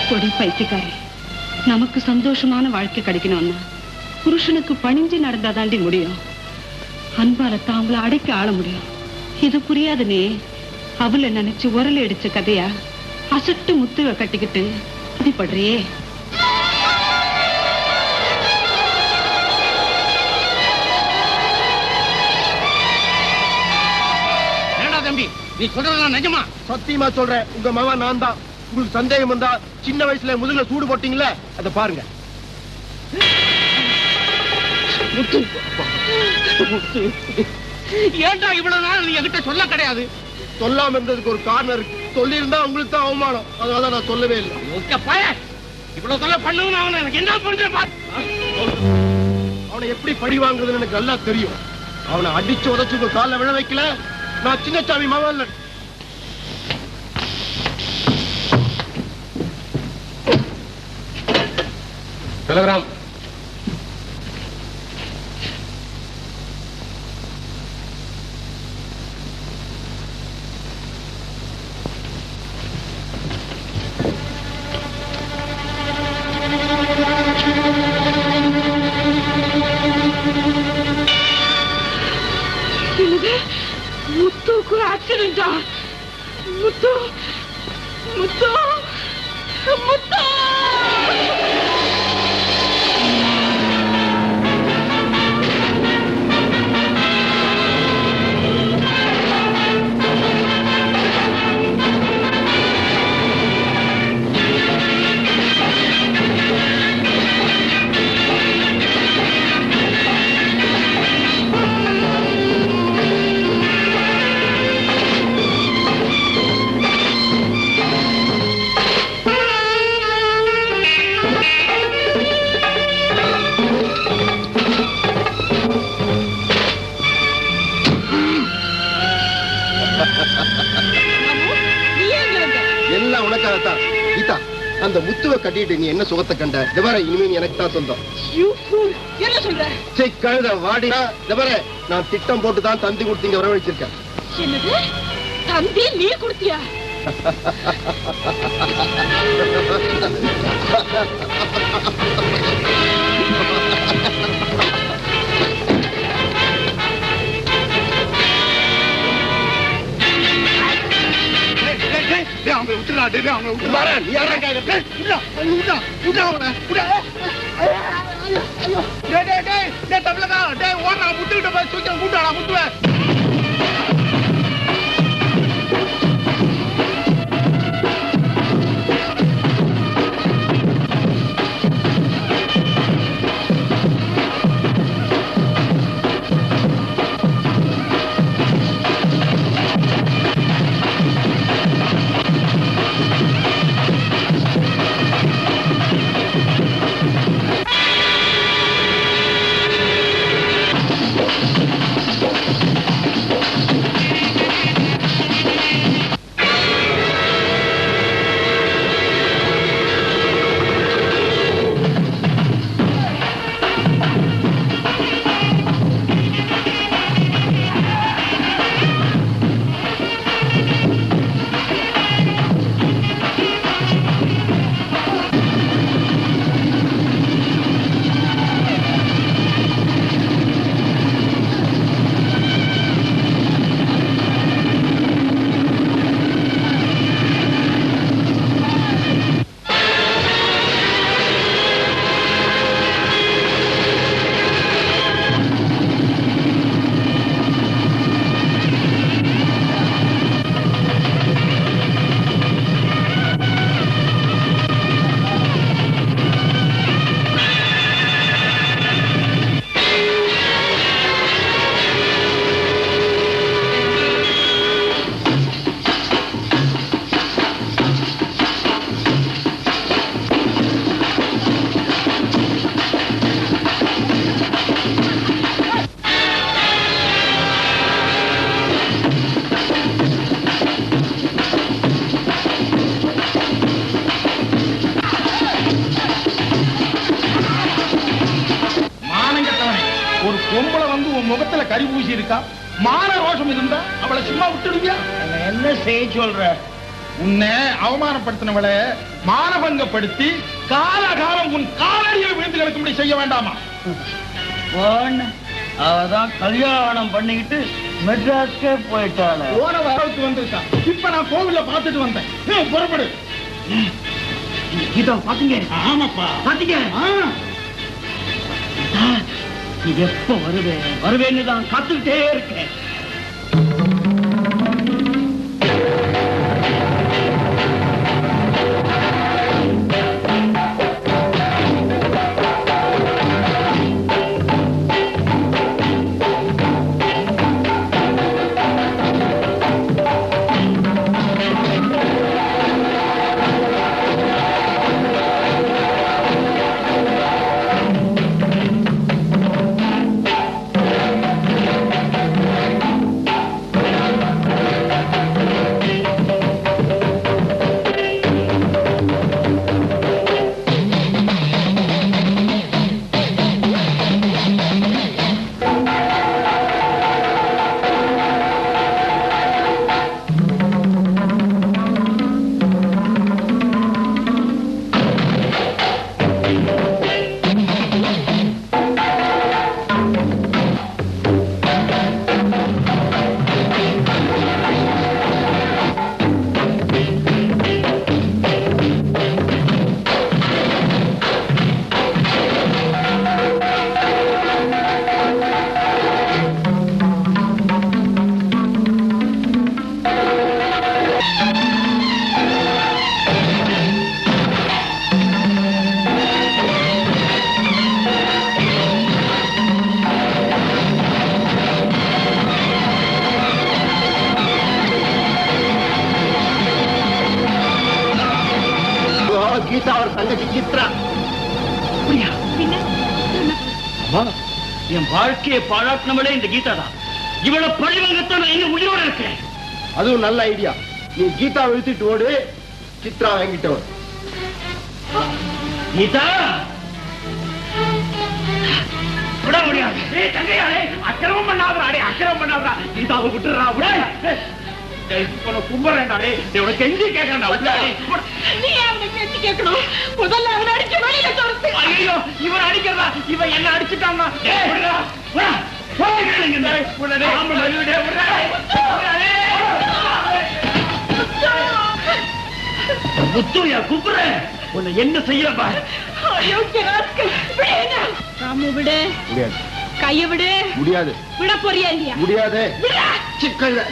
கொடி பைத்தியக்காரி, நமக்கு சந்தோஷமான வாழ்க்கை கிடைக்கணும்னா புருஷனுக்கு பணிஞ்சு நடந்தாதாண்டி முடியும். அன்பால தாங்களை அடைக்க ஆள முடியும். இது புரியாது நீ அவளை நினைச்சு உரல் அடிச்ச கதையா அசட்டு முத்துவ கட்டிக்கிட்டு அவதிப்படுறியே. ஏடா தம்பி, நீ சொல்றதெல்லாம் நிஜமா? சத்தியமா சொல்றேன், உங்க மகன் நான் தான். உங்களுக்கு சந்தேகம் வந்தா சின்ன வயசுல முதுகுல சூடு போட்டீங்களே, அதை பாருங்க. ஏன்டா இவ்வளவு நாள் நீ என்கிட்ட சொல்ல கிடையாது? சொல்லாம இருந்ததுக்கு ஒரு காரணம் இருக்கு. சொல்லி இருந்தா உங்களுக்கு தான் அவமானம். அதனால நான் சொல்லவே இல்லை. இவ்வளவு சொல்ல பண்ணுன்னு அவனை எனக்கு என்ன பண்றேன்? அவனை எப்படி பழி வாங்குறதுன்னு எனக்கு நல்லா தெரியும். அவனை அடிச்சு உதச்சு உங்க காலில் விழ வைக்கல, நான் சின்னசாமி மகன். டெலிகிராம். முத்துக்கு ஆக்சிடென்டா? முத்து முத்து முத்து எல்லாம் உனக்காகத்தான். கீதா, அந்த முத்துவை கட்டிட்டு நீ என்ன சுகத்தை கண்ட? இதுவரை இனிமே எனக்கு தான் சொந்தம். என்ன சொல்ற? கழுத வாடினா இதுவரை நான் திட்டம் போட்டு தான் தந்தி கொடுத்தீங்க வரவழைச்சிருக்கேன். என்னது? தந்தி நீ கொடுத்தியா? முகத்துல கறி பூசி இருக்கா, மான ரோஷம் இருந்தா அவளை சும்மா விட்டுடுவியா? என்ன செய்ய சொல்ற? உன்னை அவமானப்படுத்தினவளை மானபங்கப்படுத்தி காலகாலம் உன் காலடியை விழுந்து கிடக்கும்படி செய்ய வேண்டாமா? அவதான் கல்யாணம் பண்ணிக்கிட்டு மெட்ராஸ்க்கே போயிட்டாள. போன வரவுக்கு வந்திருக்கா. இப்ப நான் கோவில்ல பார்த்துட்டு வந்தேன். புறப்படு. கீதா பாத்தீங்க? ஆமாப்பா பாத்தீங்க. எப்ப வருவேன்னு தான் காத்துக்கிட்டே இருக்கேன். கீதா அவர் தங்கச்சி சித்ரா. என் வாழ்க்கையை பாழாக்கினவளே இந்த கீதா தான். இவளை பழிவங்கத்தான் நான் இன்னும் உயிரோட இருக்கேன். அதுவும் நல்ல ஐடியா. நீ கீதா இழுத்துட்டு ஓடு, சித்ரா வாங்கிட்டு வர. கீதா விட முடியாது. அக்கிரமம் பண்ணாதா, அக்கிரமம் பண்ணாதா. கீதாவை விட்டுறா. கும்பறேன்டா உனக்கு எஞ்சி கேட்கறா. நீ அவனை கெஞ்சி கேட்கணும். முதல்ல அவனை அடிச்சு வெளியில துரத்து. ஐயோ இவன் அடிக்கிறதா? இவன் என்ன அடிச்சுட்டான்னா? முத்துயா கூப்பிடுறேன். உன்னை என்ன செய்யப்பா? ராமு விடு. முடியாது. கைய விடு. முடியாது. விட போறியா இல்லையா? முடியாது. சிக்கல்ல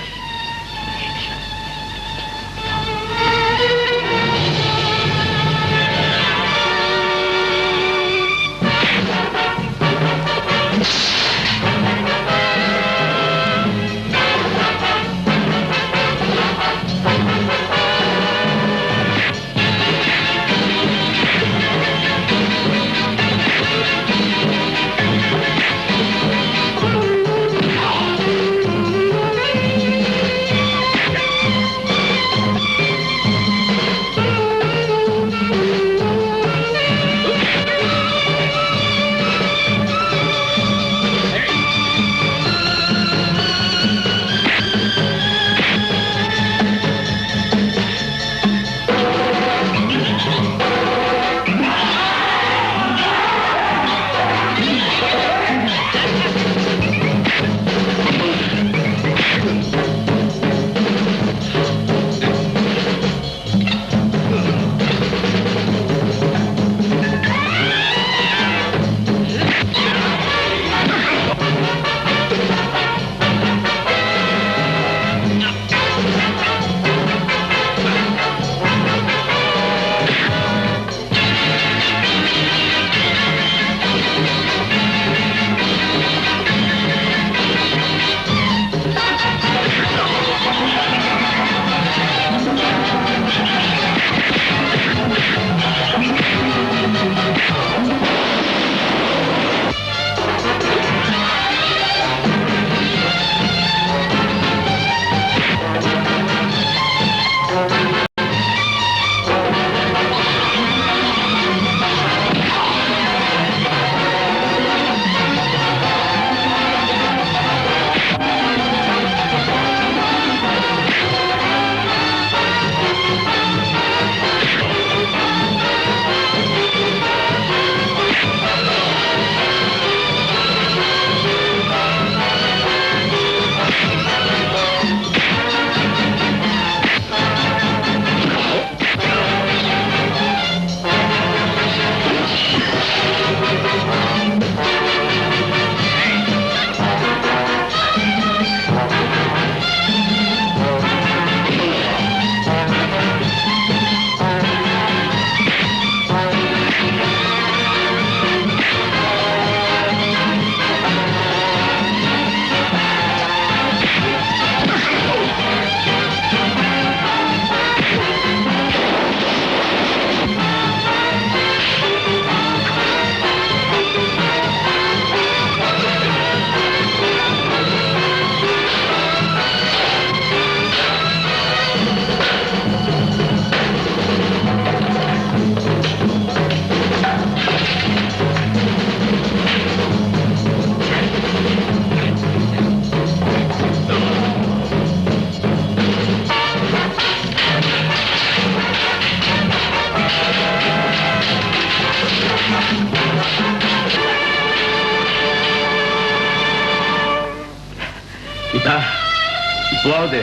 இப்போது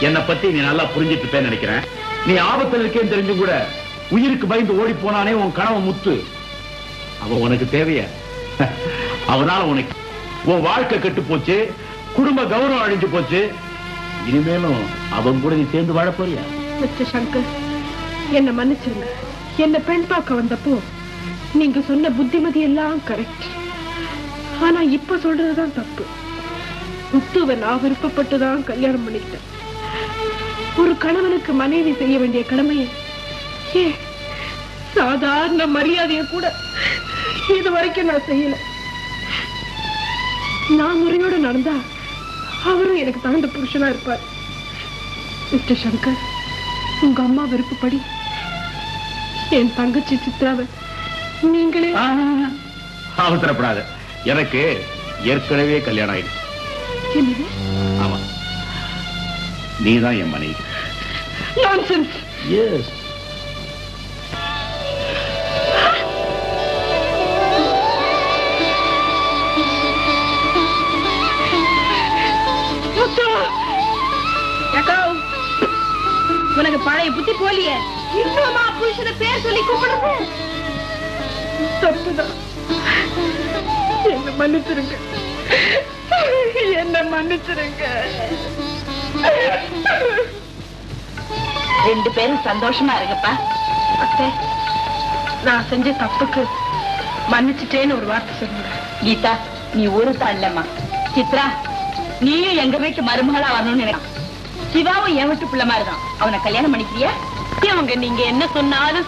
என்னை பத்தி நீ நல்லா புரிஞ்சிட்டு இருப்பேன்னு நினைக்கிறேன். நீ ஆபத்தில் இருக்கேன்னு தெரிஞ்சு கூட உயிருக்கு பயந்து ஓடி போனானே உன் கனவு முத்து, அவன் உனக்கு தேவையா? அவனால உனக்கு உன் வாழ்க்கை கெட்டு போச்சு, குடும்ப கௌரவம் அழிஞ்சு போச்சு. இனிமேலும் அவன் கூட நீ சேர்ந்து வாழ போறியா? மிஸ்டர் சங்கர், என்ன மன்னிச்சிருங்க. என்ன பெண் பார்க்க வந்தப்போ நீங்க சொன்ன புத்திமதி எல்லாம் கரெக்ட். ஆனா இப்ப சொல்றதுதான் தப்பு. முத்துவை நான் விருப்பப்பட்டுதான் கல்யாணம் பண்ணிக்கிட்டேன். ஒரு கணவனுக்கு மனைவி செய்ய வேண்டிய கடமையை, சாதாரண மரியாதையை கூட இது வரைக்கும் நான் செய்யல. நான் முறையோட நடந்தா அவரும் எனக்கு தகுந்த புருஷனா இருப்பார். மிஸ்டர் சங்கர், உங்க அம்மா விருப்பப்படி என் தங்கச்சி சித்ராவை நீங்களே. அவசரப்படாத, எனக்கு ஏற்கனவே கல்யாணம் ஆயிடுச்சு. என்னது? ஆமா, நீதான் என் மனைவி. Nonsense. Yes. உனக்கு பழைய புத்தி போலியே. இன்னுமா புருஷன பேர் சொல்லி கூப்பிடுறது தப்புதான். என்ன மன்னிச்சிருங்க, என்ன மன்னிச்சிருங்க. ரெண்டு பேரும் சந்தோஷமா இருங்கப்பா. அத்தை, நான் செஞ்ச தப்புக்கு மன்னிச்சுட்டேன்னு ஒரு வார்த்தை சொல்லுங்க. கீதா, நீ ஒரு தாள்லம்மா. சித்ரா, நீயும் எங்க வீட்டு மருமகளா வரணும்னு நினைக்கிறேன். சிவாவும் என் வீட்டு பிள்ளை மாதிரிதான். அவனை கல்யாணம் பண்ணிக்கிறியா? அவங்க நீங்க என்ன சொன்னாலும்